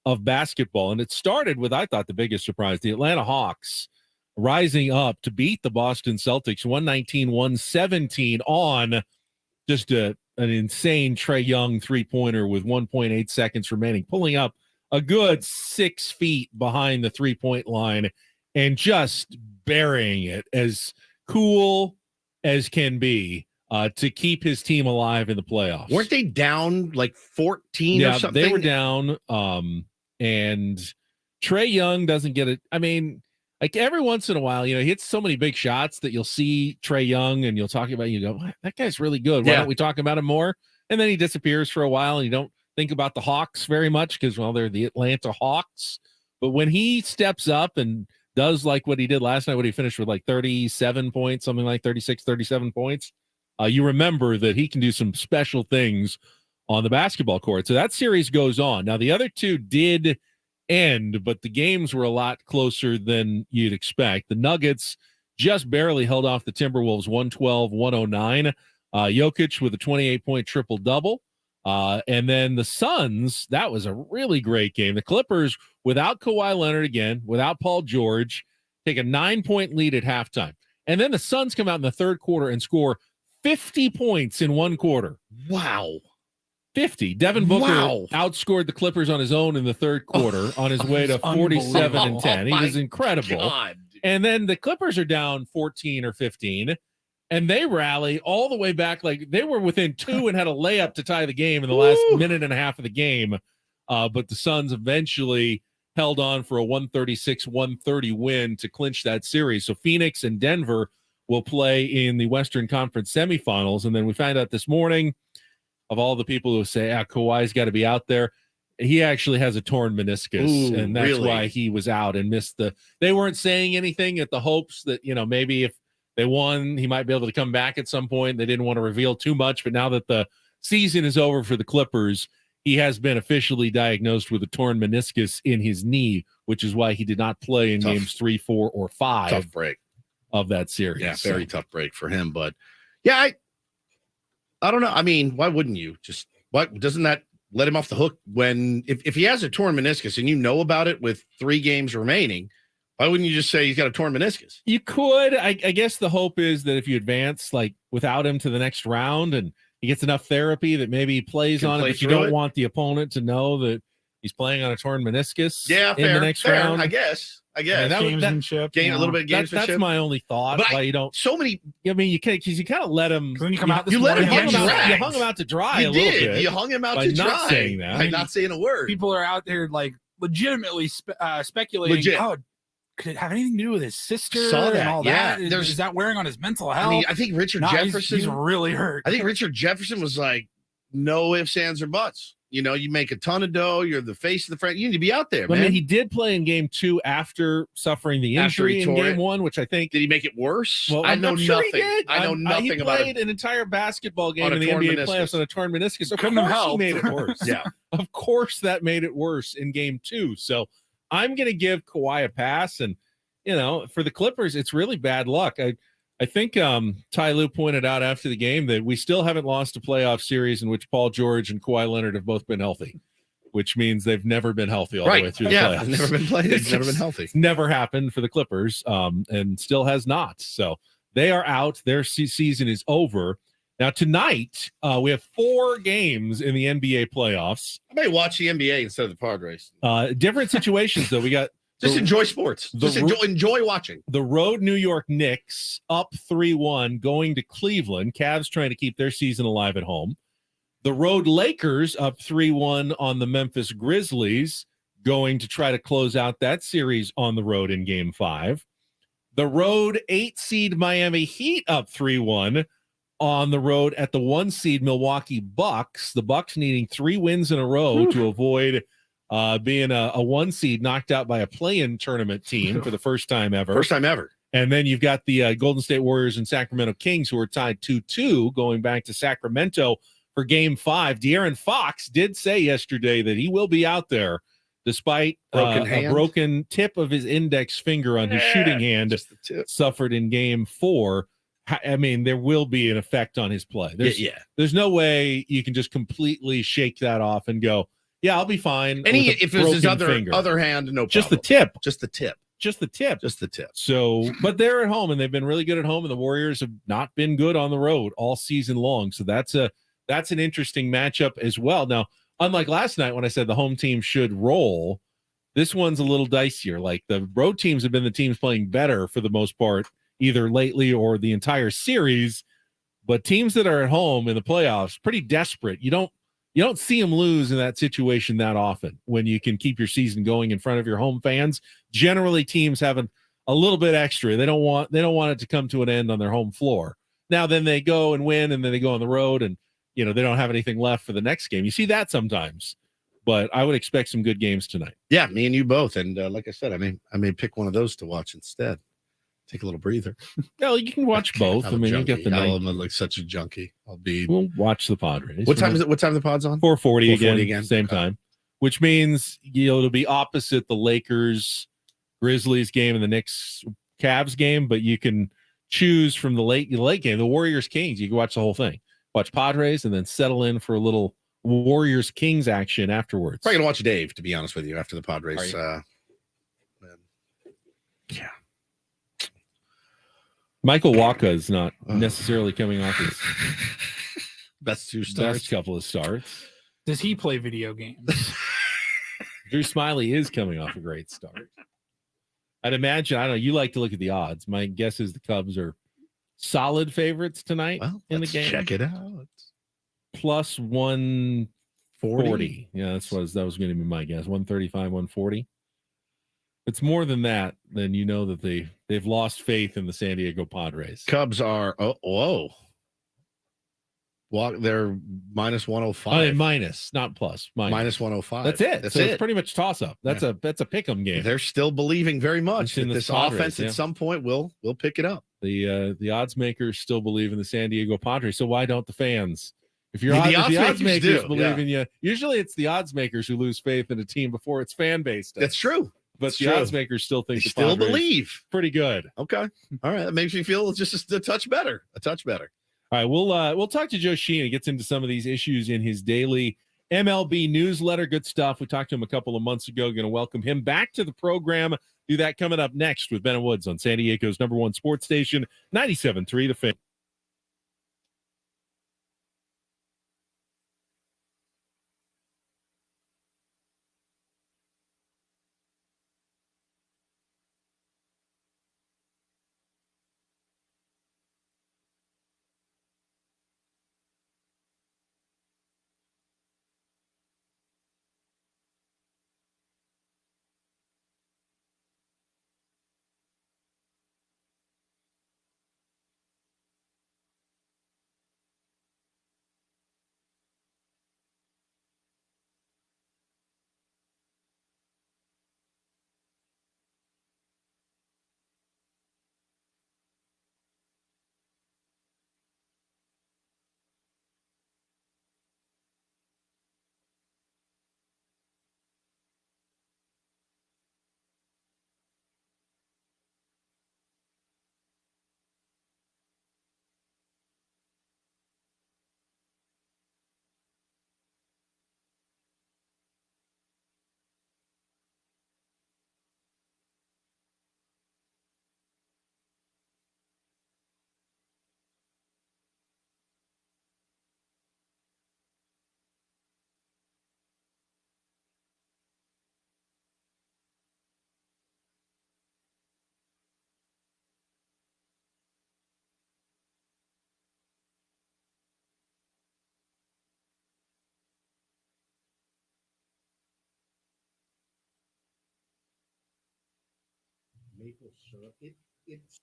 of basketball. And it started with, I thought, the biggest surprise, the Atlanta Hawks rising up to beat the Boston Celtics 119-117 on just an insane Trae Young three-pointer with 1.8 seconds remaining, pulling up a good 6 feet behind the three-point line and just burying it as cool as can be to keep his team alive in the playoffs. Weren't they down like 14 or something? They were down, and Trae Young doesn't get it. I mean, like every once in a while, he hits so many big shots that you'll see Trae Young and you'll talk about, you go, that guy's really good. Why don't we talk about him more? And then he disappears for a while and you don't think about the Hawks very much because, well, they're the Atlanta Hawks. But when he steps up and does like what he did last night, when he finished with like 37 points, something like 36, 37 points, you remember that he can do some special things on the basketball court. So that series goes on. Now, the other two did end, but the games were a lot closer than you'd expect. The Nuggets just barely held off the Timberwolves 112-109. Jokic with a 28-point triple-double. And then the Suns, that was a really great game. The Clippers, without Kawhi Leonard again, without Paul George, take a 9-point lead at halftime. And then the Suns come out in the third quarter and score 50 points in one quarter. Wow. 50. Devin Booker outscored the Clippers on his own in the third quarter on his way to 47-10. He was incredible. God. And then the Clippers are down 14 or 15. And they rally all the way back. Like they were within 2 and had a layup to tie the game in the last minute and a half of the game. But the Suns eventually held on for a 136-130 win to clinch that series. So Phoenix and Denver will play in the Western Conference semifinals. And then we found out this morning, of all the people who say, Kawhi's got to be out there, he actually has a torn meniscus. And that's why he was out and missed they weren't saying anything at the hopes that, maybe if they won, he might be able to come back at some point. They didn't want to reveal too much, but now that the season is over for the Clippers, he has been officially diagnosed with a torn meniscus in his knee, which is why he did not play in games 3, 4, or 5 Tough break of that series. Yeah, very tough break for him. But yeah, I don't know. I mean, why wouldn't you? Just what doesn't that let him off the hook when if he has a torn meniscus and you know about it with 3 games remaining? Why wouldn't you just say he's got a torn meniscus? You could. I guess the hope is that if you advance like without him to the next round and he gets enough therapy that maybe he plays on it, but you don't want the opponent to know that he's playing on a torn meniscus in the next round. I guess. Gamesmanship. A little bit of gamesmanship. That's my only thought. But why you don't. So many. I mean, you can't because you kind of let him. When you come out, you let him get dragged. You hung him out to dry a little bit. You hung him out to dry. Not saying that. By not saying a word. People are out there like legitimately speculating. Legit. Oh, could it have anything to do with his sister Saw that. and all Yeah. that? Is that wearing on his mental health? I mean, I think Richard Jefferson. He's really hurt. I think Richard Jefferson was like, no ifs, ands, or buts. You make a ton of dough. You're the face of the franchise. You need to be out there, man. I mean, he did play in game 2 after suffering the injury in game 1, which I think. Did he make it worse? Well, I know I'm sure nothing. He did. I know nothing he about it. He played an entire basketball game On in the NBA playoffs on a torn meniscus. Of Couldn't have course, he helped. made it worse. Yeah. Of course, that made it worse in game 2. So I'm going to give Kawhi a pass. And, for the Clippers, it's really bad luck. I think Ty Lue pointed out after the game that we still haven't lost a playoff series in which Paul George and Kawhi Leonard have both been healthy, which means they've never been healthy all the way through the playoffs. Never been played. It's never been healthy. It's never happened for the Clippers, and still has not. So they are out. Their season is over. Now, tonight, we have 4 games in the NBA playoffs. I may watch the NBA instead of the Padres. Different situations, though. We got just enjoy sports. Just enjoy watching. The road New York Knicks up 3-1 going to Cleveland. Cavs trying to keep their season alive at home. The road Lakers up 3-1 on the Memphis Grizzlies. going to try to close out that series on the road in Game 5. The road 8 seed Miami Heat up 3-1 on the road at the 1 seed Milwaukee Bucks. The Bucks needing 3 wins in a row to avoid being a 1 seed knocked out by a play-in tournament team for the first time ever. First time ever. And then you've got the Golden State Warriors and Sacramento Kings, who are tied 2-2 going back to Sacramento for Game 5. De'Aaron Fox did say yesterday that he will be out there despite a broken tip of his index finger on his shooting hand suffered in Game 4. I mean, there will be an effect on his play. There's no way you can just completely shake that off and go, yeah, I'll be fine. And if it was his other hand, no problem. Just the tip. Just the tip. Just the tip. Just the tip. So, but they're at home, and they've been really good at home, and the Warriors have not been good on the road all season long. So that's an interesting matchup as well. Now, unlike last night when I said the home team should roll, this one's a little dicier. Like, the road teams have been the teams playing better for the most part, either lately or the entire series. But teams that are at home in the playoffs, pretty desperate. You don't see them lose in that situation that often when you can keep your season going in front of your home fans. Generally, teams have a little bit extra. They don't want it to come to an end on their home floor. Now, then they go and win, and then they go on the road, and they don't have anything left for the next game. You see that sometimes, but I would expect some good games tonight. Yeah, me and you both. And like I said, I may pick one of those to watch instead. Take a little breather. Well, you can watch both. I mean, you get the night. I'm like such a junkie. We'll watch the Padres. What time is it? What time the Pod's on? 4:40 again. Same time. Which means it'll be opposite the Lakers Grizzlies game and the Knicks Cavs game, but you can choose from the late game, the Warriors Kings. You can watch the whole thing. Watch Padres and then settle in for a little Warriors Kings action afterwards. Probably gonna watch Dave, to be honest with you, after the Padres. Yeah. Michael Waka is not necessarily coming off his best couple of starts. Does he play video games? Drew Smiley is coming off a great start. I'd imagine, I don't know, you like to look at the odds. My guess is the Cubs are solid favorites tonight in the game. Check it out. Plus 140. Yeah, that was going to be my guess. 135, 140. It's more than that, then you know that they've lost faith in the San Diego Padres. Cubs are they're minus 105. Oh, minus, not plus. Minus 105. That's it. That's so it. It's pretty much toss up. That's a pick'em game. They're still believing very much that this Padres, offense at some point will pick it up. The odds makers still believe in the San Diego Padres. So why don't the fans? If the odds makers believe in you, usually it's the odds makers who lose faith in a team before its fan base does. That's true. But the odds makers still think they still believe. Pretty good. Okay. All right. That makes me feel just a touch better. A touch better. All right. We'll talk to Joe Sheen. He gets into some of these issues in his daily MLB newsletter. Good stuff. We talked to him a couple of months ago. Going to welcome him back to the program. Do that coming up next with Ben and Woods on San Diego's #1 sports station, 97.3 The Fan. maple syrup. It's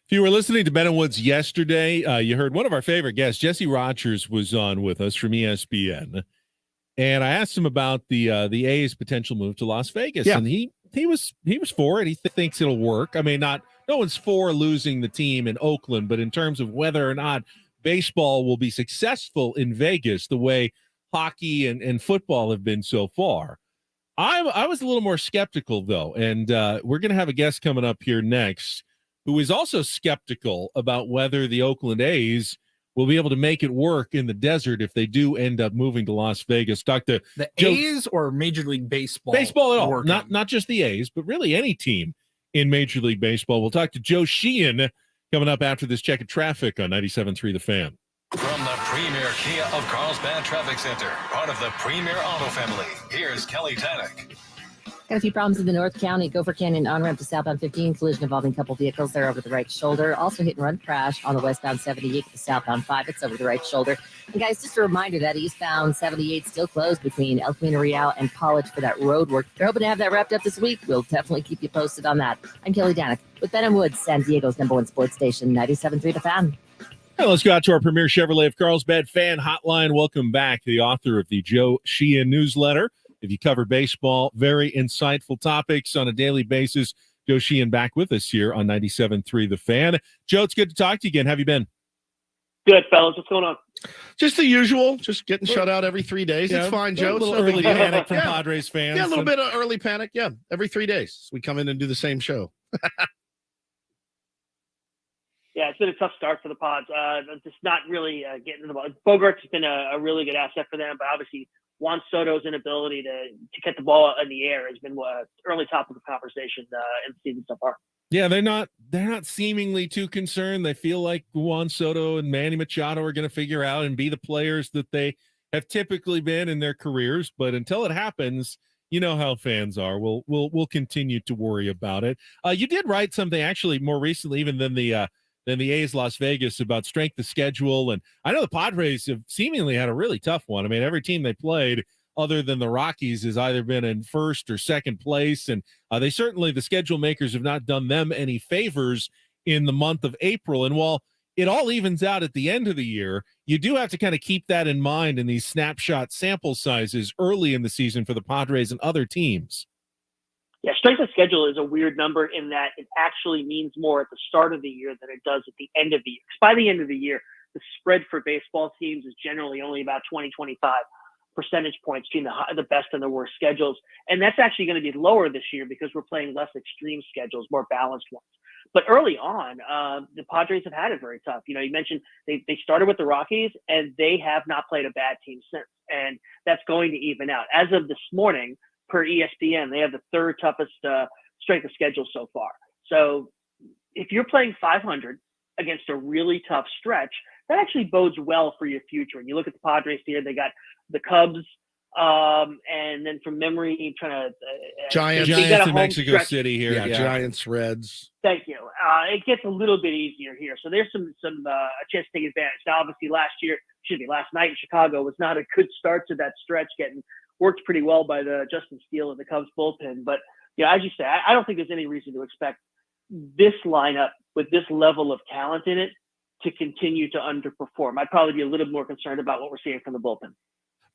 If you were listening to Ben and Woods yesterday, you heard one of our favorite guests, Jesse Rogers, was on with us from ESPN, and I asked him about the A's potential move to Las Vegas, and he he was for it. He thinks it'll work. I mean, no one's for losing the team in Oakland, but in terms of whether or not baseball will be successful in Vegas the way hockey and football have been so far, I was a little more skeptical, though, and we're going to have a guest coming up here next who is also skeptical about whether the Oakland A's will be able to make it work in the desert if they do end up moving to Las Vegas. Talk to the A's or Major League Baseball? Baseball at all, not just the A's, but really any team in Major League Baseball. We'll talk to Joe Sheen coming up after this check of traffic on 97.3 The Fan. From the premier Kia of Carlsbad Traffic Center, part of the Premier Auto family, here's Kelly Tannick. Got a few problems in the North County. Gopher Canyon on-ramp to southbound 15. Collision involving a couple vehicles there over the right shoulder. Also hit and run crash on the westbound 78 to the southbound 5. It's over the right shoulder. And guys, just a reminder that eastbound 78 still closed between El Camino Real and College for that road work. They're hoping to have that wrapped up this week. We'll definitely keep you posted on that. I'm Kelly Danik with Ben & Woods, San Diego's #1 sports station, 97.3 The Fan. Well, let's go out to our premier Chevrolet of Carlsbad fan hotline. Welcome back, the author of the Joe Sheen newsletter. If you cover baseball, very insightful topics on a daily basis. Joe Sheen back with us here on 97.3 The Fan. Joe, it's good to talk to you again. How have you been? Good, fellas. What's going on? Just the usual. Just getting shut out every 3 days. Yeah, it's fine, Joe. A little early panic from Padres fans. Yeah, a little bit of early panic. Yeah, every 3 days. We come in and do the same show. Yeah, it's been a tough start for the Pods. Just not really getting to the ball. Bogart's been a really good asset for them, but obviously Juan Soto's inability to get the ball in the air has been early top of the conversation in the season so far. Yeah, they're not seemingly too concerned. They feel like Juan Soto and Manny Machado are going to figure out and be the players that they have typically been in their careers. But until it happens, you know how fans are. We'll continue to worry about it. You did write something actually more recently, even than the A's Las Vegas, about strength of schedule. And I know the Padres have seemingly had a really tough one. I mean, every team they played other than the Rockies has either been in first or second place. And they certainly, the schedule makers have not done them any favors in the month of April. And while it all evens out at the end of the year, you do have to kind of keep that in mind in these snapshot sample sizes early in the season for the Padres and other teams. Yeah, strength of schedule is a weird number in that it actually means more at the start of the year than it does at the end of the year. 'Cause by the end of the year, the spread for baseball teams is generally only about 20-25 percentage points between the best and the worst schedules. And that's actually going to be lower this year because we're playing less extreme schedules, more balanced ones. But early on, the Padres have had it very tough. You know, you mentioned they started with the Rockies, and they have not played a bad team since. And that's going to even out. As of this morning, per ESPN, they have the third toughest strength of schedule so far. So if you're playing 500 against a really tough stretch, that actually bodes well for your future. And you look at the Padres here, they got the Cubs, and then from memory, trying to Giants in Mexico City here. Yeah, Giants, Reds. Thank you. It gets a little bit easier here. So there's some a chance to take advantage. Now, obviously, last night in Chicago was not a good start to that stretch, getting worked pretty well by the Justin Steele and the Cubs bullpen. But, yeah, as you say, I don't think there's any reason to expect this lineup with this level of talent in it to continue to underperform. I'd probably be a little more concerned about what we're seeing from the bullpen.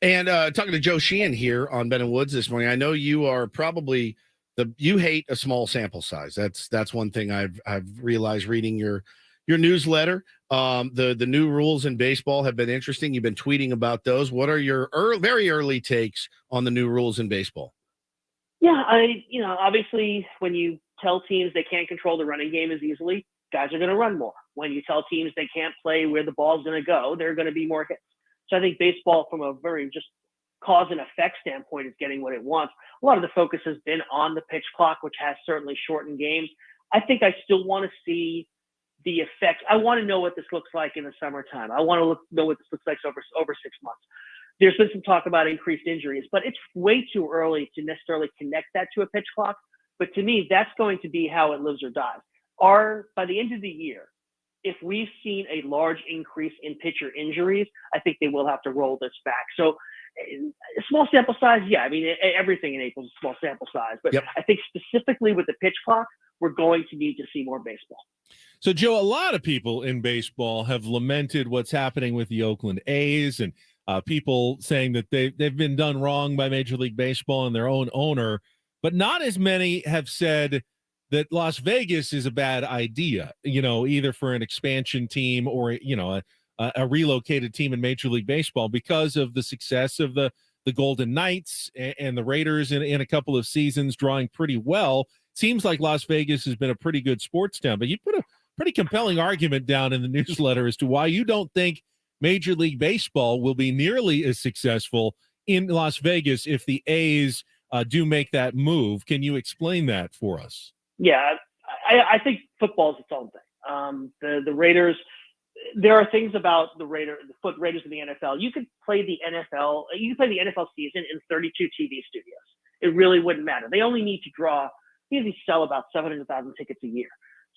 And talking to Joe Sheen here on Ben & Woods this morning, I know you are probably you hate a small sample size. That's one thing I've realized reading your newsletter. The new rules in baseball have been interesting. You've been tweeting about those. What are your very early takes on the new rules in baseball? Yeah, obviously when you tell teams they can't control the running game as easily, guys are going to run more. When you tell teams they can't play where the ball's going to go, there are going to be more hits. So I think baseball, from a very just cause and effect standpoint, is getting what it wants. A lot of the focus has been on the pitch clock, which has certainly shortened games. I think I still want to see the effects. I want to know what this looks like in the summertime. I want to know what this looks like over 6 months. There's been some talk about increased injuries, but it's way too early to necessarily connect that to a pitch clock. But to me, that's going to be how it lives or dies. By the end of the year, if we've seen a large increase in pitcher injuries, I think they will have to roll this back. So small sample size, yeah. I mean, everything in April is a small sample size. But yep. I think specifically with the pitch clock, we're going to need to see more baseball. So, Joe, a lot of people in baseball have lamented what's happening with the Oakland A's, and people saying that they've been done wrong by Major League Baseball and their own owner but not as many have said that Las Vegas is a bad idea, either for an expansion team or, a relocated team in Major League Baseball because of the success of the Golden Knights and the Raiders in a couple of seasons drawing pretty well. Seems like Las Vegas has been a pretty good sports town, but you put a pretty compelling argument down in the newsletter as to why you don't think Major League Baseball will be nearly as successful in Las Vegas if the A's do make that move. Can you explain that for us? Yeah, I think football is its own thing. The Raiders, there are things about the Raiders in the NFL. You could play the NFL season in 32 TV studios. It really wouldn't matter. They only need to usually sell about 700,000 tickets a year.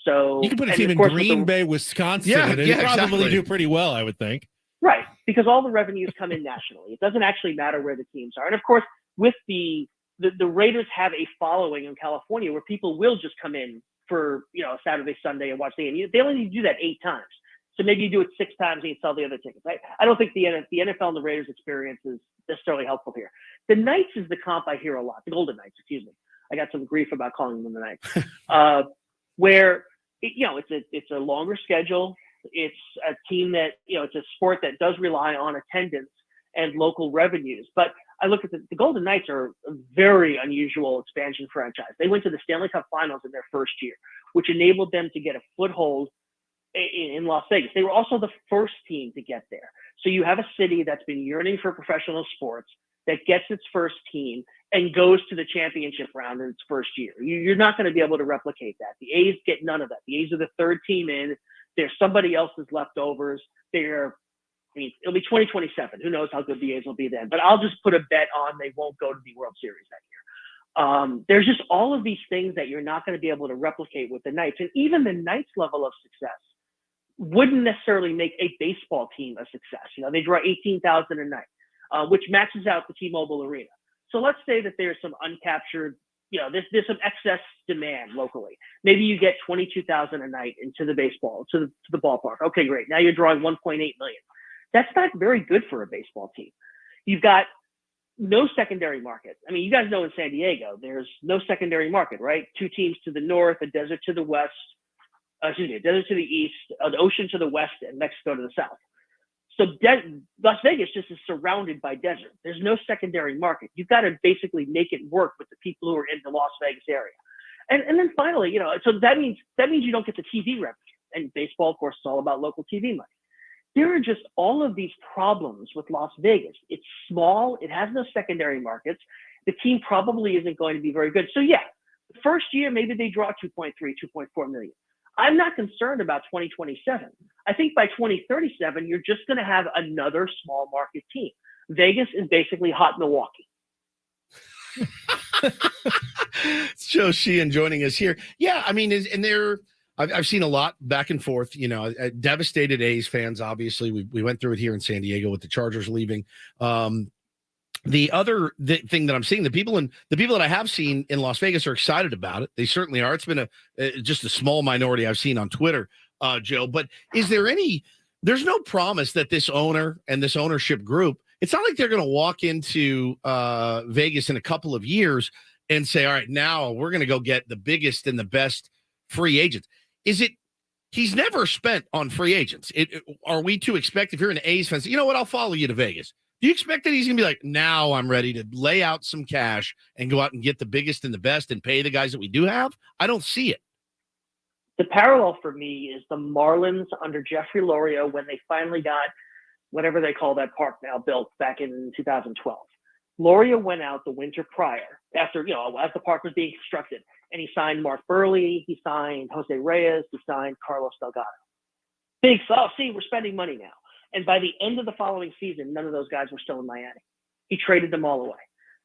So you can put a team in Green Bay, Wisconsin, and it'd probably do pretty well, I would think. Right, because all the revenues come in nationally. It doesn't actually matter where the teams are. And of course, with the Raiders have a following in California where people will just come in for Saturday, Sunday and watch the game. They only need to do that 8 times. So maybe you do it 6 times and you sell the other tickets. I don't think the NFL and the Raiders experience is necessarily helpful here. The Knights is the comp I hear a lot. The Golden Knights, excuse me. I got some grief about calling them the Knights. Where it's a longer schedule. It's a team that it's a sport that does rely on attendance and local revenues. But I look at the Golden Knights are a very unusual expansion franchise. They went to the Stanley Cup Finals in their first year, which enabled them to get a foothold in Las Vegas. They were also the first team to get there. So you have a city that's been yearning for professional sports that gets its first team and goes to the championship round in its first year. You're not going to be able to replicate that. The A's get none of that. The A's are the third team in. There's somebody else's leftovers. It'll be 2027. Who knows how good the A's will be then? But I'll just put a bet on they won't go to the World Series that year. There's just all of these things that you're not going to be able to replicate with the Knights. And even the Knights' level of success wouldn't necessarily make a baseball team a success. They draw 18,000 a night, which maxes out the T-Mobile Arena. So let's say that there's some uncaptured, there's some excess demand locally. Maybe you get 22,000 a night into the baseball, to the ballpark. Okay, great. Now you're drawing 1.8 million. That's not very good for a baseball team. You've got no secondary market. I mean, you guys know in San Diego, there's no secondary market, right? 2 teams to the north, a desert to the west, a desert to the east, the ocean to the west, and Mexico to the south. So Las Vegas just is surrounded by desert. There's no secondary market. You've got to basically make it work with the people who are in the Las Vegas area. And then finally, so that means you don't get the TV revenue. And baseball, of course, is all about local TV money. There are just all of these problems with Las Vegas. It's small. It has no secondary markets. The team probably isn't going to be very good. So yeah, the first year, maybe they draw 2.3, 2.4 million. I'm not concerned about 2027. I think by 2037, you're just going to have another small market team. Vegas is basically hot Milwaukee. It's Joe Sheen joining us here. Yeah, I mean, I've seen a lot back and forth, devastated A's fans. Obviously, we went through it here in San Diego with the Chargers leaving. The other thing that I'm seeing, the people that I have seen in Las Vegas are excited about it. They certainly are. It's been just a small minority I've seen on Twitter, Joe. But there's no promise that this owner and this ownership group, it's not like they're going to walk into Vegas in a couple of years and say, all right, now we're going to go get the biggest and the best free agents. He's never spent on free agents. Are we to expect, if you're an A's fan, you know what, I'll follow you to Vegas. Do you expect that he's going to be like, now I'm ready to lay out some cash and go out and get the biggest and the best and pay the guys that we do have? I don't see it. The parallel for me is the Marlins under Jeffrey Loria when they finally got whatever they call that park now built back in 2012. Loria went out the winter prior after, as the park was being constructed, and he signed Mark Burley, he signed Jose Reyes, he signed Carlos Delgado. Big, we're spending money now. And by the end of the following season, none of those guys were still in Miami. He traded them all away.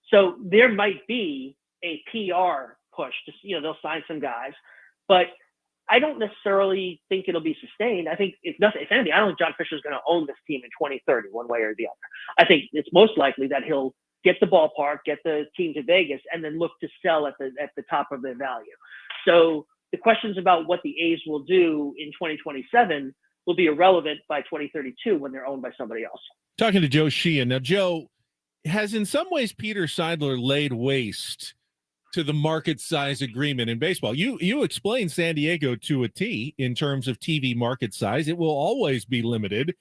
So there might be a PR push to, they'll sign some guys, but I don't necessarily think it'll be sustained. I think if anything, I don't think John Fisher is going to own this team in 2030, one way or the other. I think it's most likely that he'll get the ballpark, get the team to Vegas, and then look to sell at the top of their value. So the questions about what the A's will do in 2027 will be irrelevant by 2032 when they're owned by somebody else. Talking to Joe Sheen. Now, Joe, has in some ways Peter Seidler laid waste to the market size agreement in baseball. You explained San Diego to a T in terms of TV market size. It will always be limited.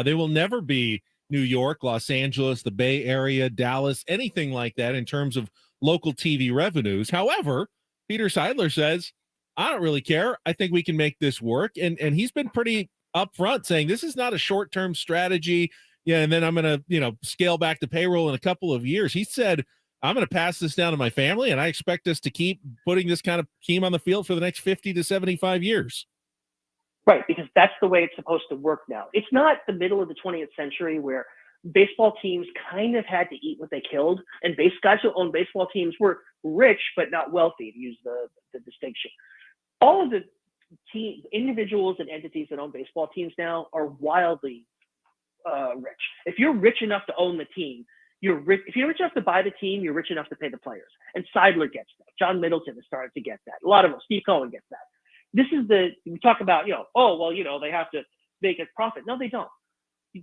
They will never be New York, Los Angeles, the Bay Area, Dallas, anything like that in terms of local TV revenues. However, Peter Seidler says, I don't really care. I think we can make this work. And he's been pretty upfront saying this is not a short-term strategy. Yeah, and then I'm going to, scale back the payroll in a couple of years. He said, I'm going to pass this down to my family, and I expect us to keep putting this kind of team on the field for the next 50 to 75 years. Right, because that's the way it's supposed to work now. It's not the middle of the 20th century where baseball teams kind of had to eat what they killed, and guys who own baseball teams were rich but not wealthy, to use the distinction. All of the individuals and entities that own baseball teams now are wildly rich. If you're rich enough to own the team, you're rich. If you're rich enough to buy the team, you're rich enough to pay the players. And Seidler gets that. John Middleton has started to get that. A lot of them. Steve Cohen gets that. This is we talk about, they have to make a profit. No, they don't.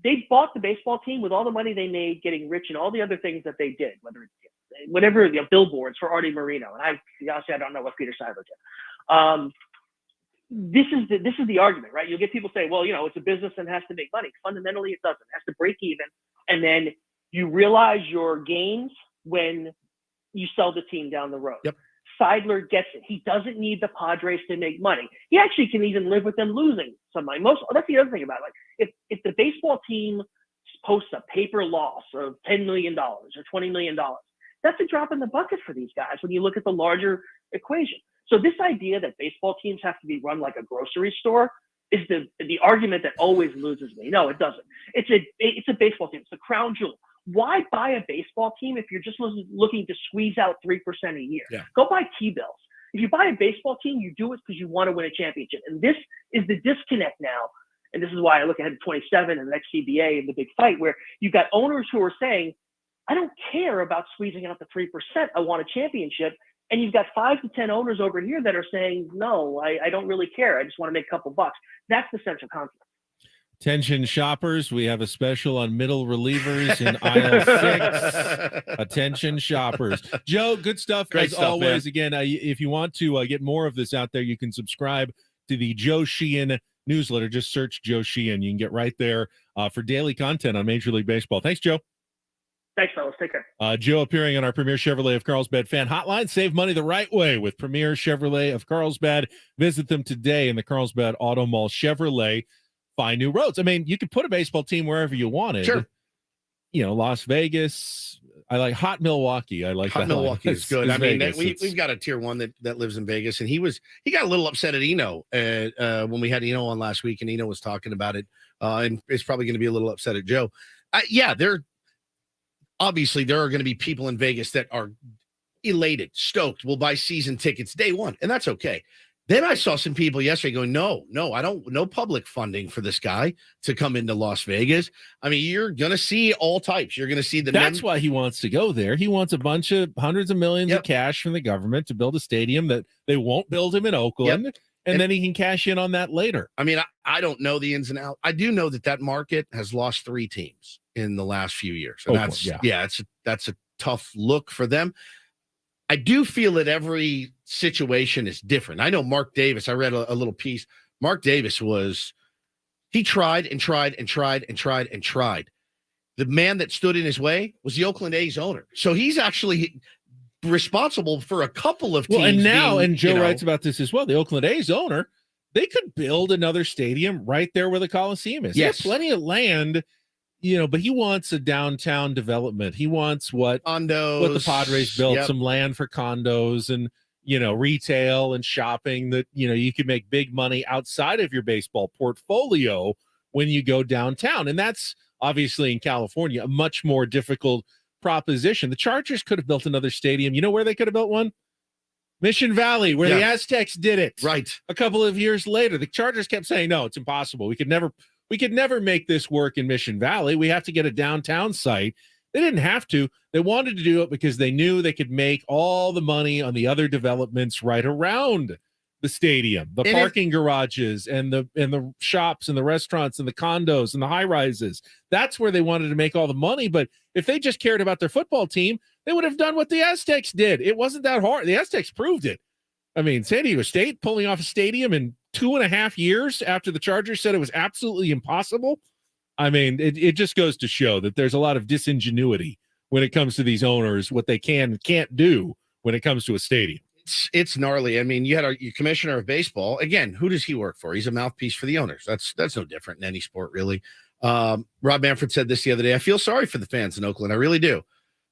They bought the baseball team with all the money they made getting rich and all the other things that they did, whatever, billboards for Artie Moreno. And I don't know what Peter Seidler did. This is the argument, right? You'll get people say, well, it's a business and has to make money. Fundamentally, it doesn't. It has to break even. And then you realize your gains when you sell the team down the road. Yep. Seidler gets it. He doesn't need the Padres to make money. He actually can even live with them losing some money. That's the other thing about it. Like if the baseball team posts a paper loss of $10 million or $20 million, that's a drop in the bucket for these guys when you look at the larger equation. So this idea that baseball teams have to be run like a grocery store is the argument that always loses me. No, it doesn't. It's a baseball team. It's the crown jewel. Why buy a baseball team if you're just looking to squeeze out 3% a year? Yeah. Go buy T-bills. If you buy a baseball team, you do it because you want to win a championship. And this is the disconnect now. And this is why I look ahead to 27 and the next CBA and the big fight, where you've got owners who are saying, I don't care about squeezing out the 3%. I want a championship. And you've got 5 to 10 owners over here that are saying, no, I don't really care. I just want to make a couple bucks. That's the central conflict. Attention shoppers, we have a special on middle relievers in aisle 6. Attention shoppers. Joe, good stuff. Great as stuff, always. man. Again, if you want to get more of this out there, you can subscribe to the Joe Sheen newsletter. Just search Joe Sheen. You can get right there for daily content on Major League Baseball. Thanks, Joe. Thanks, fellas. Take care. Joe appearing on our Premier Chevrolet of Carlsbad fan hotline. Save money the right way with Premier Chevrolet of Carlsbad. Visit them today in the Carlsbad Auto Mall. Chevrolet. Find new roads. I mean, you could put a baseball team wherever you wanted. Sure. Las Vegas. I like hot Milwaukee. I like Hot that Milwaukee is good. I mean, Vegas. we've got a tier 1 that lives in Vegas, and he got a little upset at Eno when we had Eno on last week, and Eno was talking about it, and it's probably going to be a little upset at Joe. Obviously there are going to be people in Vegas that are elated, stoked, will buy season tickets day one, and that's okay. Then I saw some people yesterday going, no, no public funding for this guy to come into Las Vegas. I mean, you're going to see all types. You're going to see That's why he wants to go there. He wants a bunch of hundreds of millions of cash from the government to build a stadium that they won't build him in Oakland. And then he can cash in on that later. I mean, I don't know the ins and outs. I do know that market has lost 3 teams in the last few years. And that's a tough look for them. I do feel that every situation is different. I know Mark Davis, I read a little piece. Mark Davis he tried and tried and tried and tried and tried. The man that stood in his way was the Oakland A's owner. So he's actually responsible for a couple of teams. Well, and now, and Joe writes about this as well, the Oakland A's owner, they could build another stadium right there where the Coliseum is. Yes. There's plenty of land. But he wants a downtown development. He wants what the Padres built, some land for condos and, retail and shopping that, you could make big money outside of your baseball portfolio when you go downtown. And that's obviously in California, a much more difficult proposition. The Chargers could have built another stadium. You know where they could have built one? Mission Valley, where the Aztecs did it. Right. A couple of years later, the Chargers kept saying, no, it's impossible. We could never make this work in Mission Valley. We have to get a downtown site. They didn't have to. They wanted to do it because they knew they could make all the money on the other developments right around the stadium, the parking garages, and the shops and the restaurants and the condos and the high rises. That's where they wanted to make all the money. But if they just cared about their football team, they would have done what the Aztecs did. It wasn't that hard. The Aztecs proved it. I mean, San Diego State pulling off a stadium in 2.5 years after the Chargers said it was absolutely impossible. I mean, it just goes to show that there's a lot of disingenuity when it comes to these owners, what they can and can't do when it comes to a stadium. It's gnarly. I mean, you had your commissioner of baseball. Again, who does he work for? He's a mouthpiece for the owners. That's no different in any sport, really. Rob Manfred said this the other day. I feel sorry for the fans in Oakland. I really do.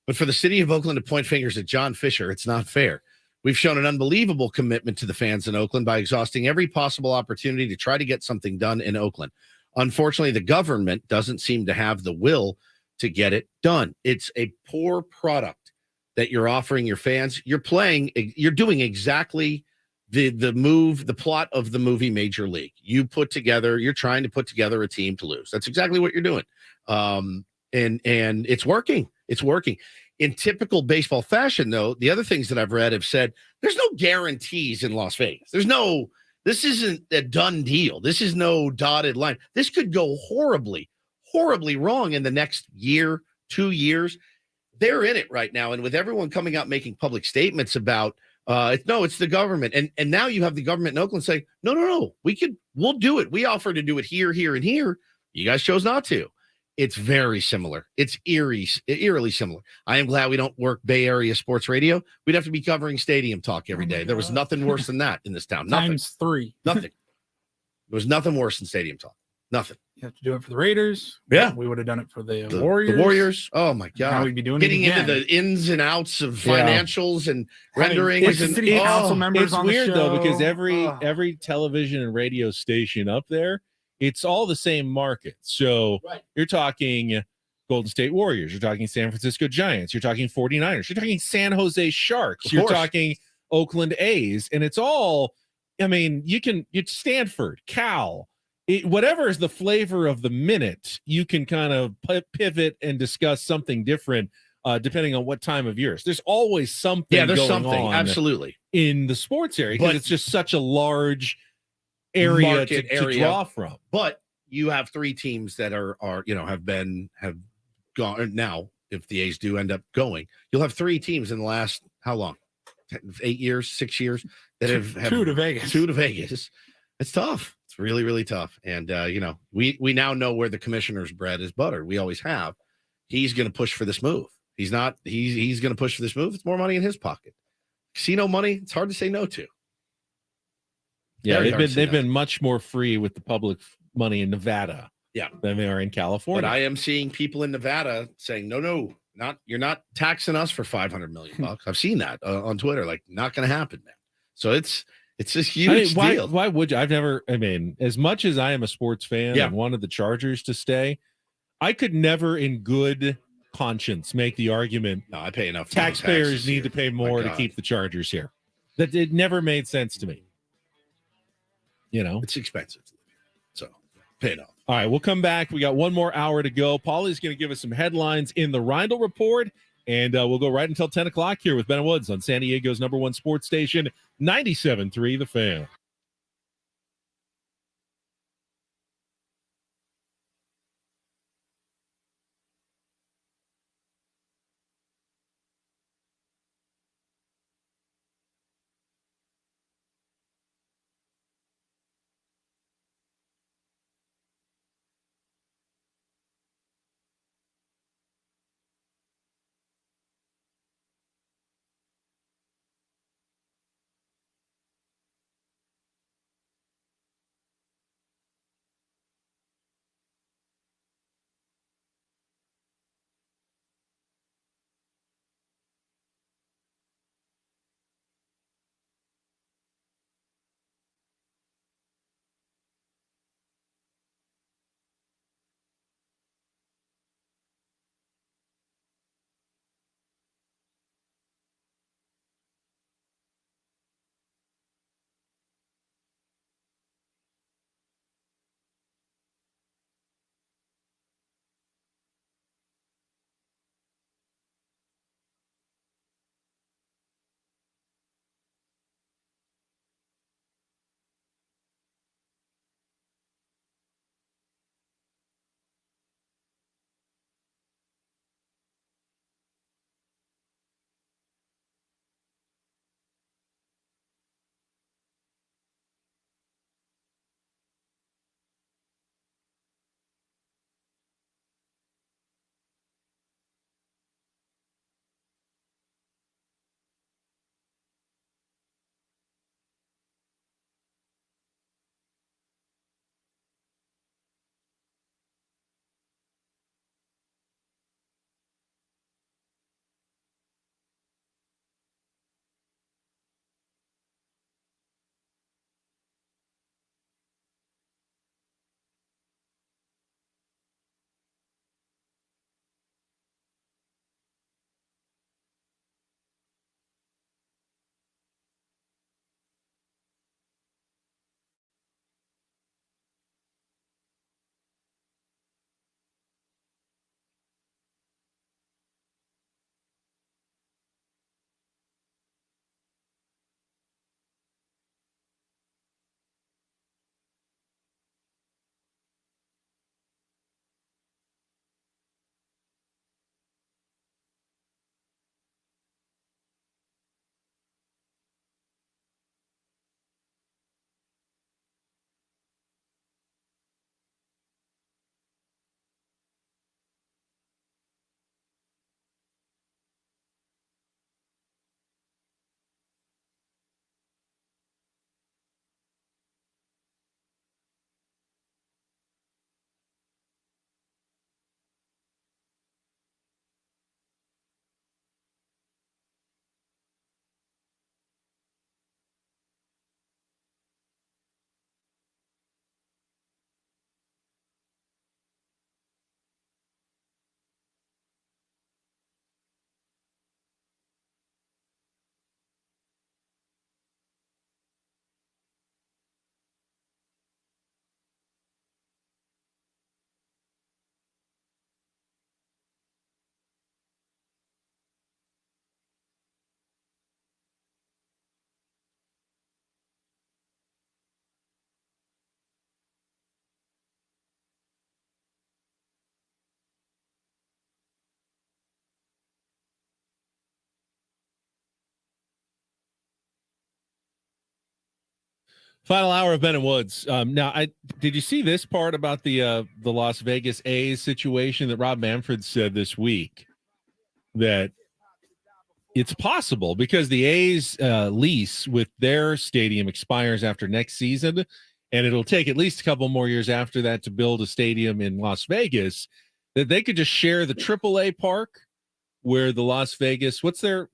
But for the city of Oakland to point fingers at John Fisher, it's not fair. We've shown an unbelievable commitment to the fans in Oakland by exhausting every possible opportunity to try to get something done in Oakland. Unfortunately, the government doesn't seem to have the will to get it done. It's a poor product that you're offering your fans. You're doing exactly the plot of the movie Major League. You're trying to put together a team to lose. That's exactly what you're doing. And it's working. It's working. In typical baseball fashion, though, the other things that I've read have said there's no guarantees in Las Vegas. This isn't a done deal. This is no dotted line. This could go horribly, horribly wrong in the next year, 2 years. They're in it right now. And with everyone coming out making public statements about it's the government. And now you have the government in Oakland saying, no, we'll do it. We offer to do it here, and here. You guys chose not to. It's very similar. It's eerily similar. I am glad we don't work Bay Area sports radio. We'd have to be covering stadium talk every day. There was nothing worse than that in this town. Nothing. Times 3. Nothing. There was nothing worse than stadium talk. Nothing. You have to do it for the Raiders. Yeah. We would have done it for the Warriors. The Warriors. Oh, my God. Now we'd be doing Getting it again. into the ins and outs of financials and renderings. It's and city council members It's on weird, the though, show. because every television and radio station up there, it's all the same market. So you're talking Golden State Warriors. You're talking San Francisco Giants. You're talking 49ers. You're talking San Jose Sharks. You're talking Oakland A's. And it's all, I mean, it's Stanford, Cal, whatever is the flavor of the minute, you can kind of pivot and discuss something different depending on what time of year. There's always something going on absolutely in the sports area because it's just such a large area to draw from. But you have 3 teams that have gone now. If the A's do end up going, you'll have 3 teams in the last how long? 8 years, 6 years that have 2 to Vegas. 2 to Vegas. It's tough. It's really, really tough. And we now know where the commissioner's bread is buttered. We always have. He's going to push for this move. He's going to push for this move. It's more money in his pocket. Casino money. It's hard to say no to. Yeah, they've been much more free with the public money in Nevada, than they are in California. But I am seeing people in Nevada saying, no, you're not taxing us for $500 million. I've seen that on Twitter. Like, not going to happen, man. So it's a huge deal. Why would you? As much as I am a sports fan and wanted the Chargers to stay, I could never in good conscience make the argument. No, I pay enough. Taxpayers need to pay more to keep the Chargers here. That it never made sense to me. It's expensive. So pay it off. All right, we'll come back. We got one more hour to go. Paulie's going to give us some headlines in the Ryle Report, and we'll go right until 10 o'clock here with Ben Woods on San Diego's #1 sports station, 97.3 The Fan. Final hour of Ben and Woods. Now, did you see this part about the Las Vegas A's situation that Rob Manfred said this week? That it's possible because the A's lease with their stadium expires after next season, and it'll take at least a couple more years after that to build a stadium in Las Vegas, that they could just share the AAA park where the Las Vegas, what's their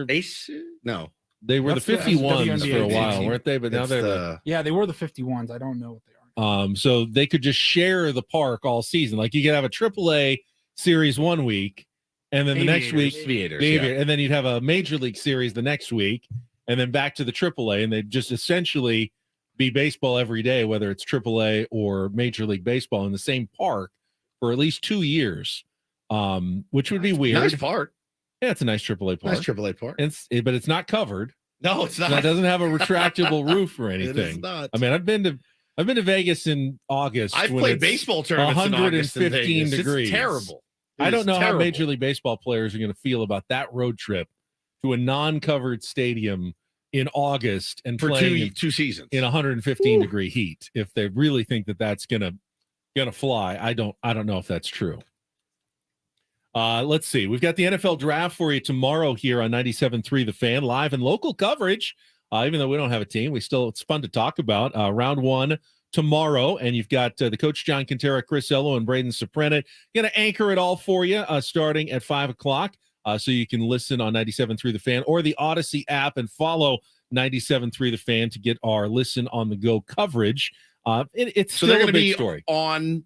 Ace? No. They were the 51s for a while, weren't they? But now they're they were the 51s. I don't know what they are. So they could just share the park all season. Like you could have a AAA Series 1 week, and then the next week, and then you'd have a Major League Series the next week, and then back to the AAA, and they'd just essentially be baseball every day, whether it's AAA or Major League Baseball in the same park for at least 2 years, which would be weird. Nice park. Yeah, it's a nice AAA park. Nice AAA park. But it's not covered. No, it's not. It doesn't have a retractable roof or anything. It is not. I mean, I've been to Vegas in August. I've played baseball tournaments 115 degrees. It's terrible. I don't know how Major League Baseball players are going to feel about that road trip to a non-covered stadium in August and for playing two seasons in 115 degree heat. If they really think that that's gonna fly, I don't know if that's true. Let's see. We've got the NFL draft for you tomorrow here on 97.3 The Fan, live and local coverage. Even though we don't have a team, it's fun to talk about. Round 1 tomorrow, and you've got the coach John Quintera, Chris Ello, and Braden Soprano going to anchor it all for you starting at 5 o'clock. So you can listen on 97.3 The Fan or the Odyssey app and follow 97.3 The Fan to get our listen on the go coverage. It's so still they're going a to big be story. On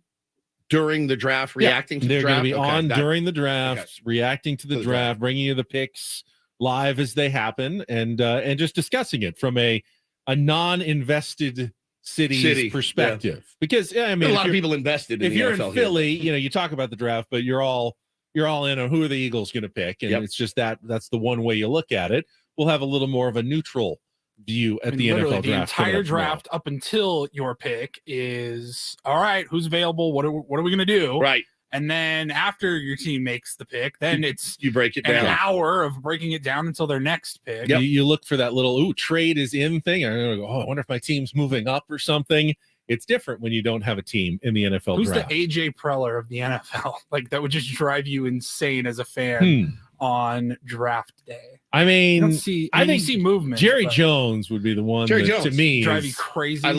during the draft, reacting to the draft. They're going to be on during the draft, reacting to the draft, bringing you the picks live as they happen, and just discussing it from a non-invested city's perspective. Yeah. Because I mean, a lot of people invested. If you're in Philly, you talk about the draft, but you're all in on who are the Eagles going to pick, and it's just that's the one way you look at it. We'll have a little more of a neutral view at the NFL draft. The entire draft up until your pick is all right. Who's available? What are we going to do? Right. And then after your team makes the pick, then you break it down. An hour of breaking it down until their next pick. Yep. You look for that little trade is in thing. I wonder if my team's moving up or something. It's different when you don't have a team in the NFL Who's draft. the AJ Preller of the NFL? Like that would just drive you insane as a fan on draft day. I mean, I think see movement. Jerry Jones would be the one that, to me, drive you crazy. I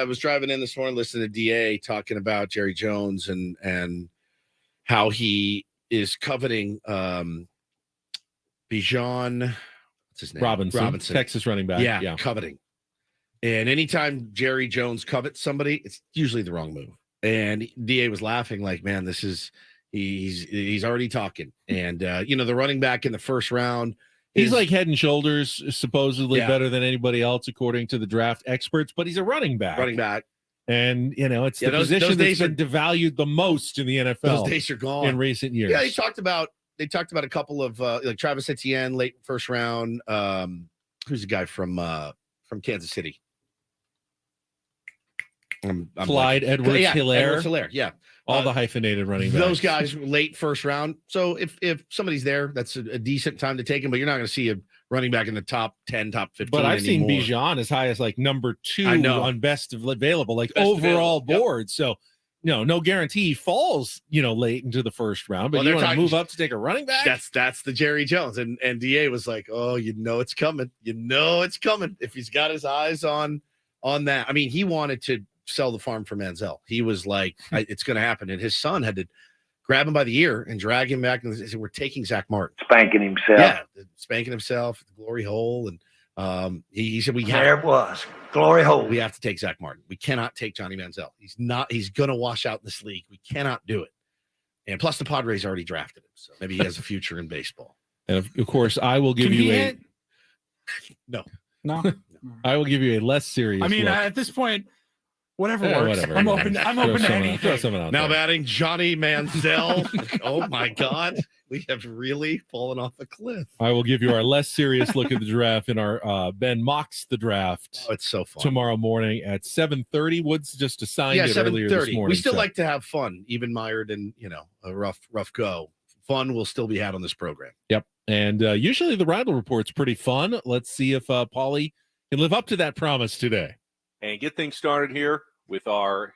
was driving in this morning, listening to DA talking about Jerry Jones and how he is coveting Bijan, what's his name? Robinson, Texas running back. Yeah, coveting. And anytime Jerry Jones covets somebody, it's usually the wrong move. And DA was laughing like, man, this is he's already talking. And the running back in the first round, he's like head and shoulders supposedly better than anybody else according to the draft experts, but he's a running back. And it's the position that's been devalued the most in the NFL. Those days are gone in recent years. Yeah, they talked about a couple of like Travis Etienne late first round. Who's the guy from Kansas City? Clyde Edwards-Helaire. Yeah. All the hyphenated running backs. Those guys late first round. So if somebody's there, that's a decent time to take him, but you're not going to see a running back in the top 10, top 15. But I've anymore. seen Bijan as high as like number 2 on best available, like best overall board. So no guarantee he falls, late into the first round, but you want to move up to take a running back? That's the Jerry Jones. And DA was like, oh, it's coming. It's coming. If he's got his eyes on that. I mean, he wanted to sell the farm for Manziel. He was like, it's going to happen. And his son had to grab him by the ear and drag him back and say, we're taking Zach Martin. Spanking himself. Yeah, spanking himself, the glory hole. And he said, it was. Glory hole. We have to take Zach Martin. We cannot take Johnny Manziel. He's going to wash out in this league. We cannot do it. And plus the Padres already drafted him. So maybe he has a future in baseball. And of course, I will give you No. I will give you a less serious look. At this point, whatever works. Whatever. I'm open to anything. Throw someone out now there. batting Johnny Manziel. Oh my God. We have really fallen off a cliff. I will give you our less serious look at the draft in our Ben Mocks the Draft. Oh, it's so fun. Tomorrow morning at 7:30. Woods just assigned it earlier this morning. We still like to have fun, even mired in, a rough go. Fun will still be had on this program. Yep. And usually the Ryle Report's pretty fun. Let's see if Paulie can live up to that promise today. and get things started here with our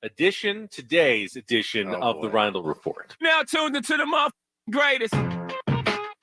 today's edition of the Ryle Report. Now tuned into the greatest.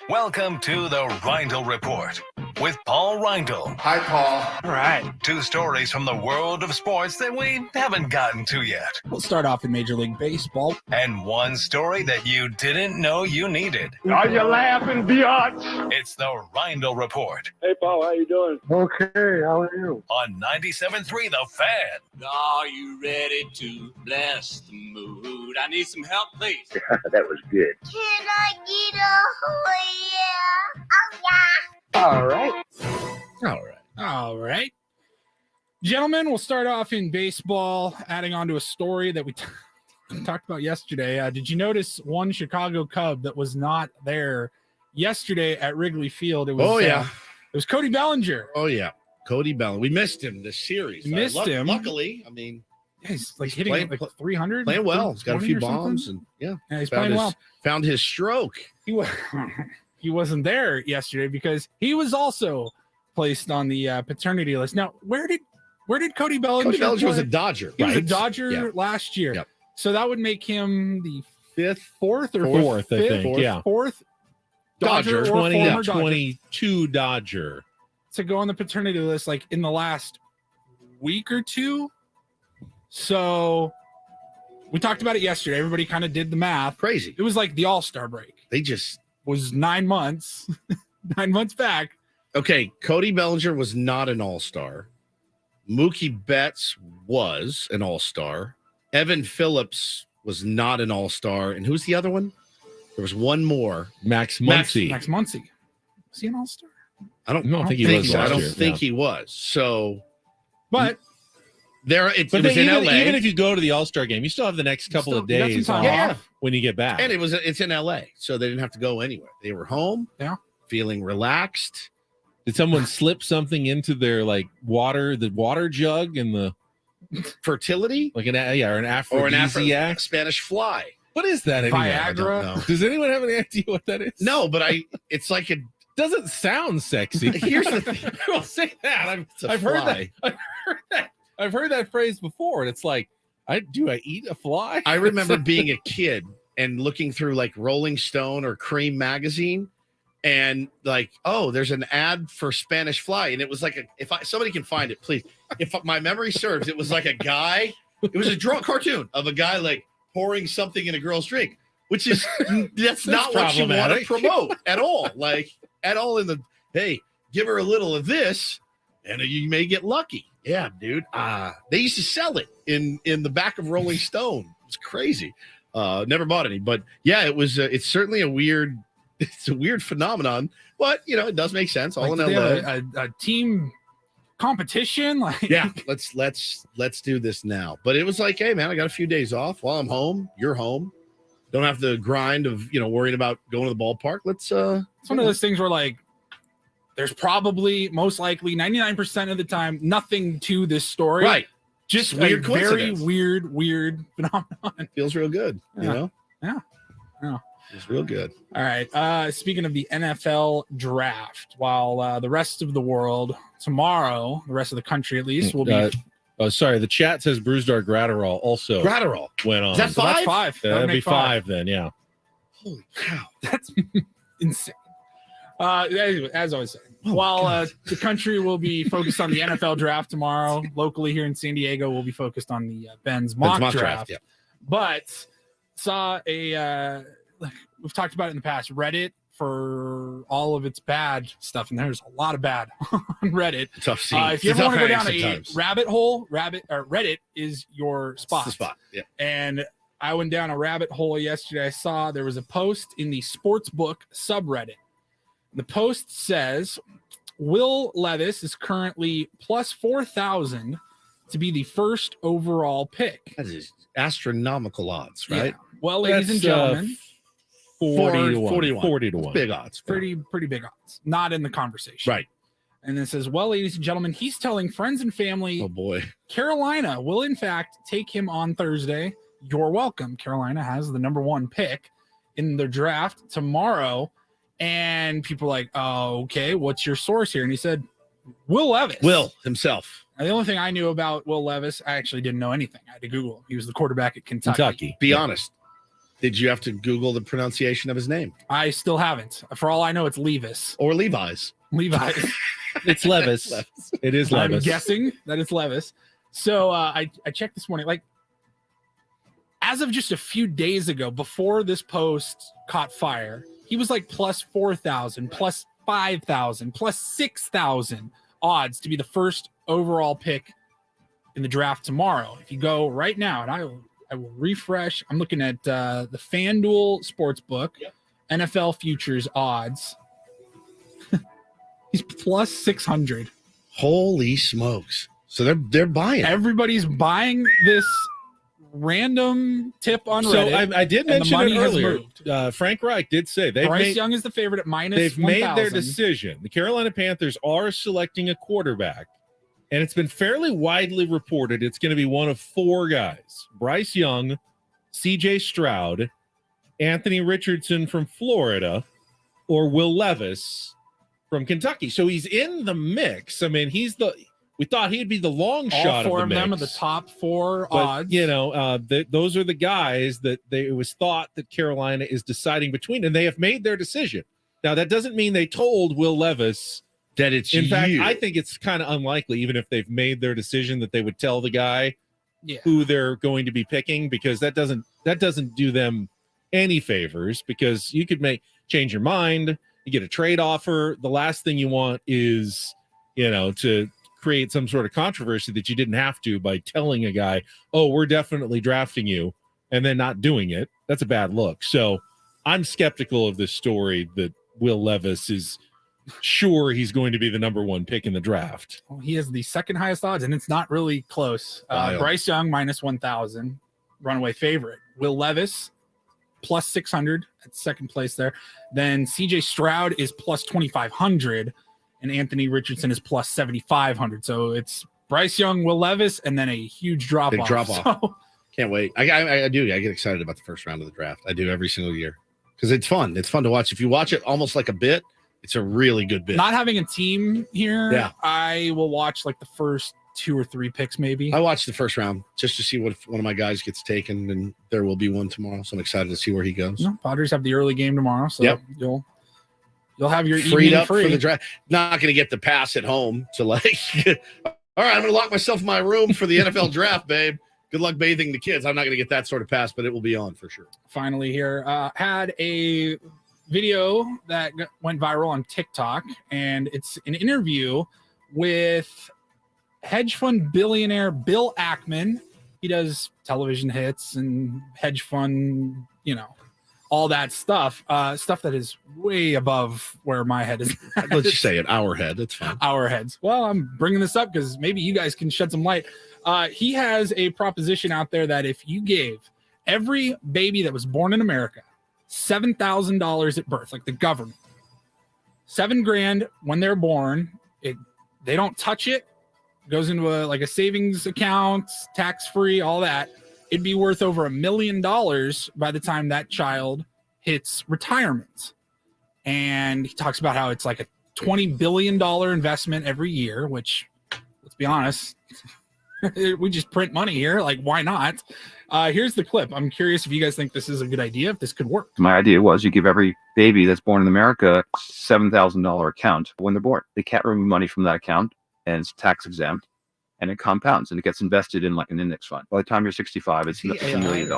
Welcome to the Ryle Report with Paul Rindle. Hi, Paul. All right. 2 stories from the world of sports that we haven't gotten to yet. We'll start off in Major League Baseball. And 1 story that you didn't know you needed. Are you laughing, biatch? It's the Ryle Report Hey, Paul, how you doing? Okay, how are you? on 97.3 The Fan. Are you ready to bless the mood? I need some help, please. That was good. Can I get a yeah? Oh, yeah. All right. All right. Gentlemen, we'll start off in baseball, adding on to a story that we talked about yesterday. Did you notice one Chicago Cub that was not there yesterday at Wrigley Field? It was, it was Cody Bellinger. Oh, yeah. Cody Bellinger. We missed him this series. Missed him. Luckily, I mean, he's like hitting playing, like 300. playing well. He's got a few or something. bombs, and He's playing well. Found his stroke. He wasn't there yesterday because he was also placed on the paternity list. Now, where did Cody Bellinger? Cody Bellinger was play? a Dodger. He was a right? Dodger last year. Yep. So that would make him the fourth, I think. Yeah. Fourth Dodger or 2022 Dodger to go on the paternity list like in the last week or two. So we talked about it yesterday. Everybody kind of did the math. Crazy. It was like the All-Star break. They just was 9 months, 9 months back. Okay, Cody Bellinger was not an all-star. Mookie Betts was an all-star. Evan Phillips was not an all-star. And who's the other one? There was one more. Max Muncy. Max Muncy. Was he an all-star? I don't think he was. I don't think he was. So, but it was in LA. Even if you go to the All-Star game, you still have the next couple of days off when you get back. And it's in LA, so they didn't have to go anywhere. They were home, feeling relaxed. Did someone slip something into their the water jug and the fertility? Like an aphrodisiac? Spanish fly. What is that anyway? Viagra? Does anyone have any idea what that is? No, but it's like it doesn't sound sexy. Here's the thing. I'll say that. I've heard that. I've heard that phrase before, and it's like, do I eat a fly? I remember being a kid and looking through like Rolling Stone or Cream magazine, and like, oh, there's an ad for Spanish fly, and it was like somebody can find it, please. If my memory serves, it was like a guy. It was a cartoon of a guy like pouring something in a girl's drink, which is that's not what you want to promote at all. Like at all in the hey, give her a little of this, and you may get lucky. Yeah, dude. They used to sell it in the back of Rolling Stone. It's crazy. Never bought any, but yeah, it was. It's certainly a weird phenomenon, but it does make sense. All in LA, a team competition. Like, yeah, let's do this now. But it was like, hey, man, I got a few days off while I'm home. You're home. Don't have the grind of worrying about going to the ballpark. Let's. It's one of those things where like. There's probably, most likely, 99% of the time, nothing to this story. Right. Just weird very weird phenomenon. Feels real good, Yeah. It's real good. All right. Speaking of the NFL draft, while the rest of the world, tomorrow, the rest of the country at least, will be... sorry. The chat says Bruised Gratterall went on. Is that so that's 5? That'd be 5 then, yeah. Holy cow. That's insane. As I was saying, while the country will be focused on the NFL draft tomorrow, locally here in San Diego, we'll be focused on the Ben's mock draft. Yeah. But saw we've talked about it in the past, Reddit for all of its bad stuff, and there's a lot of bad on Reddit. Tough scene. If you ever want to go down a rabbit hole, Reddit is your spot. It's the spot. Yeah. And I went down a rabbit hole yesterday. I saw there was a post in the sportsbook subreddit. The post says, Will Levis is currently plus 4,000 to be the first overall pick. That is astronomical odds, right? Yeah. Well, ladies and gentlemen, 40 to 1. 40 to 1. Big odds. Pretty big odds. Not in the conversation. Right. And then it says, well, ladies and gentlemen, he's telling friends and family, oh boy, Carolina will in fact take him on Thursday. You're welcome. Carolina has the number 1 pick in the draft tomorrow. And people are like, oh, okay, what's your source here? And he said, Will Levis. Will himself. And the only thing I knew about Will Levis, I actually didn't know anything. I had to Google him. He was the quarterback at Kentucky. Be honest. Did you have to Google the pronunciation of his name? I still haven't. For all I know, it's Levis. Or Levi's. Levi's. It's Levis. It is Levis. I'm guessing that it's Levis. So I checked this morning. Like, as of just a few days ago, before this post caught fire, he was like plus 4,000, plus 5,000, plus 6,000 odds to be the first overall pick in the draft tomorrow. If you go right now, and I will refresh. I'm looking at the FanDuel Sportsbook, NFL futures odds. He's plus 600. Holy smokes. So they're buying. Everybody's buying this random tip on So Reddit. I did mention it earlier. Frank Reich did say Bryce Young is the favorite at minus they've 1,000. made their decision. The Carolina Panthers are selecting a quarterback, and it's been fairly widely reported it's going to be one of 4 guys: Bryce Young, CJ Stroud, Anthony Richardson from Florida, or Will Levis from Kentucky. So he's in the mix. I mean, we thought he'd be the long All shot 4 of the mix. them are the top 4 But, odds. those are the guys that it was thought that Carolina is deciding between, and they have made their decision. Now, that doesn't mean they told Will Levis that it's in fact, you. I think it's kind of unlikely, even if they've made their decision, that they would tell the guy who they're going to be picking, because that doesn't do them any favors, because you could change your mind, you get a trade offer. The last thing you want is, to create some sort of controversy that you didn't have to by telling a guy, oh, we're definitely drafting you, and then not doing it. That's a bad look. So I'm skeptical of this story that Will Levis is sure he's going to be the number 1 pick in the draft. Well, he has the second highest odds, and it's not really close. Bryce Young minus 1,000, runaway favorite. Will Levis plus 600 at second place there. Then CJ Stroud is plus 2,500. And Anthony Richardson is plus 7,500. So it's Bryce Young, Will Levis, and then a huge drop Big off. drop off. So, can't wait. I do. I get excited about the first round of the draft. I do every single year because it's fun. It's fun to watch. If you watch it almost like a bit, it's a really good bit. Not having a team here, I will watch like the first 2 or 3 picks maybe. I watched the first round just to see what if one of my guys gets taken, and there will be one tomorrow. So I'm excited to see where he goes. No, Padres have the early game tomorrow, so you'll have your freed up free for the draft. Not going to get the pass at home to all right, I'm going to lock myself in my room for the NFL draft, babe. Good luck bathing the kids. I'm not going to get that sort of pass, but it will be on for sure. Finally here, had a video that went viral on TikTok, and it's an interview with hedge fund billionaire Bill Ackman. He does television hits and hedge fund, all that stuff that is way above where my head is. Let's just say it, our head. It's fine. Our heads. Well, I'm bringing this up because maybe you guys can shed some light. He has a proposition out there that if you gave every baby that was born in America $7,000 at birth, like the government, $7,000 when they're born, they don't touch it. It goes into a savings account, tax-free, all that. It'd be worth over $1 million by the time that child hits retirement. And he talks about how it's like a $20 billion investment every year, which, let's be honest, we just print money here. Like, why not? Here's the clip. I'm curious if you guys think this is a good idea, if this could work. My idea was you give every baby that's born in America a $7,000 account when they're born. They can't remove money from that account, and it's tax exempt. And it compounds and it gets invested in like an index fund. By the time you're 65, it's $1 million.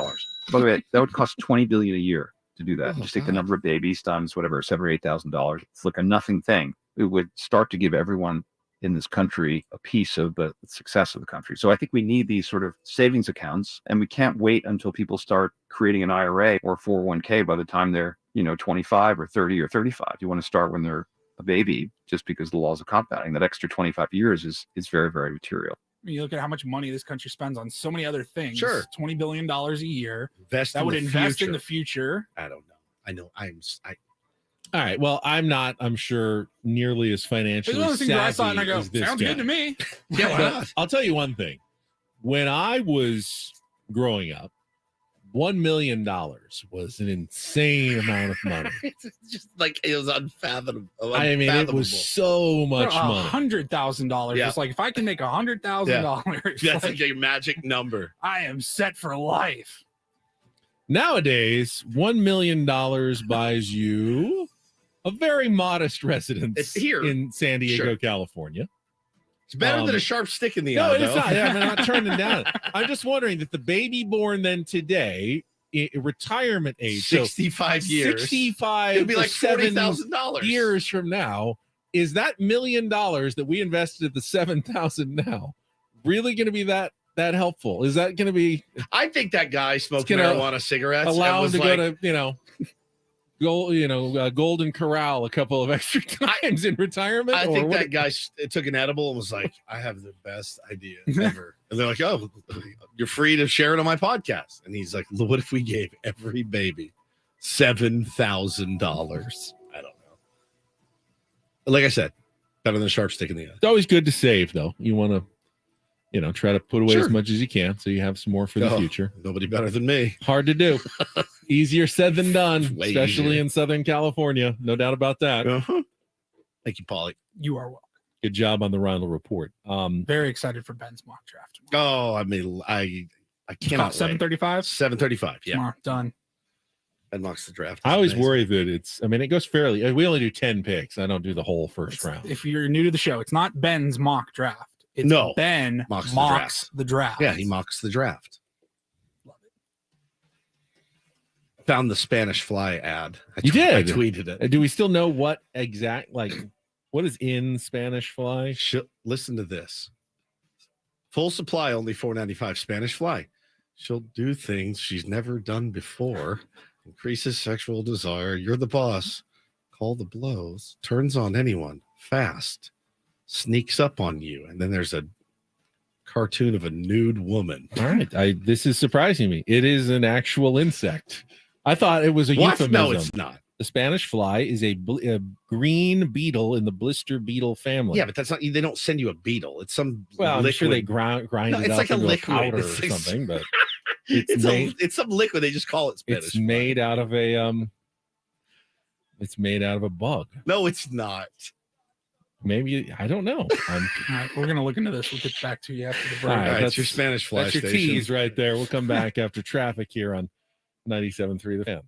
By the way, that would cost $20 billion a year to do that. Just take the number of babies times whatever, $7,000 or $8,000. It's like a nothing thing. It would start to give everyone in this country a piece of the success of the country. So I think we need these sort of savings accounts, and we can't wait until people start creating an IRA or 401k by the time they're 25 or 30 or 35. You want to start when they're a baby, just because the laws of compounding. That extra 25 years is very, very material. I mean, you look at how much money this country spends on so many other things. Sure. $20 billion a year. Invest that in would the invest future. in the future. I don't know. All right. Well, I'm sure nearly as financially It's one of those things where I saw it and I savvy go, as this sounds guy. good to me. Yeah, why But not? I'll tell you one thing. When I was growing up, $1 million was an insane amount of money. It's just like it was unfathomable. I mean, it was so much money. $100,000. Yeah. It's like if I can make $100,000, That's like a magic number. I am set for life. Nowadays, $1 million buys you a very modest residence It's here. in San Diego, Sure. California. It's better than a sharp stick in the No, eye. it's though. not. Yeah, I'm not turning down. I'm just wondering that the baby born then today, retirement age, 65 so years. 65, It'd be for like 7 $40,000 years from now. Is that $1 million that we invested at the 7,000 now really going to be that helpful? Is that going to be? I think that guy smoked gonna marijuana cigarettes. Allow him to like, go to Golden Corral a couple of extra times in retirement. I or think what- that guy took an edible and was like, I have the best idea ever. And they're like, oh, you're free to share it on my podcast. And he's like, what if we gave every baby $7,000? I don't know. Like I said, better than a sharp stick in the eye. It's always good to save, though. You want to, try to put away Sure. as much as you can so you have some more for the Oh, future. Nobody better than me. Hard to do. Easier said than done, Way especially easier. in Southern California. No doubt about that. Uh-huh. Thank you, Paulie. You are welcome. Good job on the Ryle report. Very excited for Ben's mock draft. Oh, I mean, I cannot wait. 7:35? 7:35, yeah. Tomorrow, done. And mocks the draft. I always Amazing. worry that it goes fairly. We only do 10 picks. I don't do the whole first round. If you're new to the show, it's not Ben's mock draft. It's No. Ben Mocks mocks, the the draft. Yeah, he mocks the draft. Found the Spanish Fly ad. You did. I tweeted it. Do we still know what what is in Spanish Fly? Listen to this. Full supply, only $4.95. Spanish Fly. She'll do things she's never done before. Increases sexual desire. You're the boss. Call the blows. Turns on anyone. Fast. Sneaks up on you. And then there's a cartoon of a nude woman. All right. This is surprising me. It is an actual insect. I thought it was a What? euphemism. No, it's not. The Spanish fly is a green beetle in the blister beetle family. Yeah, but that's not. They don't send you a beetle. It's some. Well, I'm liquid. sure they grind No, it it's up like a into liquid. powder It's or like- something, but It's some liquid. They just call it Spanish. it's made out of a It's made out of a bug. No, it's not. Maybe I don't know. All right, we're gonna look into this. We'll get back to you after the break. All right, That's your Spanish Fly That's your station. tease right there. We'll come back after traffic here on 97.3 The Fan.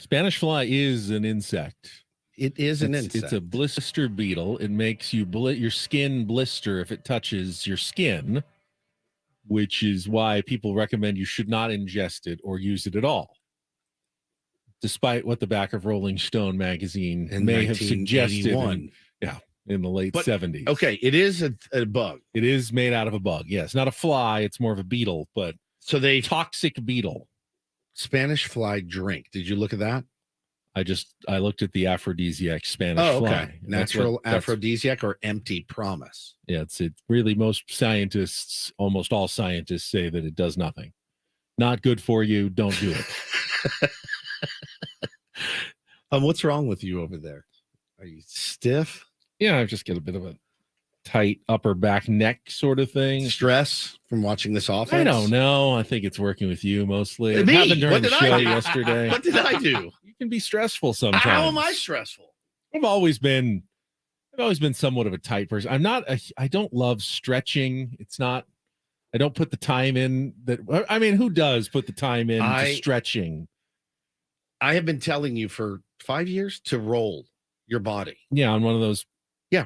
Spanish fly is an insect. It is an insect. It's a blister beetle. It makes your skin blister if it touches your skin, which is why people recommend you should not ingest it or use it at all. Despite what the back of Rolling Stone magazine may have suggested in the late 70s. Okay, it is a bug. It is made out of a bug. Yes, not a fly. It's more of a beetle, but toxic beetle. Spanish fly drink. Did you look at that? I looked at the aphrodisiac Spanish fly. Okay. Natural aphrodisiac or empty promise. Yeah, it's really almost all scientists say that it does nothing. Not good for you. Don't do it. What's wrong with you over there? Are you stiff? Yeah, I just get a bit of a tight upper back neck sort of thing. Stress from watching this offense? I don't know. I think it's working with you mostly. It Me? happened during What the did show I do? yesterday. What did I do? You can be stressful sometimes. How am I stressful? I've always been somewhat of a tight person. I don't love stretching. I don't put the time in who does put the time in to stretching? I have been telling you for 5 years to roll your body. Yeah, on one of those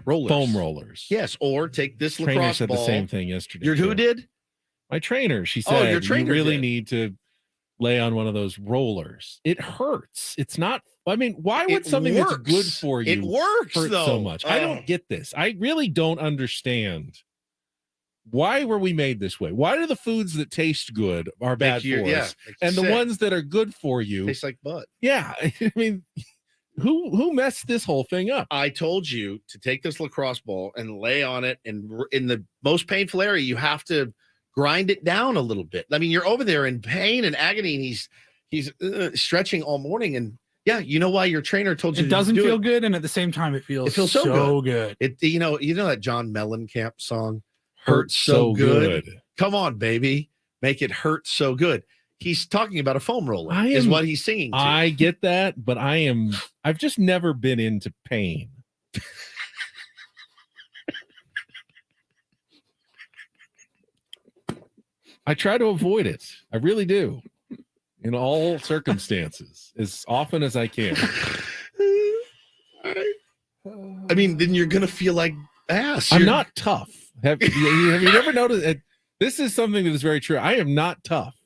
rollers. Foam rollers. Yes, or take this Trainer lacrosse said ball. the same thing yesterday. Who did? My trainer. She said, your trainer you really did. need to lay on one of those rollers. It hurts. It's not. Why would something that's good for you It works, hurt though. so much? I don't get this. I really don't understand. Why were we made this way? Why do the foods that taste good are bad for us, and the ones that are good for you taste like butt? Yeah, who messed this whole thing up? I told you to take this lacrosse ball and lay on it, and in the most painful area, you have to grind it down a little bit. You're over there in pain and agony, and he's stretching all morning, and you know why your trainer told you it doesn't feel good, and at the same time, it feels so good. You know that John Mellencamp song, "Hurts So Good." Come on, baby, make it hurt so good. He's talking about a foam roller, is what he's singing to. I get that, but I've just never been into pain. I try to avoid it. I really do. In all circumstances, as often as I can. Then you're going to feel like ass. I'm not tough. Have you never noticed? This is something that is very true. I am not tough.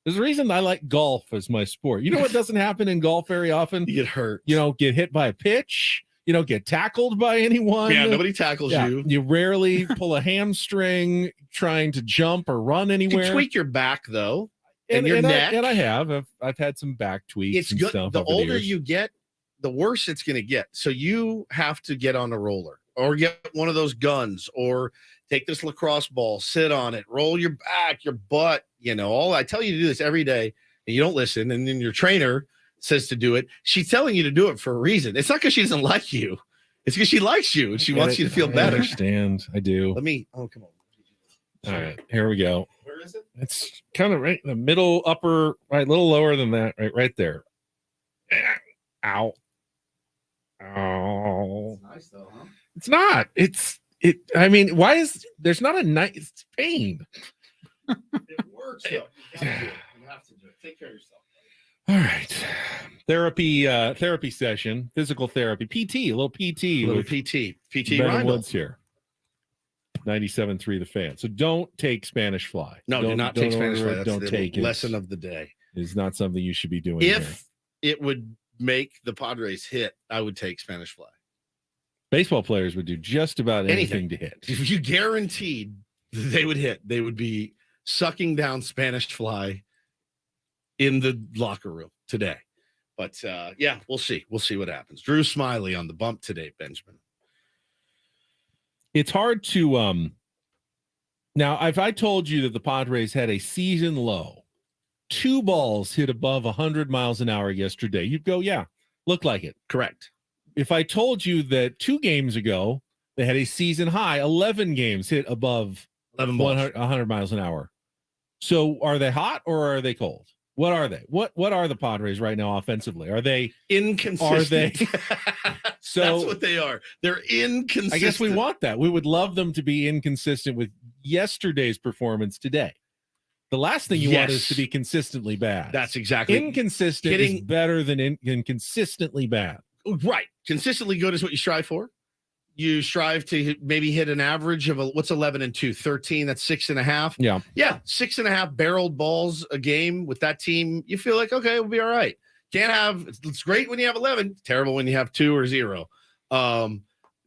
There's a reason I like golf as my sport. You know what doesn't happen in golf very often? You get hurt. You don't get hit by a pitch. You don't get tackled by anyone. Yeah, nobody tackles you. You rarely pull a hamstring trying to jump or run anywhere. You tweak your back, though, and your neck. I have. I've had some back tweaks. It's and good. Stuff The over older years. you get, the worse it's going to get. So you have to get on a roller or get one of those guns or take this lacrosse ball, sit on it, roll your back, your butt. I tell you to do this every day, and you don't listen. And then your trainer says to do it. She's telling you to do it for a reason. It's not because she doesn't like you. It's because she likes you and she wants you to feel better. I understand. I do. Oh, come on. All right, here we go. Where is it? It's kind of right in the middle, upper, right, a little lower than that, right there. Ow. Oh. It's nice though, huh? It's not. Why is there's not a nice pain? It works though. You have to do it. Take care of yourself. All right. Therapy session, physical therapy, PT, a little PT. PT Ben Ryle. Woods here. 97.3 The Fan. So don't take Spanish fly. No, do not take Spanish fly. That's don't the take it. lesson of the day. Is not something you should be doing. If it would make the Padres hit, I would take Spanish fly. Baseball players would do just about anything to hit. If you guaranteed they would hit, they would be sucking down Spanish fly in the locker room today. But we'll see. We'll see what happens. Drew Smiley on the bump today, Benjamin. It's hard to now, if I told you that the Padres had a season low, 2 balls hit above 100 miles an hour yesterday, you'd go, yeah, looked like it. Correct. If I told you that 2 games ago they had a season high, 11 games hit above 100 miles an hour. So are they hot or are they cold? What are they? What are the Padres right now offensively? Are they inconsistent? Are they? So that's what they are. They're inconsistent. I guess we want that. We would love them to be inconsistent with yesterday's performance today. The last thing you want is Yes. to be consistently bad. That's exactly inconsistent is better than consistently bad. Right. Consistently good is what you strive for. You strive to maybe hit an average of what's 11 and 2, 13. That's 6.5. Yeah. Yeah. 6.5 barreled balls a game with that team. You feel like, okay, we'll be all right. Can't have, it's great when you have 11, terrible when you have 2 or 0.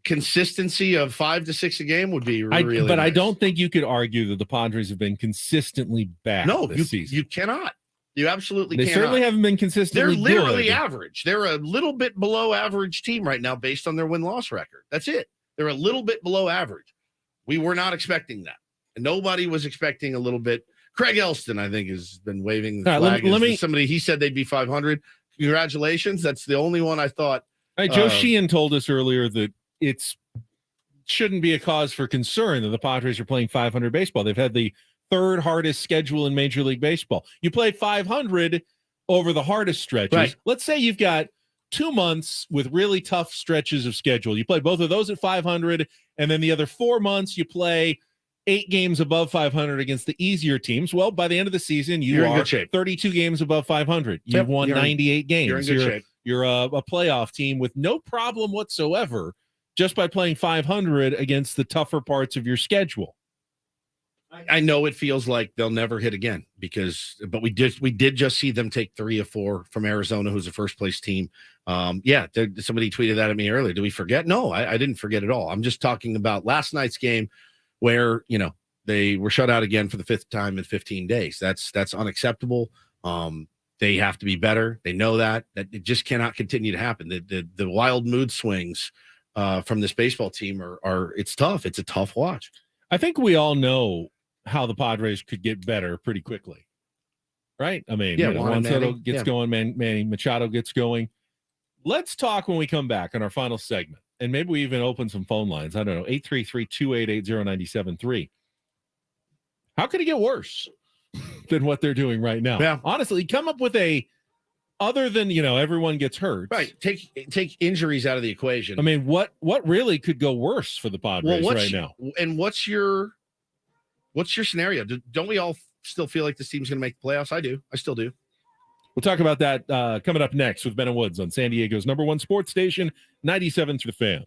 Consistency of 5 to 6 a game would be really But nice. I don't think you could argue that the Padres have been consistently bad this season. You cannot. You absolutely They cannot. certainly haven't been consistently They're literally good. average. They're a little bit below average team right now based on their win-loss record. That's it. They're a little bit below average. We were not expecting that. And nobody was expecting a little bit. Craig Elston, I think, has been waving the flag. Let me, somebody, he said they'd be 500. Congratulations. That's the only one I thought. Joe Sheen told us earlier that it's shouldn't be a cause for concern that the Padres are playing 500 baseball. They've had the 3rd hardest schedule in Major League Baseball. You play 500 over the hardest stretches. Right. Let's say you've got 2 months with really tough stretches of schedule. You play both of those at 500, and then the other 4 months you play 8 games above 500 against the easier teams. Well, by the end of the season, you're in good shape. 32 games above 500. You've won 98 games. You're in good shape. You're a playoff team with no problem whatsoever just by playing 500 against the tougher parts of your schedule. I know it feels like they'll never hit again but we did just see them take 3 of 4 from Arizona, who's a first place team. Somebody tweeted that at me earlier. Do we forget? No, I didn't forget at all. I'm just talking about last night's game where, they were shut out again for the 5th time in 15 days. That's unacceptable. They have to be better. They know that it just cannot continue to happen. The wild mood swings from this baseball team are it's tough. It's a tough watch. I think we all know how the Padres could get better pretty quickly, right? I mean, Juan Soto gets going, Manny Machado gets going. Let's talk when we come back on our final segment, and maybe we even open some phone lines. I don't know, 833-288-0973. How could it get worse than what they're doing right now? Yeah. Honestly, come up with other than, everyone gets hurt. Right. Take injuries out of the equation. I mean, what really could go worse for the Padres right now? And what's your scenario? Don't we all still feel like this team's going to make the playoffs? I do. I still do. We'll talk about that coming up next with Ben and Woods on San Diego's #1 sports station, 97 through the Fan.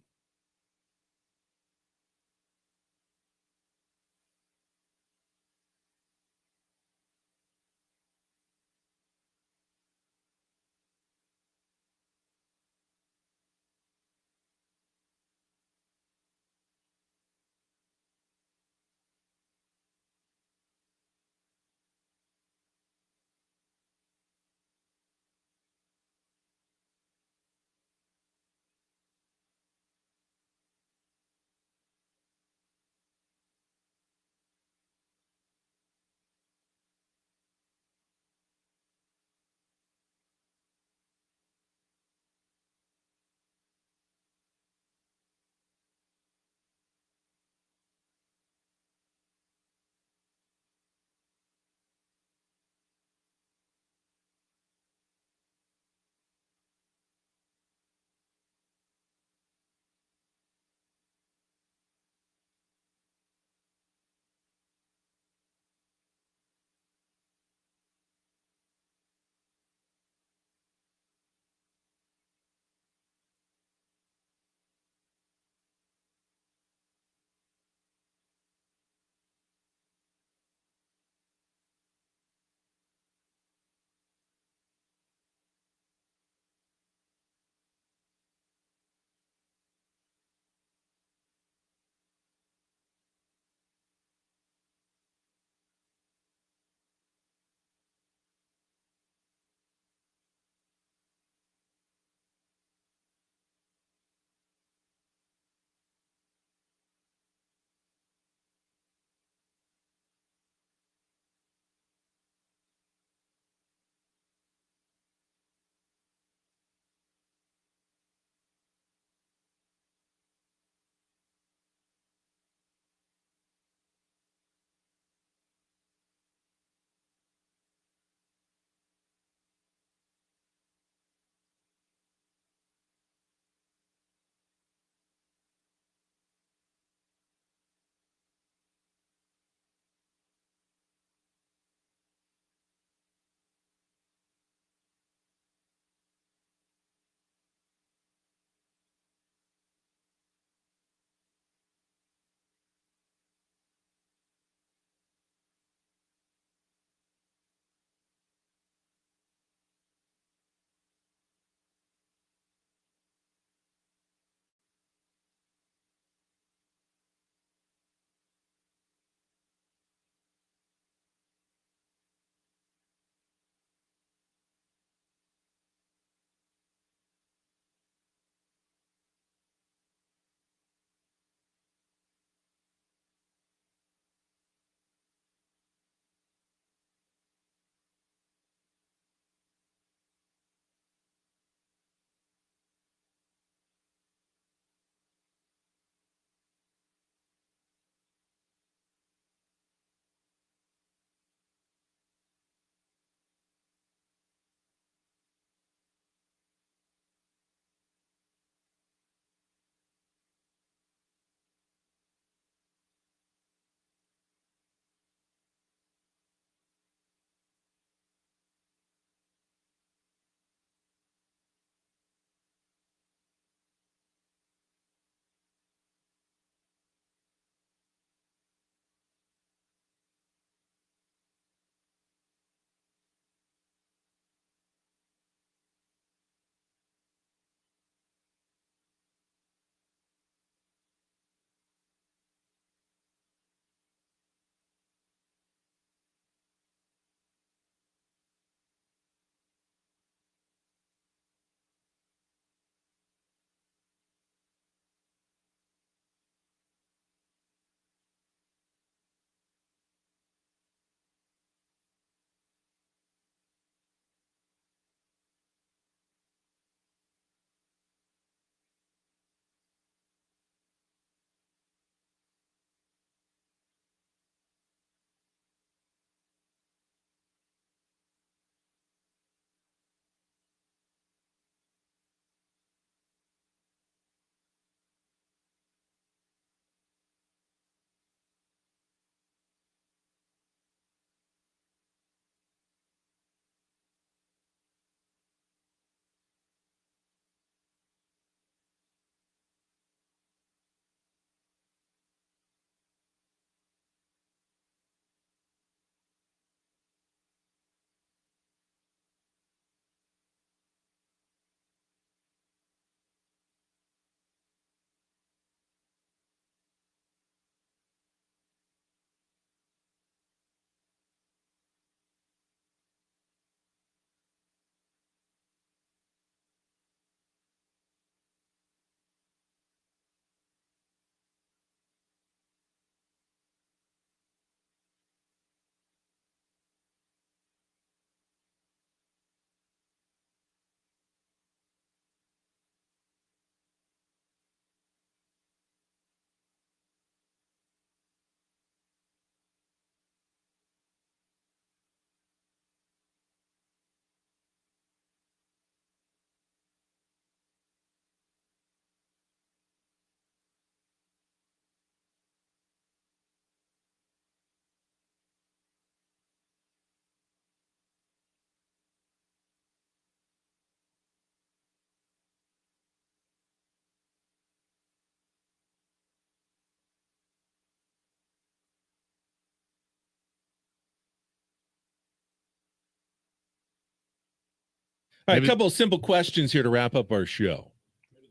All right, a couple of simple questions here to wrap up our show.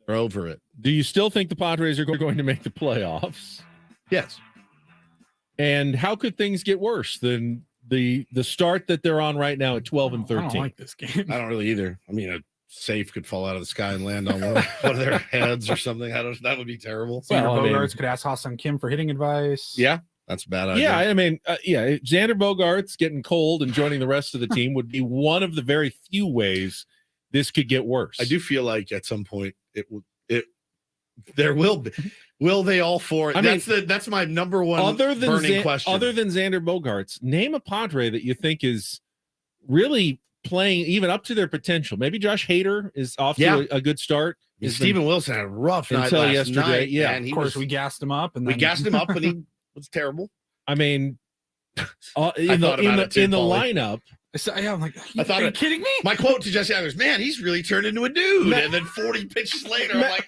We're over it. Do you still think the Padres are going to make the playoffs? Yes. And how could things get worse than the start that they're on right now at 12 and 13? I don't like this game. I don't really either. I mean, a safe could fall out of the sky and land on one of their heads or something. That would be terrible. Xander Bogaerts could ask Ha-Seong Kim for hitting advice. Yeah, that's a bad idea. Yeah, I mean, Xander Bogaerts getting cold and joining the rest of the team would be one of the very few ways this could get worse. I do feel like at some point there will be. Will they all four? That's my number one burning question. Other than Xander Bogaerts, name a Padre that you think is really playing even up to their potential. Maybe Josh Hader is off to a good start. Steven Wilson had a rough night until last yesterday. night. Yeah, and of course we gassed him up, and he was terrible. I mean, in the I'm lineup. like, are you kidding me? My quote to Jesse Anders, man, he's really turned into a dude. And then 40 pitches later, I'm like,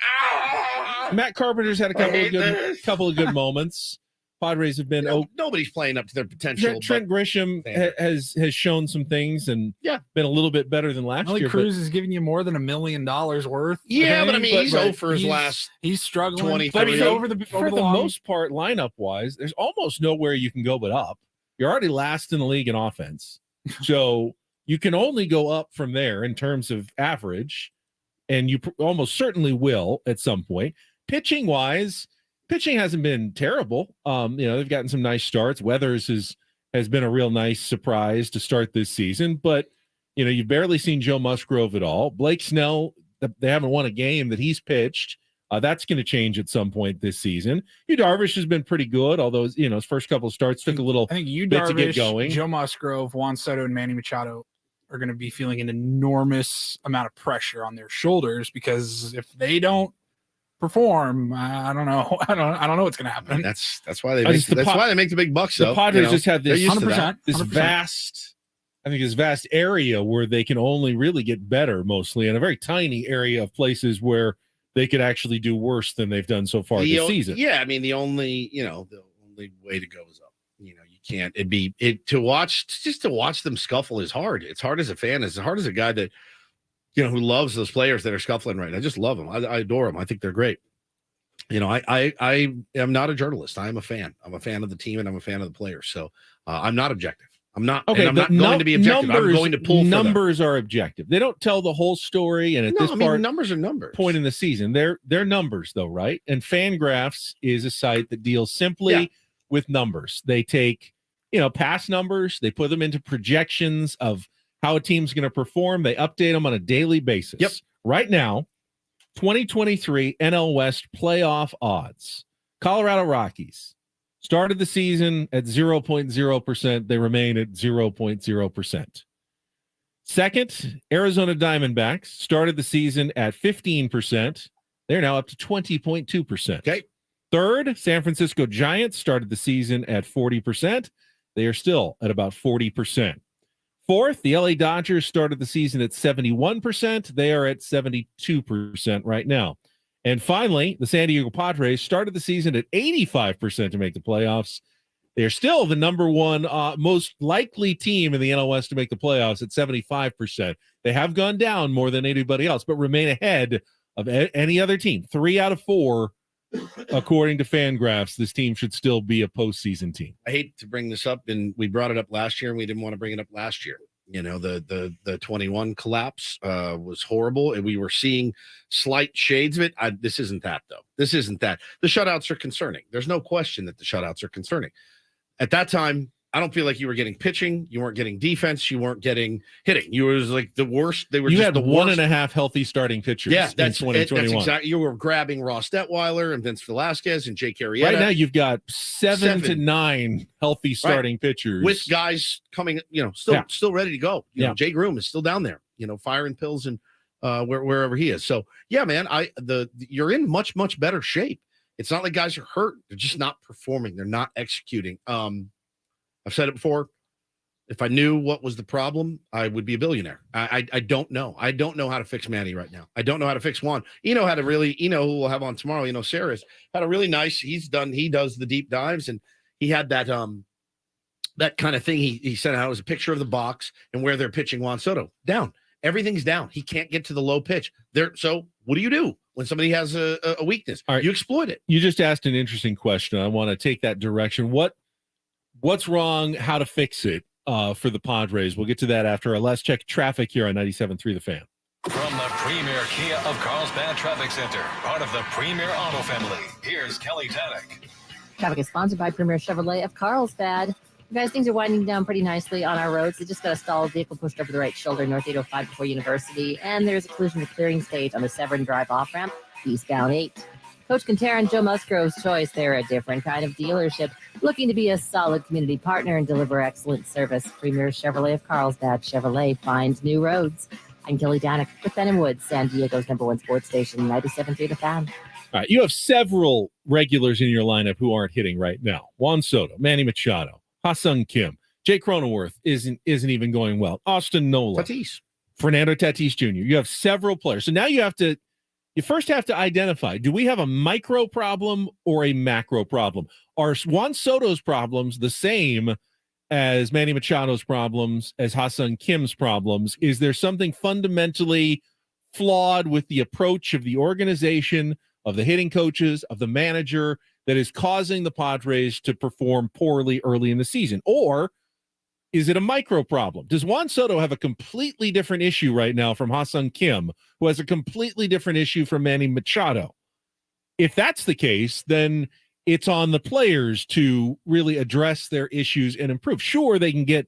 Matt Carpenter's had a couple of good moments. Padres have been nobody's playing up to their potential. Trent Grisham has shown some things and been a little bit better than last year. Cruz is giving you more than $1 million worth. Yeah, but I mean, he's 0 for his last. He's struggling. 20, but for the most part, lineup wise, there's almost nowhere you can go but up. You're already last in the league in offense, so you can only go up from there in terms of average, and you almost certainly will at some point. Pitching wise. Pitching hasn't been terrible. They've gotten some nice starts. Weathers has been a real nice surprise to start this season, but you've barely seen Joe Musgrove at all. Blake Snell, they haven't won a game that he's pitched. That's going to change at some point this season. Yu Darvish has been pretty good, although his first couple of starts took a little bit to get going. Joe Musgrove, Juan Soto, and Manny Machado are going to be feeling an enormous amount of pressure on their shoulders because if they don't perform, I don't know. I don't know what's going to happen. I mean, that's why they make why they make the big bucks. The Padres just have this 100%, this vast area where they can only really get better, mostly, and a very tiny area of places where they could actually do worse than they've done so far this season. Yeah, I mean the only way to go is up. You can't. To watch them scuffle is hard. It's hard as a fan. It's hard as a guy that. Who loves those players that are scuffling right now. I just love them. I adore them. I think they're great. I am not a journalist. I am a fan. I'm a fan of the team and I'm a fan of the players. So I'm not objective. I'm not. Okay, I'm not going to be objective. I'm going to pull. Numbers are objective. They don't tell the whole story. And numbers are numbers. Point in the season, they're numbers though, right? And Fangraphs is a site that deals simply with numbers. They take past numbers. They put them into projections of how a team's going to perform. They update them on a daily basis. Yep. Right now, 2023 NL West playoff odds. Colorado Rockies started the season at 0.0%. They remain at 0.0%. Second, Arizona Diamondbacks started the season at 15%. They're now up to 20.2%. Okay. Third, San Francisco Giants started the season at 40%. They are still at about 40%. Fourth, the LA Dodgers started the season at 71%. They are at 72% right now. And finally, the San Diego Padres started the season at 85% to make the playoffs. They're still the number one most likely team in the NL West to make the playoffs at 75%. They have gone down more than anybody else, but remain ahead of any other team. 3 out of 4, according to Fangraphs, this team should still be a postseason team. I hate to bring this up, and we brought it up last year, and we didn't want to bring it up last year. The 21 collapse was horrible, and we were seeing slight shades of it. This isn't that, though. This isn't that. The shutouts are concerning. There's no question that the shutouts are concerning. At that time, I don't feel like you were getting pitching. You weren't getting defense. You weren't getting hitting. You was like the worst. They were. You just had the one worst. and a half healthy starting pitchers. Yeah, that's 2021. That's exactly. You were grabbing Ross Detweiler and Vince Velasquez and Jake Arrieta. Right now, you've got 7 to 9 healthy starting pitchers with guys coming. Still ready to go. Jay Groom is still down there. Firing pills and wherever he is. So yeah, man, you're in much better shape. It's not like guys are hurt. They're just not performing. They're not executing. I've said it before. If I knew what was the problem, I would be a billionaire. I don't know. I don't know how to fix Manny right now. I don't know how to fix Juan. Who we'll have on tomorrow, Sarah's had a really nice, he does the deep dives, and he had that that kind of thing. He sent out as a picture of the box and where they're pitching Juan Soto down. Everything's down. He can't get to the low pitch. So what do you do when somebody has a weakness? All right. You exploit it. You just asked an interesting question. I want to take that direction. What's wrong? How to fix it for the Padres? We'll get to that after our last check traffic here on 97.3 The Fan. From the premier Kia of Carlsbad Traffic Center, part of the Premier Auto family, here's Kelly Tannick. Traffic is sponsored by Premier Chevrolet of Carlsbad. You guys, things are winding down pretty nicely on our roads. They just got a stalled vehicle pushed over the right shoulder, North 805 before University, and there's a collision with clearing stage on the Severn Drive off-ramp, eastbound 8. Coach Quintero and Joe Musgrove's choice. They're a different kind of dealership, looking to be a solid community partner and deliver excellent service. Premier Chevrolet of Carlsbad. Chevrolet finds new roads. I'm Kelly Danek with Ben & Woods, San Diego's #1 sports station, 97.3 The Fan. All right, you have several regulars in your lineup who aren't hitting right now. Juan Soto, Manny Machado, Ha-Seong Kim, Jake Cronenworth isn't even going well. Austin Nola, Fernando Tatis Jr. You have several players. So now you first have to identify, do we have a micro problem or a macro problem? Are Juan Soto's problems the same as Manny Machado's problems, as Ha-Seong Kim's problems? Is there something fundamentally flawed with the approach of the organization, of the hitting coaches, of the manager, that is causing the Padres to perform poorly early in the season? Or is it a micro problem? Does Juan Soto have a completely different issue right now from Ha-Seong Kim, who has a completely different issue from Manny Machado? If that's the case, then it's on the players to really address their issues and improve. Sure, they can get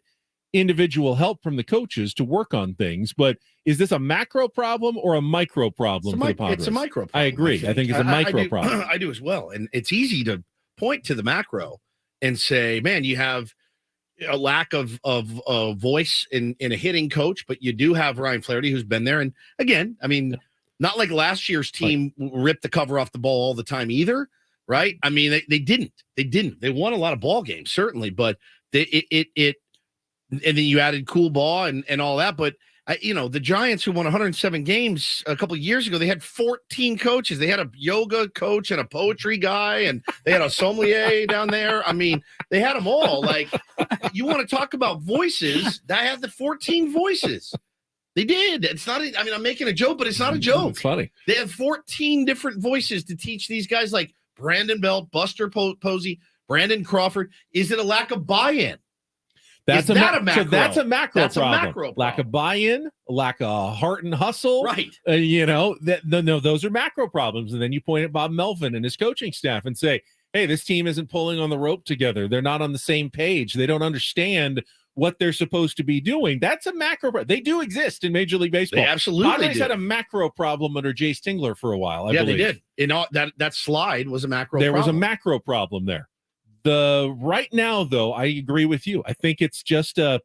individual help from the coaches to work on things, but is this a macro problem or a micro problem for the Padres? It's a micro problem. I agree. I think it's a micro problem. I do as well. And it's easy to point to the macro and say, man, you have a lack of voice in a hitting coach, but you do have Ryan Flaherty, who's been there. And again, I mean, not like last year's team ripped the cover off the ball all the time either, right? I mean, they didn't. They won a lot of ball games, certainly, but and then you added cool ball and all that. But, the Giants, who won 107 games a couple of years ago, they had 14 coaches. They had a yoga coach and a poetry guy, and they had a sommelier down there. I mean, they had them all. Like, you want to talk about voices, that had the 14 voices. They did. It's not, I'm making a joke, but it's not a joke. It's funny. They have 14 different voices to teach these guys like Brandon Belt, Buster Posey, Brandon Crawford. Is it a lack of buy-in? That's a macro. So that's a macro That's problem. A macro problem. Lack of buy-in, lack of heart and hustle. Right. Those are macro problems. And then you point at Bob Melvin and his coaching staff and say, hey, this team isn't pulling on the rope together. They're not on the same page. They don't understand what they're supposed to be doing. That's a macro problem. They do exist in Major League Baseball. They absolutely Padres did. had a macro problem under Jay Stingler for a while, I believe. They did. In all, that slide was a macro There problem. was a macro problem there. Right now, though, I agree with you. I think it's just a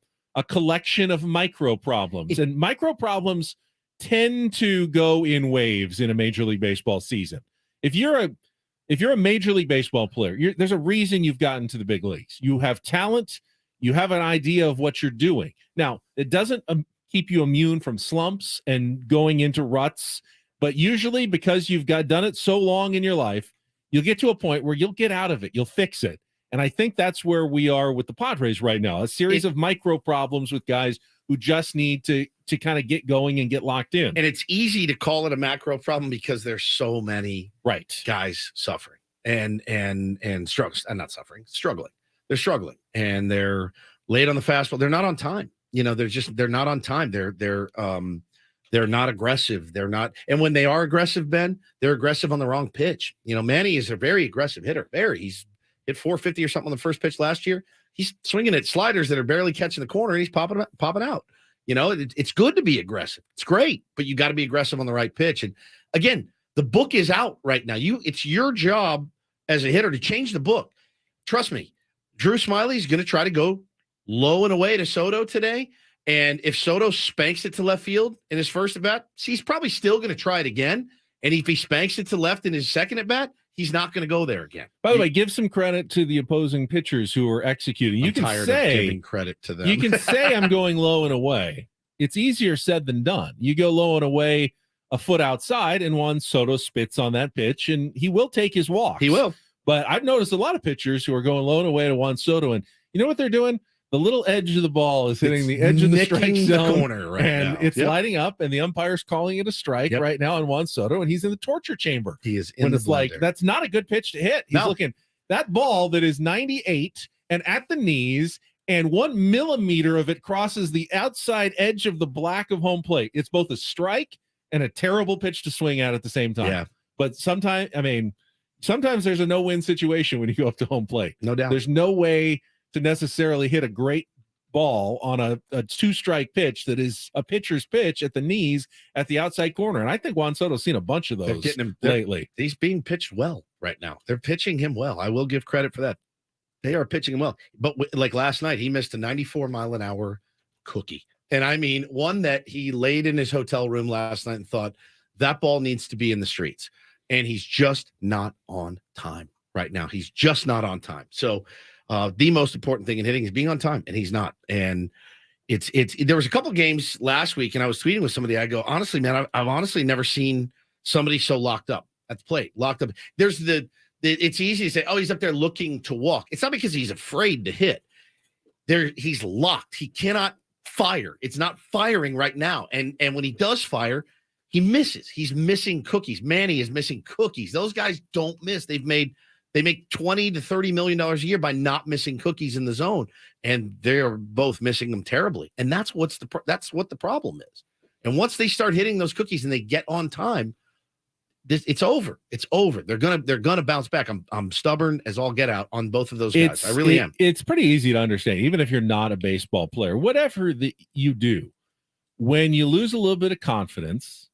collection of micro problems, and micro problems tend to go in waves in a Major League Baseball season. If you're a Major League Baseball player, there's a reason you've gotten to the big leagues. You have talent. You have an idea of what you're doing. Now, it doesn't keep you immune from slumps and going into ruts, but usually because you've done it so long in your life, you'll get to a point where you'll get out of it. You'll fix it. And I think that's where we are with the Padres right now, a series of micro problems with guys who just need to kind of get going and get locked in. And it's easy to call it a macro problem because there's so many guys suffering and struggling. They're struggling and they're late on the fastball. They're not on time. They're not on time. They're not aggressive. They're not. And when they are aggressive, Ben, they're aggressive on the wrong pitch. Manny is a very aggressive hitter. He's hit 450 or something on the first pitch last year. He's swinging at sliders that are barely catching the corner, and he's popping out. It's good to be aggressive. It's great, but you got to be aggressive on the right pitch. And again, the book is out right now. It's your job as a hitter to change the book. Trust me, Drew Smiley's going to try to go low and away to Soto today. And if Soto spanks it to left field in his first at bat, he's probably still going to try it again. And if he spanks it to left in his second at bat, he's not going to go there again. By the way, give some credit to the opposing pitchers who are executing. I'm tired of giving credit to them. You can say I'm going low and away. It's easier said than done. You go low and away a foot outside, and Juan Soto spits on that pitch, and he will take his walks. He will. But I've noticed a lot of pitchers who are going low and away to Juan Soto, and you know what they're doing? the little edge of the ball is hitting the edge of the strike nicking zone, the corner right and now. it's Yep. lighting up, and the umpire's calling it a strike right now on Juan Soto, and he's in the torture chamber. He is in when the it's like, blender. that's not a good pitch to hit. He's looking that ball that is 98 and at the knees, and 1 millimeter of it crosses the outside edge of the black of home plate. It's both a strike and a terrible pitch to swing at the same time. Yeah. But sometimes there's a no-win situation when you go up to home plate. No doubt. There's no way to necessarily hit a great ball on a 2-strike pitch that is a pitcher's pitch at the knees at the outside corner. And I think Juan Soto's seen a bunch of They're those getting him lately. He's being pitched well right now. They're pitching him well. I will give credit for that. They are pitching him well. But like last night, he missed a 94-mile-an-hour cookie. And I mean, one that he laid in his hotel room last night and thought that ball needs to be in the streets. And he's just not on time right now. He's just not on time. So the most important thing in hitting is being on time, and he's not. And it's there was a couple games last week, and I was tweeting with somebody. I go, honestly, man, I've honestly never seen somebody so locked up at the plate. Locked up. There's it's easy to say, oh, he's up there looking to walk. It's not because he's afraid to hit. He's locked. He cannot fire. It's not firing right now. And when he does fire, he misses. He's missing cookies. Manny is missing cookies. Those guys don't miss. They make $20 to $30 million a year by not missing cookies in the zone, and they're both missing them terribly. And that's what the problem is. And once they start hitting those cookies and they get on time, it's over. It's over. They're gonna bounce back. I'm stubborn as all get out on both of those guys. I really am. It's pretty easy to understand, even if you're not a baseball player. Whatever you do, when you lose a little bit of confidence,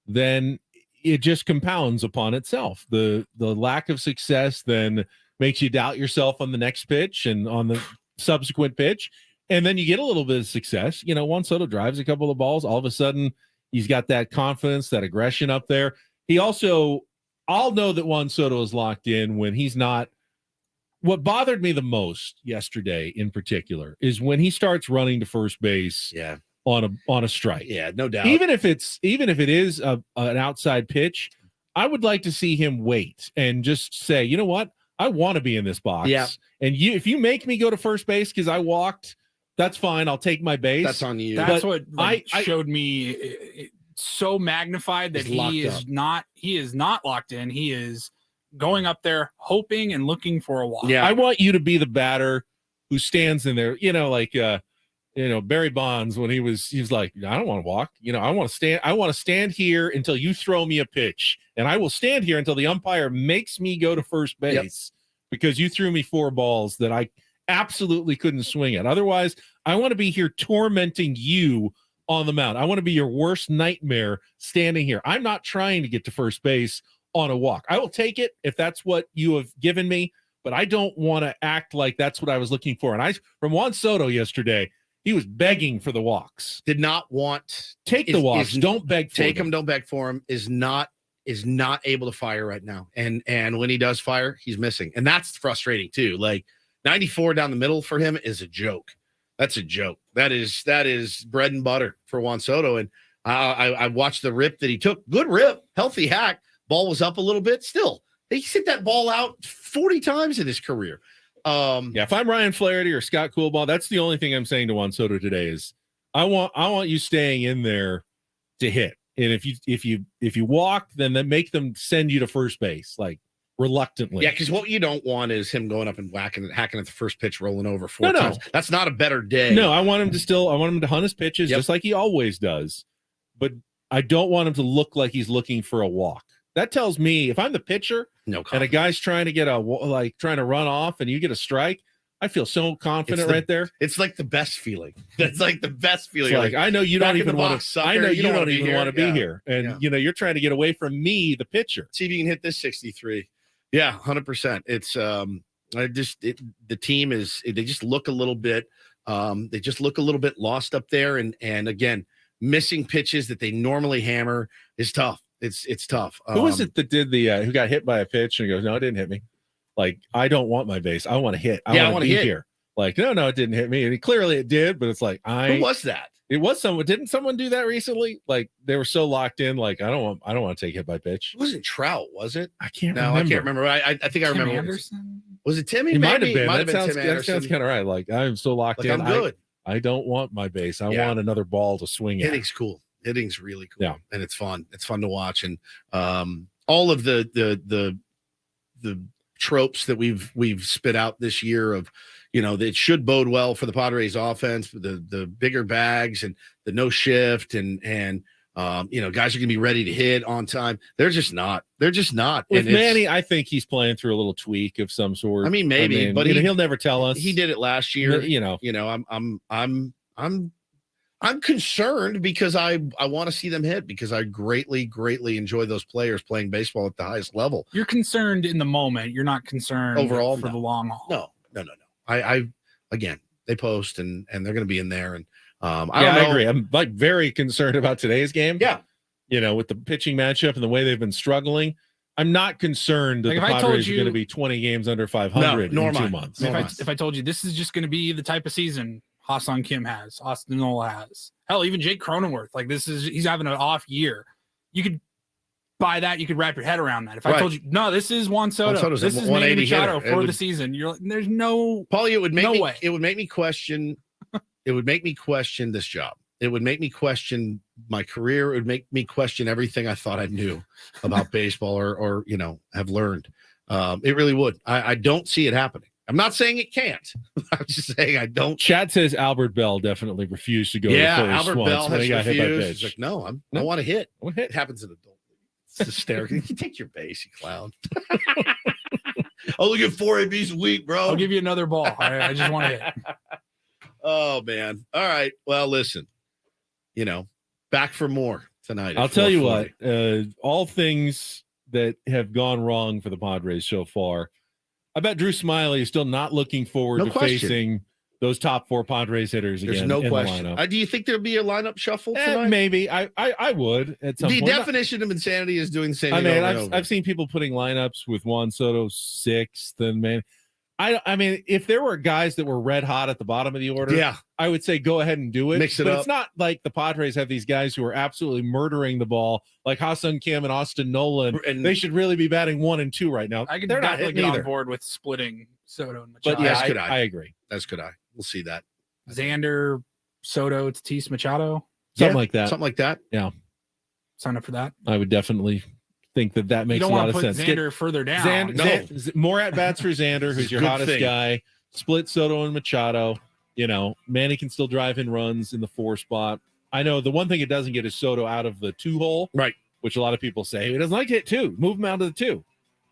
then it just compounds upon itself. The lack of success then makes you doubt yourself on the next pitch and on the subsequent pitch. And then you get a little bit of success. You know, Juan Soto drives a couple of balls. All of a sudden, he's got that confidence, that aggression up there. He also, I'll know that Juan Soto is locked in when he's not. What bothered me the most yesterday in particular is when he starts running to first base. Yeah. On a strike. Yeah, no doubt. Even if it is an outside pitch, I would like to see him wait and just say, you know what? I want to be in this box. Yeah. And if you make me go to first base because I walked, that's fine. I'll take my base. That's on you. That's what showed me so magnified that he is not locked in. He is going up there hoping and looking for a walk. Yeah. I want you to be the batter who stands in there, like Barry Bonds, when he was like, I don't want to walk. I want to stand here until you throw me a pitch, and I will stand here until the umpire makes me go to first base because you threw me 4 balls that I absolutely couldn't swing at. Otherwise, I want to be here tormenting you on the mound. I want to be your worst nightmare standing here. I'm not trying to get to first base on a walk. I will take it if that's what you have given me, but I don't want to act like that's what I was looking for. And from Juan Soto yesterday, he was begging for the walks. Did not want take the walks. Don't beg for take them. him. Don't beg for him. Is not able to fire right now. And when he does fire, he's missing. And that's frustrating too. Like 94 down the middle for him is a joke. That's a joke. That is bread and butter for Juan Soto. And I watched the rip that he took. Good rip, healthy hack. Ball was up a little bit. Still, he hit that ball out 40 times in his career. If I'm Ryan Flaherty or Scott Coolbaugh, that's the only thing I'm saying to Juan Soto today is I want you staying in there to hit. And if you walk, then make them send you to first base, like reluctantly. Yeah, because what you don't want is him going up and hacking at the first pitch, rolling over 4 times. That's not a better day. No, I want him to hunt his pitches just like he always does. But I don't want him to look like he's looking for a walk. That tells me if I'm the pitcher and a guy's trying to trying to run off and you get a strike, I feel so confident right there. It's like the best feeling. That's like the best feeling. It's like I know you don't even want to. I know you don't even want to be here, and you're trying to get away from me, the pitcher. See if you can hit this 63. Yeah, 100%. It's the team is they just look a little bit lost up there, and again missing pitches that they normally hammer is tough. It's tough. Who was it that did who got hit by a pitch and goes, no, it didn't hit me. Like, I don't want my base. I want to hit. I want to be here. Like, no, it didn't hit me. And clearly it did, but it's like, who was that? It was someone. Didn't someone do that recently? Like, they were so locked in. Like, I don't want to take hit by pitch. It wasn't Trout, was it? I can't remember. I can't remember. I think I remember. Anderson? Was it Timmy? He might have Maybe. been. Might have That been sounds, Tim that Anderson. sounds kind of right. Like, I'm so locked Like, in. I'm good. I don't want my base. I Yeah. want another ball to swing at. Hitting's cool. Hitting's really cool. Yeah. And it's fun. It's fun to watch. And all of the tropes that we've spit out this year of, it should bode well for the Padres offense, the bigger bags and the no shift and guys are gonna be ready to hit on time. They're just not. With Manny, I think he's playing through a little tweak of some sort. I mean, maybe, but he'll never tell us. He did it last year. I'm concerned because I want to see them hit because I greatly enjoy those players playing baseball at the highest level. You're concerned in the moment. You're not concerned Overall, for the long haul. No. I again, they post and they're going to be in there. And I agree. I'm very concerned about today's game. Yeah. With the pitching matchup and the way they've been struggling. I'm not concerned that the Padres are going to be 20 games under 500 in 2 months. If I told you this is just going to be the type of season Ha-Seong Kim has, Austin Nola has, hell, even Jake Cronenworth, he's having an off year. You could buy that. You could wrap your head around that. If I told you, no, this is Juan Soto. This is Manny Machado for the season. You're like, there's no, Paulie, it would make no me, way. It would make me question. It would make me question this job. It would make me question my career. It would make me question everything I thought I knew about baseball or have learned. It really would. I don't see it happening. I'm not saying it can't. I'm just saying I don't. Chad says Albert Bell definitely refused to go. Yeah, to first Albert Bell when has he got hit by refused. pitch. He's like, no, I want to hit. It happens in adult. It's hysterical. You take your base, you clown. I'll look at 4 ABs a week, bro. I'll give you another ball. I just want to hit. Oh man. All right. Well, listen. Back for more tonight. I'll tell you what. All things that have gone wrong for the Padres so far. I bet Drew Smiley is still not looking forward to facing those top 4 Padres hitters again. There's no in question. The lineup. Do you think there'll be a lineup shuffle tonight? Maybe. I would at some the point. definition of insanity is doing the same thing. I've seen people putting lineups with Juan Soto 6th and man. I mean, if there were guys that were red hot at the bottom of the order, I would say go ahead and do it. Mix it but up. It's not like the Padres have these guys who are absolutely murdering the ball, like Ha-Seong Kim and Austin Nolan. And they should really be batting 1 and 2 right now. They're not hitting get either. on board with splitting Soto and Machado. But yeah, I agree. That's good. We'll see that. Xander, Soto, Tatis, Machado. Something like that. Something like that. Yeah. Sign up for that. I would definitely think that makes a lot of sense. Xander further down. More at bats for Xander, who's your hottest guy. Split Soto and Machado. Manny can still drive in runs in the 4 spot. I know the one thing it doesn't get is Soto out of the 2 hole, right? Which a lot of people say he doesn't like hit 2. Move him out of the 2.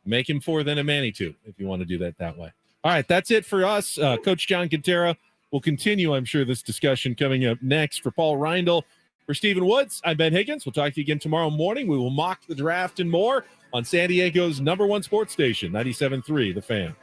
Make him 4, then a Manny 2, if you want to do that way. All right, that's it for us. Coach John Quintero will continue, I'm sure, this discussion coming up next. For Paul Reindl, for Stephen Woods, I'm Ben Higgins. We'll talk to you again tomorrow morning. We will mock the draft and more on San Diego's #1 sports station, 97.3 The Fan.